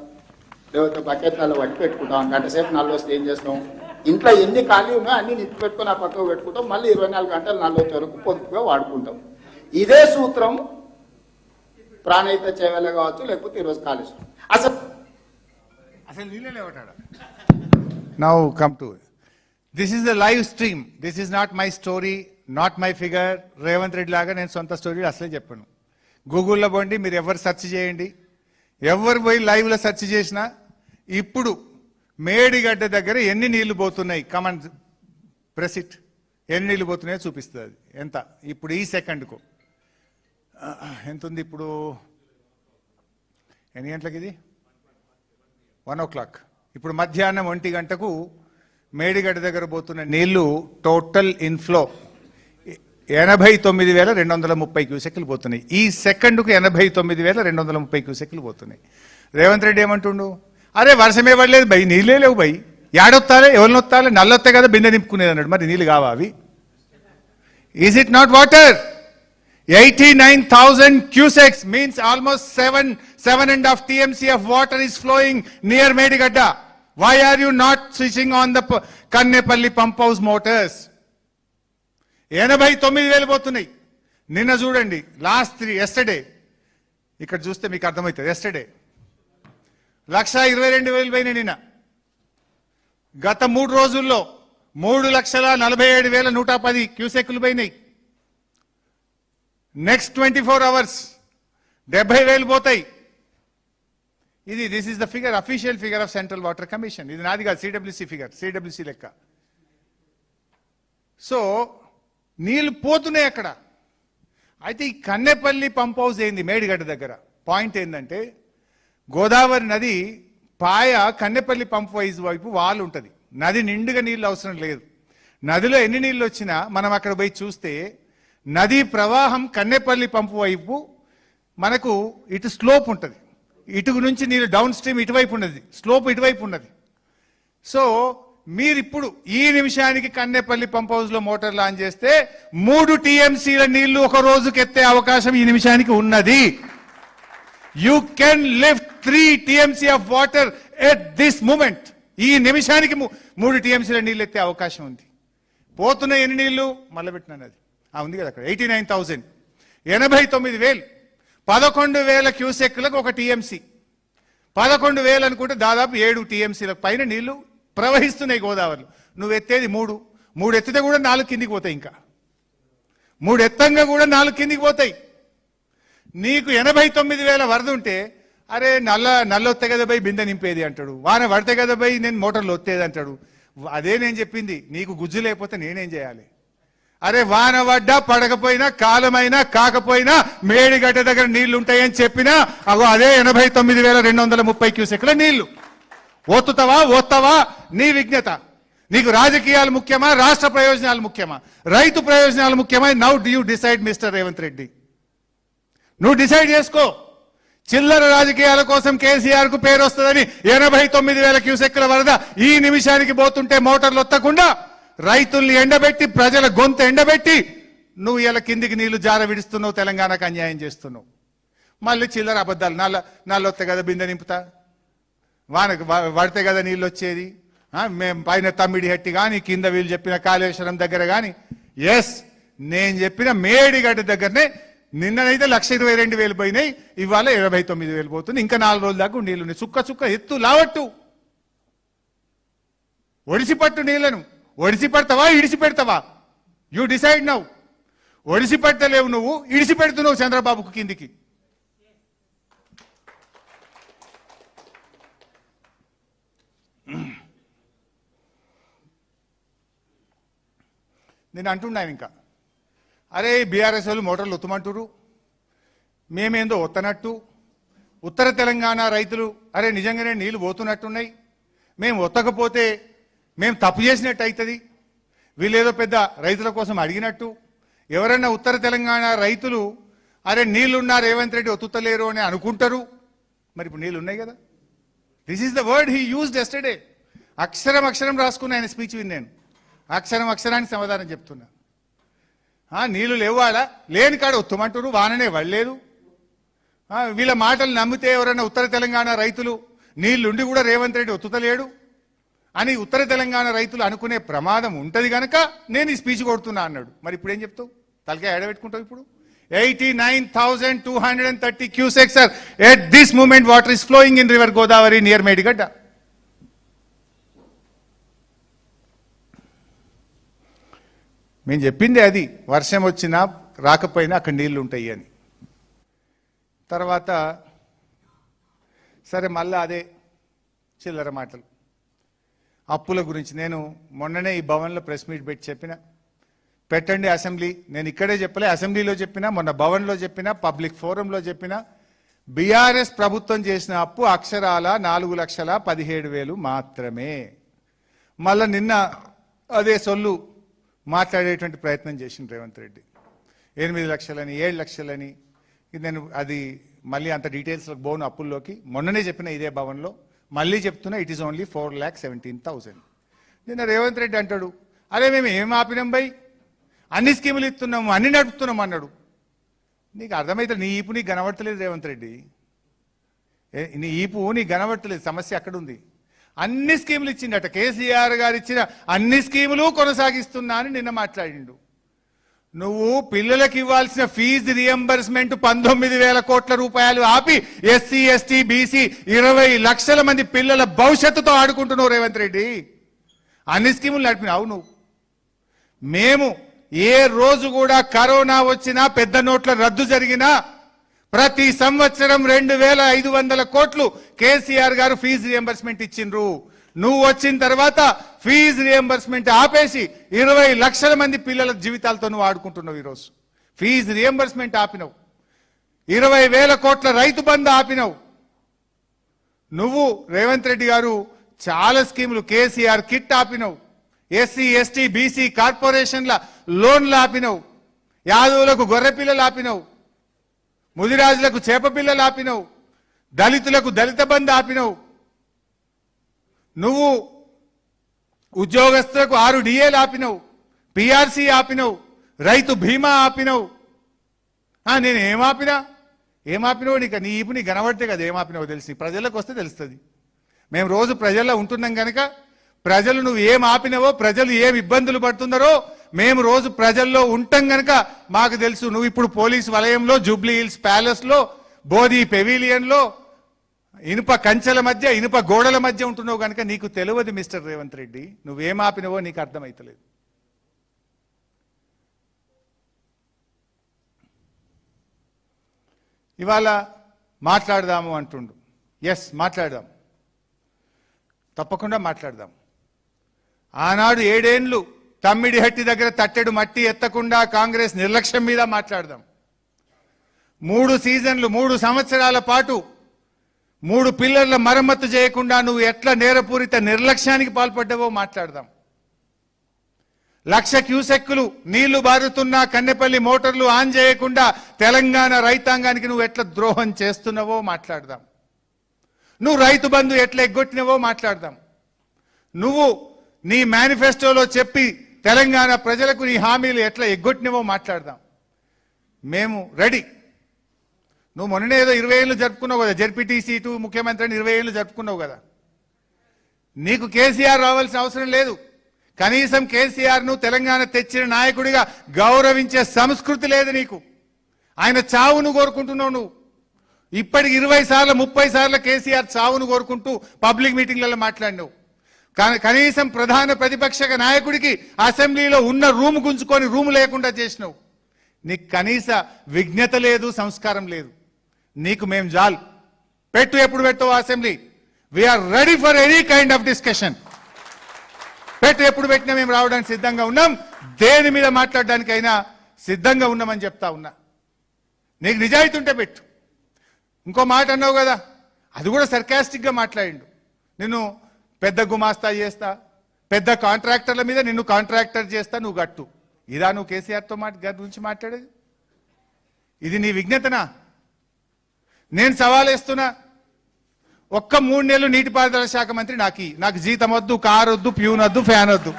[SPEAKER 2] లేకపోతే బకెట్లలో వట్టి పెట్టుకుంటాం. గంట సేపు నల్లు వస్తే ఏం చేస్తాం? ఇంట్లో ఎన్ని ఖాళీ ఉన్నాయో అన్ని నిప్పి పెట్టుకుని ఆ పక్కకు పెట్టుకుంటాం. మళ్ళీ 24 గంటలు నల్లు వచ్చే వరకు పొదుపుగా వాడుకుంటాం. ఇదే సూత్రం ప్రాణహిత చేవెళ్ళ కావచ్చు, లేకపోతే ఈరోజు కాళేశ్వరం. అసలు
[SPEAKER 1] నీళ్ళే లేవటాడా? Now come to this is the live stream. This is not my story, not my figure. Revanth Reddy లాగా నేను సొంత స్టోరీ అసలే చెప్పాను. గూగుల్లో పోండి, మీరు ఎవరు సెర్చ్ చేయండి, ఎవరు పోయి లైవ్లో సెర్చ్ చేసినా ఇప్పుడు మేడిగడ్డ దగ్గర ఎన్ని నీళ్లు పోతున్నాయి, కమాండ్ ప్రెస్ ఇట్, ఎన్ని నీళ్లు పోతున్నాయో చూపిస్తుంది. అది ఎంత ఇప్పుడు ఈ సెకండ్కు ఎంత ఉంది? ఇప్పుడు ఎన్ని గంటలకి? ఇది 1 o'clock. ఇప్పుడు మధ్యాహ్నం 1 గంటకు మేడిగడ్డ దగ్గర పోతున్న నీళ్లు టోటల్ ఇన్ఫ్లో 89,230 క్యూసెక్లు పోతున్నాయి. ఈ సెకండ్కు 89,230 క్యూసెక్లు పోతున్నాయి. రేవంత్ రెడ్డి ఏమంటుండు? అరే వర్షమే పడలేదు బై, నీళ్ళే లేవు బై, ఏడొత్తాలే, ఎవరిని వస్తాలే, నల్లొత్తాయి కదా బిందె నింపుకునేది అన్నాడు. మరి నీళ్ళు కావా అవి? Is it not water? 89,000 cusecs means almost 7.5 TMC of water is flowing near Medigadda. Why are you not switching on the Kannepalli pump house motors? 89,000 పోతున్నాయి. నిన్న చూడండి, లాస్ట్ ఎస్టర్డే, ఇక్కడ చూస్తే మీకు అర్థమవుతుంది. ఎస్టర్డే 122,000 పోయినాయి. నిన్న గత 3 రోజుల్లో 3,47,110 క్యూసెక్లు పోయినాయి. నెక్స్ట్ 24 hours 70,000 పోతాయి. This is the figure, official figure of central water commission. ఇది నాది కాదు, సిడబ్ల్యూసీ ఫిగర్, సిడబ్ల్యూసీ లెక్క. సో నీళ్లు పోతున్నాయి అక్కడ. అయితే ఈ కన్నెపల్లి పంప్ హౌస్ ఏంది మేడిగడ్డ దగ్గర? పాయింట్ ఏంటంటే గోదావరి నది పాయ కన్నెపల్లి పంప్ వైపు వాల్ ఉంటుంది. నది నిండుగా నీళ్ళు అవసరం లేదు. నదిలో ఎన్ని నీళ్ళు వచ్చినా మనం అక్కడ పోయి చూస్తే నదీ ప్రవాహం కన్నెపల్లి పంపు వైపు మనకు ఇటు స్లోప్ ఉంటుంది. ఇటు నుంచి నీళ్ళు డౌన్ స్ట్రీమ్ ఇటువైపు ఉన్నది, స్లోప్ ఇటువైపు ఉన్నది. సో మీరిప్పుడు ఈ నిమిషానికి కన్నెపల్లి పంప్ హౌస్ లో మోటార్ లాంచ్ చేస్తే 3 టీఎంసీల నీళ్లు ఒక రోజుకి ఎత్తే అవకాశం ఈ నిమిషానికి ఉన్నది. You can lift 3 TMC of water at this moment. ఈ నిమిషానికి 3 టీఎంసీల నీళ్ళు ఎత్తే అవకాశం ఉంది. పోతున్న ఎన్ని నీళ్లు మళ్ళీ పెట్టినాను, అది ఉంది కదా అక్కడ 89,000, 89,000, 11,000 క్యూసెక్లకు ఒక టీఎంసీ, 11,000 అనుకుంటే దాదాపు 7 టీఎంసీలకు పైన నీళ్లు ప్రవహిస్తున్నాయి గోదావరిలో. నువ్వు ఎత్తేది 3 ఎత్తితే కూడా 4 కిందికి పోతాయి. ఇంకా 3 ఎత్తంగా కూడా 4 కిందికి పోతాయి. నీకు 89,000 వరద ఉంటే అరే నల్లొత్తే కదా పోయి బిందె నింపేది అంటాడు, వాన పడితే కదా పోయి నేను మోటార్లు ఒత్తేది అంటాడు. అదే నేను చెప్పింది, నీకు గుజ్జు లేకపోతే నేనేం చేయాలి? అరే వాన పడ్డా పడకపోయినా కాలమైనా కాకపోయినా మేడిగడ్డ దగ్గర నీళ్లు ఉంటాయని చెప్పినా అగో అదే 89,230 క్యూసెక్ల నీళ్లు. ఓత్తావా నీ విజ్ఞత. నీకు రాజకీయాలు ముఖ్యమా, రాష్ట్ర ప్రయోజనాలు ముఖ్యమా, రైతు ప్రయోజనాలు ముఖ్యమా? Now do you decide mister Revanth Reddy. నువ్వు డిసైడ్ చేసుకో. చిల్లర రాజకీయాల కోసం కేసీఆర్ కు పేరు వస్తుందని 89,000 క్యూసెక్ల వరద ఈ నిమిషానికి పోతుంటే మోటార్లు ఒత్తకుండా రైతుల్ని ఎండబెట్టి ప్రజల గొంతు ఎండబెట్టి నువ్వు ఇలా కిందికి నీళ్లు జార విడుస్తున్నావు, తెలంగాణకు అన్యాయం చేస్తున్నావు. మళ్ళీ చిల్లర అబద్ధాలు. నల్లొత్తే కదా బిందె నింపుతా, వానకు పడితే కదా నీళ్ళు వచ్చేది, మేము పైన తమ్మిడి హట్టి కానీ కింద వీళ్ళు చెప్పిన కాళేశ్వరం దగ్గర కానీ. ఎస్, నేను చెప్పిన మేడిగడ్డ దగ్గరనే నిన్ననైతే 1,22,000 పోయినాయి, ఇవాళ 29,000 పోతుంది. ఇంకా 4 రోజుల దాకా నీళ్లు ఉన్నాయి. చుక్క ఎత్తు లావట్టు, ఒడిసిపట్టు నీళ్లను. ఒడిసిపడతావా ఇడిసిపెడతావా? You decide now. ఒడిసిపెట్టలేవు నువ్వు, ఇడిసిపెడుతున్నావు చంద్రబాబుకు కిందికి. నేను అంటున్నాను ఇంకా, అరే బీఆర్ఎస్ వాళ్ళు మోటార్లు ఒత్తమంటురు, మేమేందో ఒత్తనట్టు. ఉత్తర తెలంగాణ రైతులు అరే నిజంగానే నీళ్లు పోతున్నట్టున్నాయి, మేము ఒత్తకపోతే మేము తప్పు చేసినట్టు అవుతుంది, వీళ్ళేదో పెద్ద రైతుల కోసం అడిగినట్టు. ఎవరన్నా ఉత్తర తెలంగాణ రైతులు అరే నీళ్లున్నా రేవంత్ రెడ్డి ఒత్తుతలేరు అని అనుకుంటారు. మరి ఇప్పుడు నీళ్ళు ఉన్నాయి కదా. This is the word he used yesterday. అక్షరం రాసుకున్న ఆయన స్పీచ్ విన్నాను. అక్షరానికి సమాధానం చెప్తున్నా. నీళ్లు లేవాలా, లేని కాడ ఒత్తుమంటారు, వాననే పడలేదు. వీళ్ళ మాటలు నమ్మితే ఎవరైనా ఉత్తర తెలంగాణ రైతులు నీళ్లుండి కూడా రేవంత్ రెడ్డి ఒత్తుతలేడు అని ఉత్తర తెలంగాణ రైతులు అనుకునే ప్రమాదం ఉంటది గనక నేను ఈ స్పీచ్ కొడుతున్నా అన్నాడు. మరి ఇప్పుడు ఏం చెప్తావు? తలకాయ ఎడబెట్టుకుంటావు. ఇప్పుడు 89,230 cusecs sir at this moment water is flowing in river Godavari near Medigadda. మేము చెప్పింది అది, వర్షం వచ్చినా రాకపోయినా అక్కడ నీళ్లు ఉంటాయి అని. తర్వాత సరే మళ్ళీ అదే చిల్లర మాటలు, అప్పుల గురించి. నేను మొన్ననే ఈ భవన్లో ప్రెస్ మీట్ పెట్టి చెప్పిన, పెట్టండి అసెంబ్లీ. నేను ఇక్కడే చెప్పలే, అసెంబ్లీలో చెప్పినా, మొన్న భవన్లో చెప్పినా, పబ్లిక్ ఫోరంలో చెప్పినా. బీఆర్ఎస్ ప్రభుత్వం చేసిన అప్పు అక్షరాల 4,17,000 మాత్రమే. మళ్ళా నిన్న అదే సొల్లు మాట్లాడేటువంటి ప్రయత్నం చేసింది రేవంత్ రెడ్డి. 8 లక్షలని 7 లక్షలని. నేను అది మళ్ళీ అంత డీటెయిల్స్లోకి పోను అప్పుల్లోకి. మొన్ననే చెప్పిన ఇదే భవన్లో, మళ్ళీ చెప్తున్నా, ఇట్ ఈస్ ఓన్లీ 4,17,000. నిన్న రేవంత్ రెడ్డి అంటాడు, అరే మేము ఏం ఆపినాం బై, అన్ని స్కీములు ఇస్తున్నాము, అన్ని నడుపుతున్నాం అన్నాడు. నీకు అర్థమైతే నీ ఈపు నీకు కనబడతలేదు రేవంత్ రెడ్డి, నీ ఈపు నీకు కనబడతలేదు. సమస్య అక్కడ ఉంది. అన్ని స్కీములు ఇచ్చిండట, కేసీఆర్ గారు ఇచ్చిన అన్ని స్కీములు కొనసాగిస్తున్నా అని నిన్న మాట్లాడిండు. నువ్వు పిల్లలకు ఇవ్వాల్సిన ఫీజు రియంబర్స్మెంట్ 19,000 కోట్ల రూపాయలు ఆపి ఎస్సీ ఎస్టీ బీసీ 20 లక్షల మంది పిల్లల భవిష్యత్తుతో ఆడుకుంటున్నావు రేవంత్ రెడ్డి. అన్ని స్కీములు నడిపినావు నువ్వు. మేము ఏ రోజు కూడా కరోనా వచ్చినా, పెద్ద నోట్ల రద్దు జరిగినా ప్రతి సంవత్సరం 2,500 కోట్లు కేసీఆర్ గారు ఫీజు రియంబర్స్మెంట్ ఇచ్చిండ్రు. నువ్వు వచ్చిన తర్వాత ఫీజు రియంబర్స్మెంట్ ఆపేసి 20 లక్షల మంది పిల్లల జీవితాలతో నువ్వు ఆడుకుంటున్నావు. ఈరోజు ఫీజు రియంబర్స్మెంట్ ఆపినావు, 20,000 కోట్ల రైతు బంధు ఆపినావు. నువ్వు రేవంత్ రెడ్డి గారు చాలా స్కీములు కేసీఆర్ కిట్ ఆపినవు, ఎస్సీ ఎస్టీ బీసీ కార్పొరేషన్ల లోన్లు ఆపినవు, యాదవులకు గొర్రె పిల్లలు ఆపినవు, ముదిరాజులకు చేప పిల్లలు ఆపినవు, దళితులకు దళిత బంధు ఆపినవు, నువ్వు ఉద్యోగస్తులకు 6 డిఏలు ఆపినవు, పిఆర్సీ ఆపినవు, రైతు బీమా ఆపినవు. నేను ఏమాపినవు నీకు కనబడితే కదా ఏమాపినవు తెలిసి, ప్రజలకు వస్తే తెలుస్తుంది. మేము రోజు ప్రజల్లో ఉంటున్నాం కనుక ప్రజలు నువ్వు ఏం ఆపినవో, ప్రజలు ఏం ఇబ్బందులు పడుతున్నారో మేము రోజు ప్రజల్లో ఉంటాం కనుక మాకు తెలుసు. నువ్వు ఇప్పుడు పోలీస్ వలయంలో, జూబ్లీ హిల్స్ ప్యాలెస్ లో, బోధి పెవిలియన్ లో ఇనుప కంచెల మధ్య, ఇనుప గోడల మధ్య ఉంటున్నావు కనుక నీకు తెలియదు మిస్టర్ రేవంత్ రెడ్డి, నువ్వేం ఆపినవో నీకు అర్థమైతలేదు. ఇవాళ మాట్లాడదాము అంటుండు. ఎస్, మాట్లాడదాం, తప్పకుండా మాట్లాడదాం. ఆనాడు 7 ఏళ్లు తమ్మిడిహట్టి దగ్గర తట్టెడు మట్టి ఎత్తకుండా కాంగ్రెస్ నిర్లక్ష్యం మీద మాట్లాడదాం. 3 సీజన్లు 3 సంవత్సరాల పాటు 3 పిల్లర్ల మరమ్మతు చేయకుండా నువ్వు ఎట్లా నేరపూరిత నిర్లక్ష్యానికి పాల్పడ్డావో మాట్లాడదాం. 1,00,000 క్యూసెక్కులు నీళ్లు బారుతున్నా కన్నెపల్లి మోటార్లు ఆన్ చేయకుండా తెలంగాణ రైతాంగానికి నువ్వు ఎట్లా ద్రోహం చేస్తున్నావో మాట్లాడదాం. నువ్వు రైతు బంధు ఎట్లా ఎగ్గొట్టినవో మాట్లాడదాం. నువ్వు నీ మేనిఫెస్టోలో చెప్పి తెలంగాణ ప్రజలకు నీ హామీలు ఎట్లా ఎగ్గొట్టినవో మాట్లాడదాం. మేము రెడీ. నువ్వు మొన్ననే ఏదో 20 ఏళ్ళు జరుపుకున్నావు కదా, జెడ్పీటీసీ టు ముఖ్యమంత్రి అని 20 ఏళ్ళు జరుపుకున్నావు కదా. నీకు కేసీఆర్ రావాల్సిన అవసరం లేదు. కనీసం కేసీఆర్ను తెలంగాణ తెచ్చిన నాయకుడిగా గౌరవించే సంస్కృతి లేదు నీకు. ఆయన చావును కోరుకుంటున్నావు. నువ్వు ఇప్పటికి 20 సార్లు 30 సార్లు కేసీఆర్ చావును కోరుకుంటూ పబ్లిక్ మీటింగ్లలో మాట్లాడినావు. కనీసం ప్రధాన ప్రతిపక్ష నాయకుడికి అసెంబ్లీలో ఉన్న రూమ్ గుంజుకొని రూమ్ లేకుండా చేసినావు. నీకు కనీస విజ్ఞత లేదు, సంస్కారం లేదు. నీకు మేము జాల్ పెట్టు, ఎప్పుడు పెట్టావు assembly. We are ready for any kind of discussion. పెట్టు, ఎప్పుడు పెట్టినా మేము రావడానికి సిద్ధంగా ఉన్నాం. దేని మీద మాట్లాడడానికైనా సిద్ధంగా ఉన్నామని చెప్తా ఉన్నా. నీకు నిజాయితీ ఉంటే పెట్టు. ఇంకో మాట అన్నావు కదా, అది కూడా సర్కాస్టిక్గా మాట్లాడిండు. నిన్ను పెద్ద గుమాస్తా చేస్తా, పెద్ద కాంట్రాక్టర్ల మీద నిన్ను కాంట్రాక్టర్ చేస్తా, నువ్వు గట్టు. ఇదా నువ్వు కేసీఆర్తో గురించి మాట్లాడేది? ఇది నీ విజ్ఞతనా? నేను సవాల్ వేస్తున్నా. ఒక్క 3 నెలలు నీటిపారుదల శాఖ మంత్రి నాకు జీతం వద్దు, కారు వద్దు, ప్యూన్ వద్దు, ఫ్యాన్ వద్దు.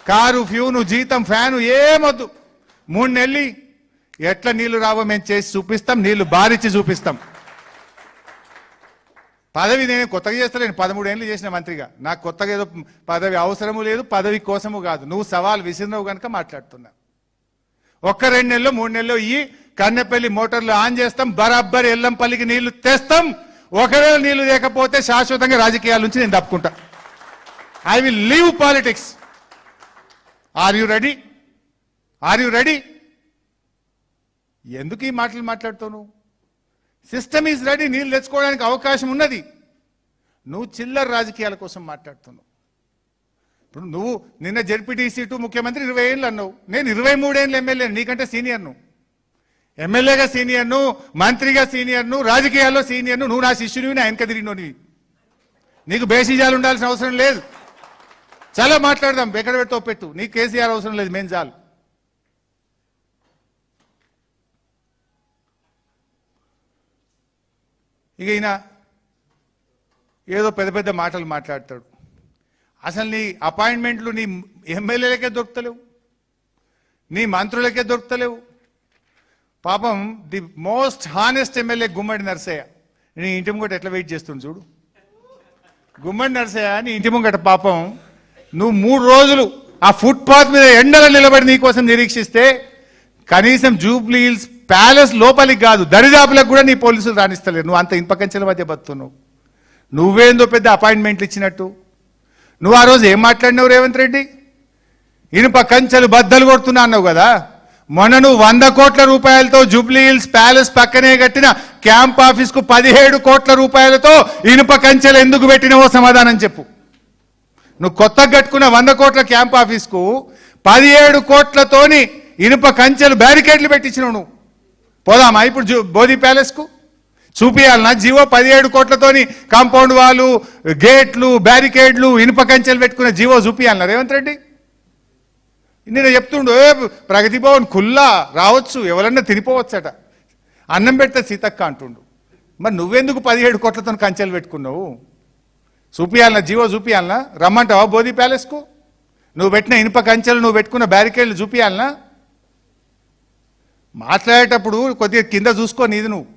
[SPEAKER 1] కారు, ఫ్యూను, జీతం, ఫ్యాను ఏమొద్దు. 3 నెలలు ఎట్లా నీళ్లు రావో మేము చేసి చూపిస్తాం, నీళ్లు బారిచ్చి చూపిస్తాం. పదవి నేను కొత్తగా చేస్తలేను, 13 ఏళ్ళు చేసిన మంత్రిగా. నాకు కొత్తగా ఏదో పదవి అవసరము లేదు, పదవి కోసము కాదు. నువ్వు సవాల్ విసిరినవు కనుక మాట్లాడుతున్నా. 1-2 నెలలు 3 నెలలు ఈ కన్నెపల్లి మోటార్లు ఆన్ చేస్తాం, బరాబ్బర్ ఎల్లంపల్లికి నీళ్లు తెస్తాం. ఒకవేళ నీళ్లు లేకపోతే శాశ్వతంగా రాజకీయాల నుంచి నేను తప్పుకుంటా. I will leave politics. Are you ready? Are you ready? ఎందుకు ఈ మాటలు మాట్లాడుతావు నువ్వు? సిస్టమ్ ఈజ్ రెడీ, నీళ్ళు తెచ్చుకోవడానికి అవకాశం ఉన్నది. నువ్వు చిల్లర రాజకీయాల కోసం మాట్లాడుతున్నావు. ఇప్పుడు నువ్వు నిన్న జెడ్పీటీసీ టు ముఖ్యమంత్రి 20 ఏళ్ళు అన్నావు. నేను 23 ఏళ్ళు ఎమ్మెల్యే, నీకంటే సీనియర్ను. ఎమ్మెల్యేగా సీనియర్ను, మంత్రిగా సీనియర్ను, రాజకీయాల్లో సీనియర్ను. నువ్వు నా శిష్యునివి, నా వెనక తిరిగినోనివి. నీకు బేసిజాలు ఉండాల్సిన అవసరం లేదు. చాలా మాట్లాడదాం, ఎక్కడ పెట్టో పెట్టు. నీకు కేసీఆర్ అవసరం లేదు, మేము చాలు. ఇక ఈయన ఏదో పెద్ద పెద్ద మాటలు మాట్లాడతాడు. అసలు నీ అపాయింట్మెంట్లు నీ ఎమ్మెల్యేలకే దొరుకుతలేవు, నీ మంత్రులకే దొరుకుతలేవు. పాపం ది మోస్ట్ హానెస్ట్ ఎమ్మెల్యే గుమ్మడి నరసయ్య నీ ఇంటి ముంగట ఎట్లా వెయిట్ చేస్తుంది చూడు. గుమ్మడి నరసయ్య నీ ఇంటి ముంగట పాపం నువ్వు 3 రోజులు ఆ ఫుట్పాత్ మీద ఎండలో నిలబడి నీకోసం నిరీక్షిస్తే కనీసం జూబ్లీ హిల్స్ ప్యాలెస్ లోపలికి కాదు, దరిదాపులకు కూడా నీ పోలీసులు రాణిస్తలేరు. నువ్వు అంత ఇనుపకంచెల మధ్య బతున్నావు. నువ్వేందో పెద్ద అపాయింట్మెంట్లు ఇచ్చినట్టు. నువ్వు ఆ రోజు ఏం మాట్లాడినావు రేవంత్ రెడ్డి? ఇనుప కంచెలు బద్దలు కొడుతున్నా అన్నావు కదా. మొన్న నువ్వు 100 కోట్ల రూపాయలతో జూబ్లీ హిల్స్ ప్యాలెస్ పక్కనే కట్టిన క్యాంప్ ఆఫీస్ కు 17 కోట్ల రూపాయలతో ఇనుప కంచెలు ఎందుకు పెట్టినవో సమాధానం చెప్పు. నువ్వు కొత్తగా కట్టుకున్న 100 కోట్ల క్యాంప్ ఆఫీస్ కు 17 కోట్లతోని ఇనుప కంచెలు బ్యారికేడ్లు పెట్టించినావు. నువ్వు పోదామా ఇప్పుడు బోధి ప్యాలెస్ కు? చూపియాలన్నా జీవో 17 కోట్లతోని కాంపౌండ్ వాళ్ళు, గేట్లు, బ్యారికేడ్లు, ఇనుప కంచెలు పెట్టుకున్న జీవో చూపియాలన్నా రేవంత్ రెడ్డి? నేను చెప్తుండు ప్రగతి భవన్ ఖుల్లా రావచ్చు, ఎవరన్నా తినిపోవచ్చట, అన్నం పెడితే సీతక్క అంటుండు. మరి నువ్వెందుకు 17 కోట్లతో కంచెలు పెట్టుకున్నావు? చూపియాలన్నా జీవో చూపియాలన్నా? రమ్మంటావా బోధి ప్యాలెస్కు? నువ్వు పెట్టిన ఇనుప కంచెలు, నువ్వు పెట్టుకున్న బ్యారికేడ్లు చూపియాలన్నా? మాట్లాడేటప్పుడు కొద్దిగా కింద చూసుకో నీది నువ్వు.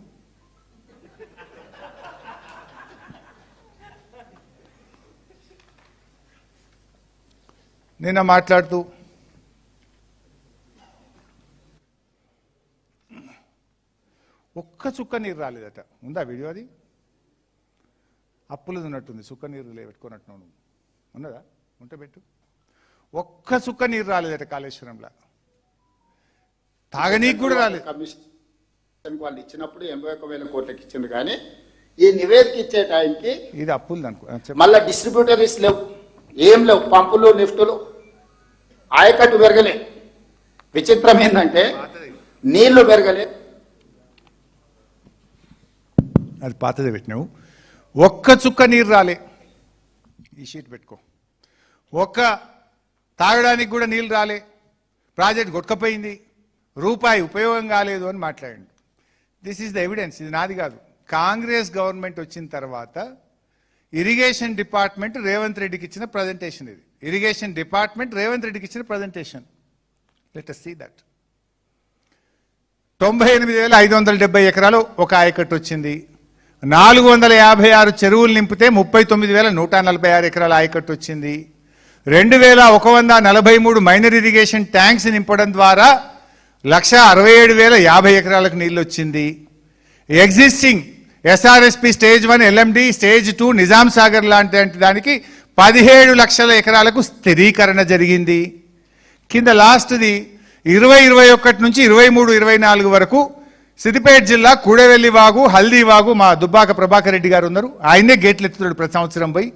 [SPEAKER 1] నిన్న మాట్లాడుతూ ఒక్క చుక్క నీరు రాలేదట. ఉందా వీడియో? అది అప్పులు ఉన్నట్టుంది, చుక్క నీరు పెట్టుకున్నట్టు నువ్వు. ఉన్నదా? ఉంటే పెట్టు. ఒక్క చుక్క నీరు రాలేదట కాళేశ్వరంలో, తాగనీకి కూడా రాలేదు.
[SPEAKER 2] కమిషన్ వాళ్ళు ఇచ్చినప్పుడు 81,000 కోట్లకి ఇచ్చింది, కానీ ఈ నివేదిక ఇచ్చే టైంకి
[SPEAKER 1] ఇది అప్పులు అనుకో.
[SPEAKER 2] మళ్ళీ డిస్ట్రిబ్యూటరీస్ లేవు, ఏం లేవు, పంపులు, లిఫ్టులు, ఆయకట్టు పెరగలే. విచిత్రం ఏంటంటే నీళ్లు పెరగలే.
[SPEAKER 1] అది పాతదే పెట్టినావు. ఒక్క చుక్క నీరు రాలే. ఈ షీట్ పెట్టుకో. ఒక్క తాగడానికి కూడా నీళ్ళు రాలే. ప్రాజెక్ట్ కొట్టుకపోయింది, రూపాయి ఉపయోగం కాలేదు అని మాట్లాడండి. This is the evidence. ఇది నాది కాదు. కాంగ్రెస్ గవర్నమెంట్ వచ్చిన తర్వాత ఇరిగేషన్ డిపార్ట్మెంట్ రేవంత్ రెడ్డికి ఇచ్చిన ప్రజెంటేషన్ ఇది. ఇరిగేషన్ డిపార్ట్మెంట్ రేవంత్ రెడ్డికి ఇచ్చిన presentation. Let us see that. 98,570 ఎకరాలు ఒక ఆయకట్టు వచ్చింది. 456 చెరువులు నింపితే 39,146 ఎకరాల ఆయకట్టు వచ్చింది. 2,143 మైనర్ ఇరిగేషన్ ట్యాంక్స్ నింపడం ద్వారా 1,67,050 ఎకరాలకు నీళ్ళు వచ్చింది. Existing SRSP stage 1, LMD stage 2, Nizam Sagar లాంటి దానికి 17 లక్షల ఎకరాలకు స్థిరీకరణ జరిగింది. కింద లాస్ట్ది 2021 నుంచి 23-24 వరకు సిద్దిపేట జిల్లా కూడవెల్లి వాగు, హల్దీ వాగు, మా దుబ్బాక ప్రభాకర్ రెడ్డి గారు ఉన్నారు, ఆయనే గేట్లు ఎత్తుతాడు ప్రతి సంవత్సరం పోయి.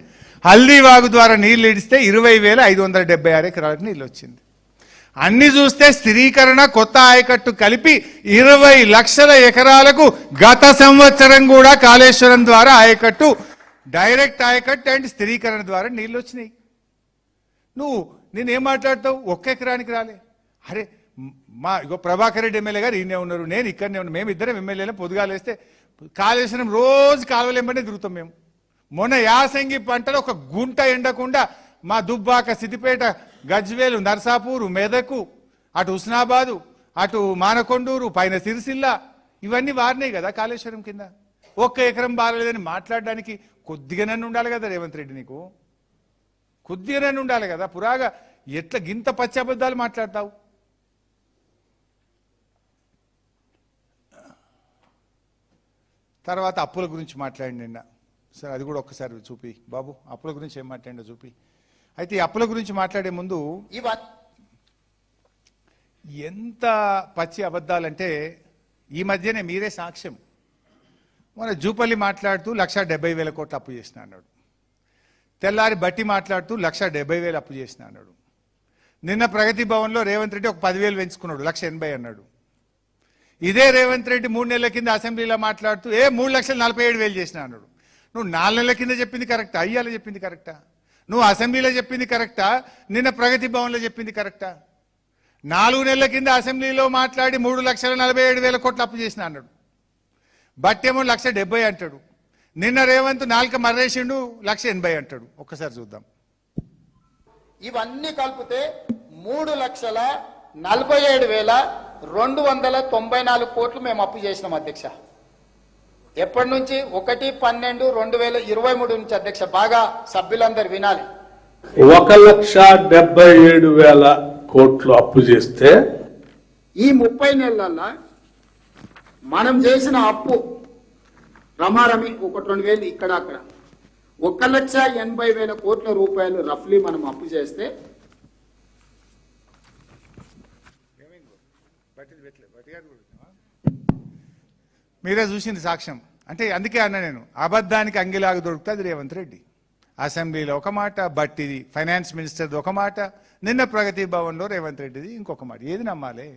[SPEAKER 1] హల్దీ వాగు ద్వారా నీళ్లు ఇడిస్తే 20,576 ఎకరాలకు నీళ్ళు వచ్చింది. అన్ని చూస్తే స్థిరీకరణ, కొత్త ఆయకట్టు కలిపి 20 లక్షల ఎకరాలకు గత సంవత్సరం కూడా కాళేశ్వరం ద్వారా ఆయకట్టు, డైరెక్ట్ ఆయకట్టు అండ్ స్థిరీకరణ ద్వారా నీళ్ళు వచ్చినాయి. నేనేం మాట్లాడతావు? ఒక్క ఎకరానికి రాలే. అరే ఇగో ప్రభాకర్ రెడ్డి ఎమ్మెల్యే గారు ఈయనే ఉన్నారు, నేను ఇక్కడనే ఉన్నాను, మేము ఇద్దరం ఎమ్మెల్యేలు. పొద్దుగాలేస్తే కాళేశ్వరం రోజు కాలువలేంబడే తిరుగుతాం మేము. మొన్న యాసంగి పంటలో ఒక గుంట ఎండకుండా మా దుబ్బాక, సిద్దిపేట, గజ్వేలు, నర్సాపూరు, మెదకు, అటు హుస్నాబాదు, అటు మానకొండూరు, పైన సిరిసిల్ల, ఇవన్నీ వారినాయి కదా కాళేశ్వరం కింద. ఒక్క ఎకరం బారలేదని మాట్లాడడానికి కొద్దిగానన్ను ఉండాలి కదా రేవంత్ రెడ్డి, నీకు కొద్దిగానన్ను ఉండాలి కదా. పురాగా ఎట్లా గింత పచ్చి అబద్ధాలు మాట్లాడతావు? తర్వాత అప్పుల గురించి మాట్లాడి నిన్న. సరే అది కూడా ఒక్కసారి చూపి బాబు, అప్పుల గురించి ఏం మాట్లాడిందో చూపి. అయితే ఈ అప్పుల గురించి మాట్లాడే ముందు ఎంత పచ్చి అబద్ధాలంటే ఈ మధ్యనే మీరే సాక్ష్యం. మన జూపల్లి మాట్లాడుతూ 1,70,000 కోట్లు అప్పు చేసిన అన్నాడు. తెల్లారి బట్టి మాట్లాడుతూ 1,70,000 అప్పు చేసిన అన్నాడు. నిన్న ప్రగతి భవన్లో రేవంత్ రెడ్డి ఒక 10,000 పెంచుకున్నాడు, 1,80,000 అన్నాడు. ఇదే రేవంత్ రెడ్డి 3 నెలల కింద అసెంబ్లీలో మాట్లాడుతూ 3,47,000 చేసిన అన్నాడు. నువ్వు 4 నెలల కింద చెప్పింది కరెక్టా? అయ్యాలో చెప్పింది కరెక్టా? నువ్వు అసెంబ్లీలో చెప్పింది కరెక్టా? నిన్న ప్రగతి భవన్లో చెప్పింది కరెక్టా? 4 నెలల కింద అసెంబ్లీలో మాట్లాడి 3,47,000 కోట్లు అప్పు చేసిన అన్నాడు. బట్టేమో 1,70,000 అంటాడు. నిన్న రేవంత్ 4 మర్రేసిండు 1,80,000 అంటాడు. ఒక్కసారి చూద్దాం.
[SPEAKER 2] ఇవన్నీ కలిపితే 3,47,294 కోట్లు మేము అప్పు చేసినాం అధ్యక్ష. ఎప్పటి నుంచి? 1/12/2023 నుంచి అధ్యక్ష. బాగా సభ్యులందరూ వినాలి.
[SPEAKER 3] 1,77,000 కోట్లు అప్పు చేస్తే
[SPEAKER 2] ఈ 30 నెలల్లో మనం చేసిన అప్పు రమారమి 1-2 ఇక్కడ అక్కడ 1,80,000 కోట్ల రూపాయలు రఫ్లీ మనం అప్పు చేస్తే
[SPEAKER 1] మీరే చూసింది సాక్ష్యం. అంటే అందుకే అన్న నేను, అబద్ధానికి అంగిలాగా దొరుకుతుంది రేవంత్ రెడ్డి. అసెంబ్లీలో ఒక మాట, బట్టిది ఫైనాన్స్ మినిస్టర్ది ఒక మాట, నిన్న ప్రగతి భవన్లో రేవంత్ రెడ్డిది ఇంకొక మాట. ఏది నమ్మాలి?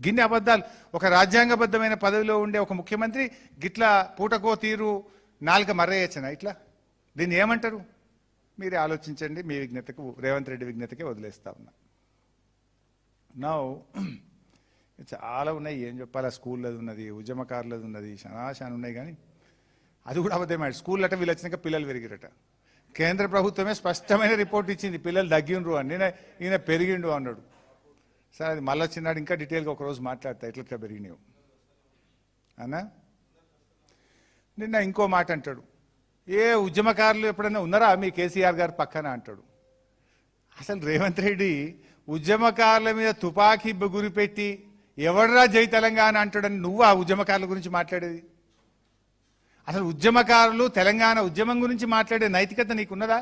[SPEAKER 1] గిన్ని అబద్ధాలు. ఒక రాజ్యాంగబద్ధమైన పదవిలో ఉండే ఒక ముఖ్యమంత్రి గిట్లా పూటకో తీరు నాలుక మర్రేయచ్చనా ఇట్లా? దీన్ని ఏమంటారు? మీరే ఆలోచించండి. మీ విజ్ఞతకు, రేవంత్ రెడ్డి విజ్ఞతకే వదిలేస్తా ఉన్నా. నా చాలా ఉన్నాయి, ఏం చెప్పాలా. స్కూళ్ళది ఉన్నది, ఉద్యమకారులది ఉన్నది, శనాశాన ఉన్నాయి. కానీ అది కూడా అబద్ధమే. స్కూల్ అట వీళ్ళు వచ్చినాక పిల్లలు పెరిగిరట. కేంద్ర ప్రభుత్వమే స్పష్టమైన రిపోర్ట్ ఇచ్చింది, పిల్లలు తగ్గిండ్రు అని. ఈయన పెరిగిండు అన్నాడు. సరే, అది మళ్ళీ వచ్చినాడు, ఇంకా డీటెయిల్గా ఒకరోజు మాట్లాడతా ఎట్లా పెరిగినావు అన్నా. నిన్న ఇంకో మాట అంటాడు, ఏ ఉద్యమకారులు ఎప్పుడైనా ఉన్నారా మీ కేసీఆర్ గారు పక్కన అంటాడు. అసలు రేవంత్ రెడ్డి ఉద్యమకారుల మీద తుపాకీ గురిపెట్టి ఎవడరా జై తెలంగాణ అంటాడని నువ్వు ఆ ఉద్యమకారుల గురించి మాట్లాడేది? అసలు ఉద్యమకారులు తెలంగాణ ఉద్యమం గురించి మాట్లాడే నైతికత నీకున్నదా?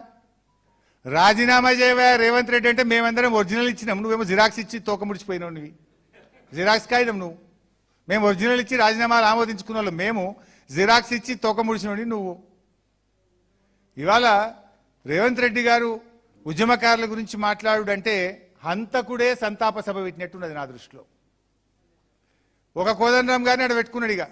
[SPEAKER 1] రాజీనామా చేయవా రేవంత్ రెడ్డి అంటే మేమందరం ఒరిజినల్ ఇచ్చినాం, నువ్వేమో జిరాక్స్ ఇచ్చి తోక ముడిచిపోయినావు. నువ్వు జిరాక్స్ కాగితం, నువ్వు మేము ఒరిజినల్ ఇచ్చి రాజీనామాలు ఆమోదించుకున్న వాళ్ళు, మేము జిరాక్స్ ఇచ్చి తోక ముడిచినోడి నువ్వు. ఇవాళ రేవంత్ రెడ్డి గారు ఉద్యమకారుల గురించి మాట్లాడుడంటే హంతకుడే సంతాప సభ పెట్టినట్టున్నది నా దృష్టిలో. ఒక కోదండరామ్ గారిని అక్కడ పెట్టుకున్నాడు. ఇక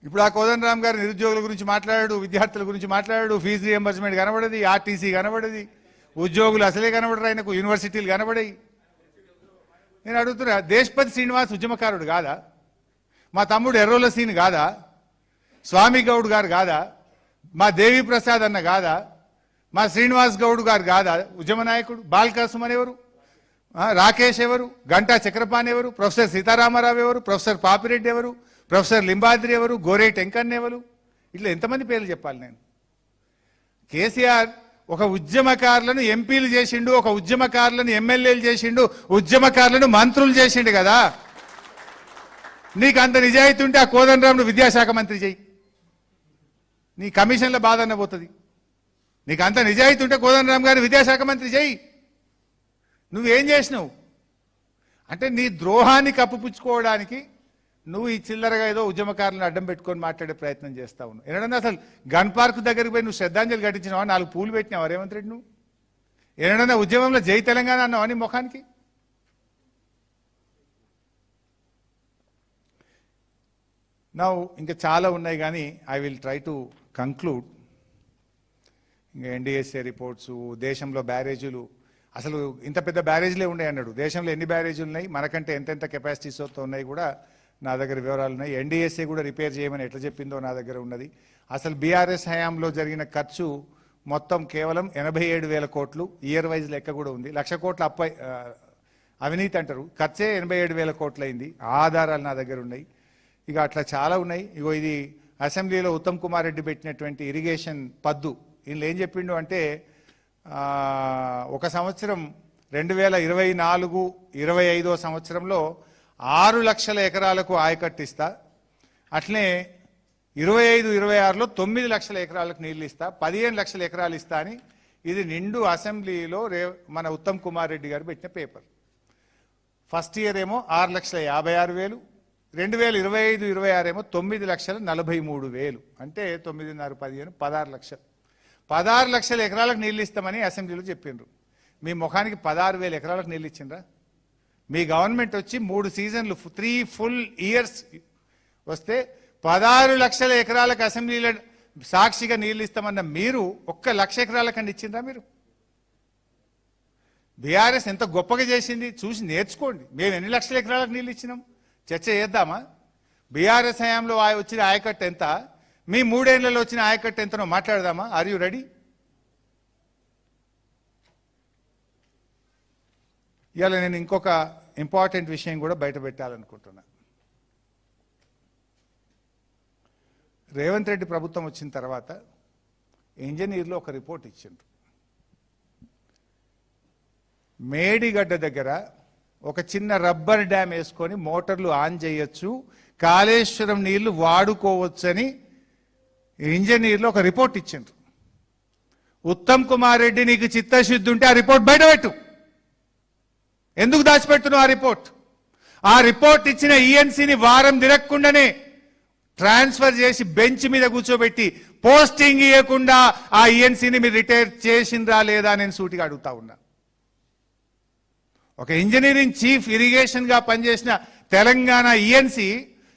[SPEAKER 1] ఇప్పుడు ఆ కోదండరామ్ గారు నిరుద్యోగుల గురించి మాట్లాడాడు, విద్యార్థుల గురించి మాట్లాడాడు, ఫీజు రియంబర్స్మెంట్ కనబడది, ఆర్టీసీ కనబడది, ఉద్యోగులు అసలే కనబడరు, ఆయనకు యూనివర్సిటీలు కనబడాయి. నేను అడుగుతున్నా, దేశపతి శ్రీనివాస్ ఉద్యమకారుడు కాదా? మా తమ్ముడు ఎర్రోల సీన్ కాదా? స్వామి గౌడ్ గారు కాదా? మా దేవి ప్రసాద్ అన్న కాదా? మా శ్రీనివాస్ గౌడ్ గారు కాదా ఉద్యమ నాయకుడు? బాల్కాసుమన్ ఎవరు? రాకేష్ ఎవరు? గంటా చక్రపాణి ఎవరు? ప్రొఫెసర్ సీతారామరావు ఎవరు? ప్రొఫెసర్ పాపిరెడ్డి ఎవరు? ప్రొఫెసర్ లింబాద్రి ఎవరు? గోరే టెంకన్ ఎవరు? ఇట్లా ఎంతమంది పేర్లు చెప్పాలి నేను? కేసీఆర్ ఒక ఉద్యమకారులను ఎంపీలు చేసిండు, ఒక ఉద్యమకారులను ఎమ్మెల్యేలు చేసిండు, ఉద్యమకారులను మంత్రులు చేసిండు కదా. నీకు అంత నిజాయితీ ఉంటే ఆ కోదండరాంను విద్యాశాఖ మంత్రి చేయి, నీ కమిషన్ల బాధ అన్న పోతుంది. నీకు అంత నిజాయితీ ఉంటే కోదండరాం గారిని విద్యాశాఖ మంత్రి చేయి. నువ్వేం చేసినావు అంటే నీ ద్రోహాన్ని కప్పుపుచ్చుకోవడానికి నువ్వు ఈ చిల్లరగా ఏదో ఉద్యమకారులను అడ్డం పెట్టుకొని మాట్లాడే ప్రయత్నం చేస్తా ఉన్నావు. ఎన్నడన్నా అసలు గన్ పార్క్ దగ్గరికి పోయి నువ్వు శ్రద్ధాంజలి ఘటించినావా? 4 పూలు పెట్టినావా రేవంత్ రెడ్డి? నువ్వు ఎన్నడన్నా ఉద్యమంలో జై తెలంగాణ అన్నావా నీ ముఖానికి? నా ఇంకా చాలా ఉన్నాయి, కానీ I will try to conclude. ఇంకా ఎన్డీఎస్ఏ రిపోర్ట్స్, దేశంలో బ్యారేజీలు, అసలు ఇంత పెద్ద బ్యారేజీలే ఉన్నాయి అన్నాడు. దేశంలో ఎన్ని బ్యారేజీలు ఉన్నాయి, మనకంటే ఎంతెంత కెపాసిటీస్తో ఉన్నాయి కూడా నా దగ్గర వివరాలు ఉన్నాయి. ఎన్డీఎస్ఏ కూడా రిపేర్ చేయమని ఎట్లా చెప్పిందో నా దగ్గర ఉన్నది. అసలు బీఆర్ఎస్ హయాంలో జరిగిన ఖర్చు మొత్తం కేవలం 87,000 కోట్లు. ఇయర్ వైజ్ లెక్క కూడా ఉంది. 1,00,000 కోట్ల అవినీతి అంటారు, ఖర్చే 87,000 కోట్లు అయింది. ఆధారాలు నా దగ్గర ఉన్నాయి. ఇక అట్లా చాలా ఉన్నాయి. ఇగో ఇది అసెంబ్లీలో ఉత్తమ్ కుమార్ రెడ్డి పెట్టినటువంటి ఇరిగేషన్ పద్దు. ఈయన ఏం చెప్పిండు అంటే, ఒక సంవత్సరం 2024-25 సంవత్సరంలో 6 లక్షల ఎకరాలకు ఆయకట్టిస్తా, అట్లనే 25-26లో 9 లక్షల ఎకరాలకు నీళ్ళు ఇస్తా, 15 లక్షల ఎకరాలు ఇస్తా అని ఇది నిండు అసెంబ్లీలో మన ఉత్తమ్ కుమార్ రెడ్డి గారు పెట్టిన పేపర్. ఫస్ట్ ఇయర్ ఏమో 6,56,000, 2025-26 ఏమో 9,43,000, అంటే 9.5-15 16 లక్షలు. 16 లక్షల ఎకరాలకు నీళ్ళు ఇస్తామని అసెంబ్లీలో చెప్పిండ్రు. మీ ముఖానికి 16,000 ఎకరాలకు నీళ్ళు ఇచ్చిండ్రా? మీ గవర్నమెంట్ వచ్చి 3 సీజన్లు 3 ఫుల్ ఇయర్స్ వస్తే 16 లక్షల ఎకరాలకు అసెంబ్లీలో సాక్షిగా నీళ్ళు ఇస్తామన్న మీరు 1 లక్ష ఎకరాలకండి ఇచ్చిండ్రా? మీరు బీఆర్ఎస్ ఎంత గొప్పగా చేసింది చూసి నేర్చుకోండి. మేము ఎన్ని లక్షల ఎకరాలకు నీళ్ళు ఇచ్చినాం చర్చ చేద్దామా? బీఆర్ఎస్ హయాంలో వచ్చిన ఆయకట్టు ఎంత, మీ 3 ఏళ్లలో వచ్చిన ఆయకట్టు ఎంతనో మాట్లాడదామా? Are you ready? ఇవాళ నేను ఇంకొక ఇంపార్టెంట్ విషయం కూడా బయట పెట్టాలనుకుంటున్నా. రేవంత్ రెడ్డి ప్రభుత్వం వచ్చిన తర్వాత ఇంజనీర్లు ఒక రిపోర్ట్ ఇచ్చిండ్రు. మేడిగడ్డ దగ్గర ఒక చిన్న రబ్బర్ డ్యామ్ వేసుకొని మోటార్లు ఆన్ చేయొచ్చు, కాళేశ్వరం నీళ్లు వాడుకోవచ్చని ఇంజనీర్లు ఒక రిపోర్ట్ ఇచ్చిండ్రు. ఉత్తమ్ కుమార్ రెడ్డి నీకు చిత్తశుద్ధి ఉంటే ఆ రిపోర్ట్ బయటపెట్టు. ఎందుకు దాచిపెడుతున్నావు ఆ రిపోర్ట్? ఆ రిపోర్ట్ ఇచ్చిన ఈఎన్సీని వారం తిరగకుండానే ట్రాన్స్ఫర్ చేసి బెంచ్ మీద కూర్చోబెట్టి పోస్టింగ్ ఇవ్వకుండా ఆ ఈఎన్సీని మీరు రిటైర్ చేసిండ్రా లేదా నేను సూటిగా అడుగుతా ఉన్నా. ఒక ఇంజనీరింగ్ చీఫ్ ఇరిగేషన్ గా పనిచేసిన Telangana ENC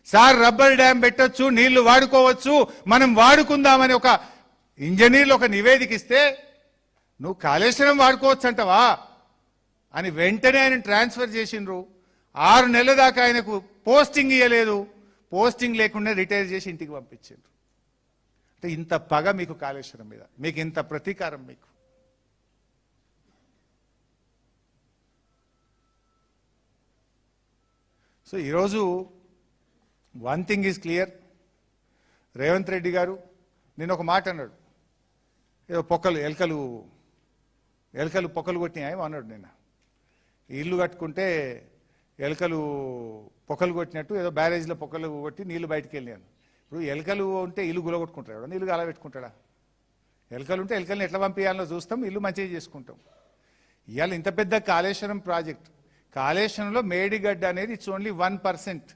[SPEAKER 1] sir rubber dam పెట్టొచ్చు, నీళ్లు వాడుకోవచ్చు, మనం వాడుకుందామని ఒక ఇంజనీర్లు ఒక నివేదిక ఇస్తే నువ్వు కాళేశ్వరం వాడుకోవచ్చు అంటవా అని వెంటనే ఆయన ట్రాన్స్ఫర్ చేసిండ్రు. 6 నెలల దాకా ఆయనకు పోస్టింగ్ ఇవ్వలేదు, పోస్టింగ్ లేకుండా రిటైర్ చేసి ఇంటికి పంపించిండ్రు. అంటే ఇంత పగ మీకు కాళేశ్వరం మీద, మీకు ఇంత ప్రతీకారం మీకు. సో ఈరోజు one thing is clear, Revanth Reddy గారు నేను ఒక మాట అన్నాడు, ఏదో ఎలకలు పొక్కలు కొట్టినాయి అన్నాడు. నిన్న ఇల్లు కట్టుకుంటే ఎలకలు పొక్కలు కొట్టినట్టు ఏదో బ్యారేజ్లో పొక్కలు కొట్టి నీళ్లు బయటికి వెళ్ళాను. ఇప్పుడు ఎలకలు ఉంటే ఇల్లు గులగొట్టుకుంటాడు, నీళ్ళు అలా పెట్టుకుంటాడా? ఎలకలు ఉంటే ఎలకల్ని ఎట్లా పంపించాలో చూస్తాం, ఇల్లు మంచిగా చేసుకుంటాం. ఇవాళ ఇంత పెద్ద కాళేశ్వరం ప్రాజెక్ట్, కాళేశ్వరంలో మేడిగడ్డ అనేది ఇట్స్ ఓన్లీ 1%.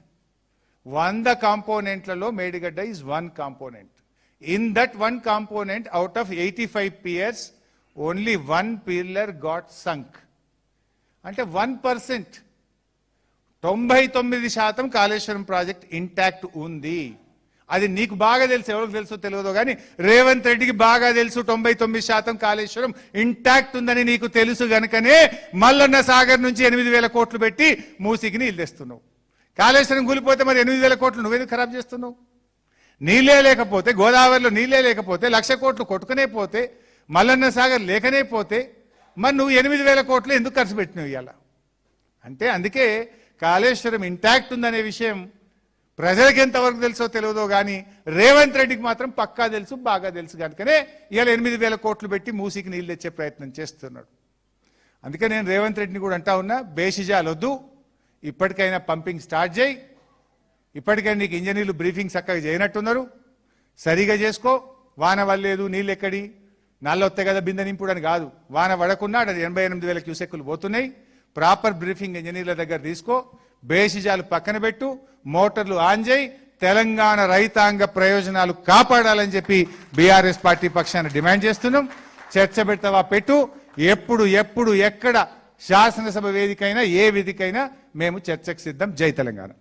[SPEAKER 1] 100 కాంపోనెంట్లలో Medigadda is 1 component. In that 1 component out of 85 piers only 1 pillar got sunk. అంటే 1%, 99% కాళేశ్వరం ప్రాజెక్ట్ ఇంటాక్ట్ ఉంది. అది నీకు బాగా తెలుసు, ఎవరికి తెలుసో తెలియదో కానీ రేవంత్ రెడ్డికి బాగా తెలుసు 99% కాళేశ్వరం ఇంటాక్ట్ ఉందని నీకు తెలుసు గనుకనే మల్లన్న సాగర్ నుంచి 8,000 కోట్లు పెట్టి మూసికి నీళ్ళు తెస్తున్నావు. కాళేశ్వరం కూలిపోతే మరి 8,000 కోట్లు నువ్వేది ఖరాబ్ చేస్తున్నావు? నీళ్ళే లేకపోతే, గోదావరిలో నీళ్ళే లేకపోతే, 1,00,000 కోట్లు కొట్టుకునే పోతే, మల్లన్న సాగర్ లేకనే పోతే మరి నువ్వు 8,000 కోట్లు ఎందుకు ఖర్చు పెట్టినావు ఇవాళ? అంటే అందుకే కాళేశ్వరం ఇంటాక్ట్ ఉందనే విషయం ప్రజలకు ఎంతవరకు తెలుసో తెలియదో కానీ రేవంత్ రెడ్డికి మాత్రం పక్కా తెలుసు, బాగా తెలుసు కనుకనే ఇవాళ 8,000 కోట్లు పెట్టి మూసికి నీళ్ళు తెచ్చే ప్రయత్నం చేస్తున్నాడు. అందుకే నేను రేవంత్ రెడ్డిని కూడా అంటా ఉన్నా, బేషిజాలొద్దు, ఇప్పటికైనా పంపింగ్ స్టార్ట్ చేయి. ఇప్పటికైనా నీకు ఇంజనీర్లు బ్రీఫింగ్ చక్కగా చేయనట్టున్నారు, సరిగా చేసుకో. వాన వల్లేదు, నీళ్ళు ఎక్కడి, నల్లొత్తే కదా బిందె నింపుడు అని కాదు. వాన పడకున్నా 88,000 క్యూసెక్కులు పోతున్నాయి. ప్రాపర్ బ్రీఫింగ్ ఇంజనీర్ల దగ్గర తీసుకో, బేషిజాలు పక్కన పెట్టు, మోటార్లు ఆన్ చేయి, తెలంగాణ రైతాంగ ప్రయోజనాలు కాపాడాలని చెప్పి బీఆర్ఎస్ పార్టీ పక్షాన డిమాండ్ చేస్తున్నాం. చర్చ పెడతావా పెట్టు, ఎప్పుడు ఎక్కడ శాసనసభ వేదికైనా ఏ వేదికైనా మేము చర్చకు సిద్ధం. జై తెలంగాణ.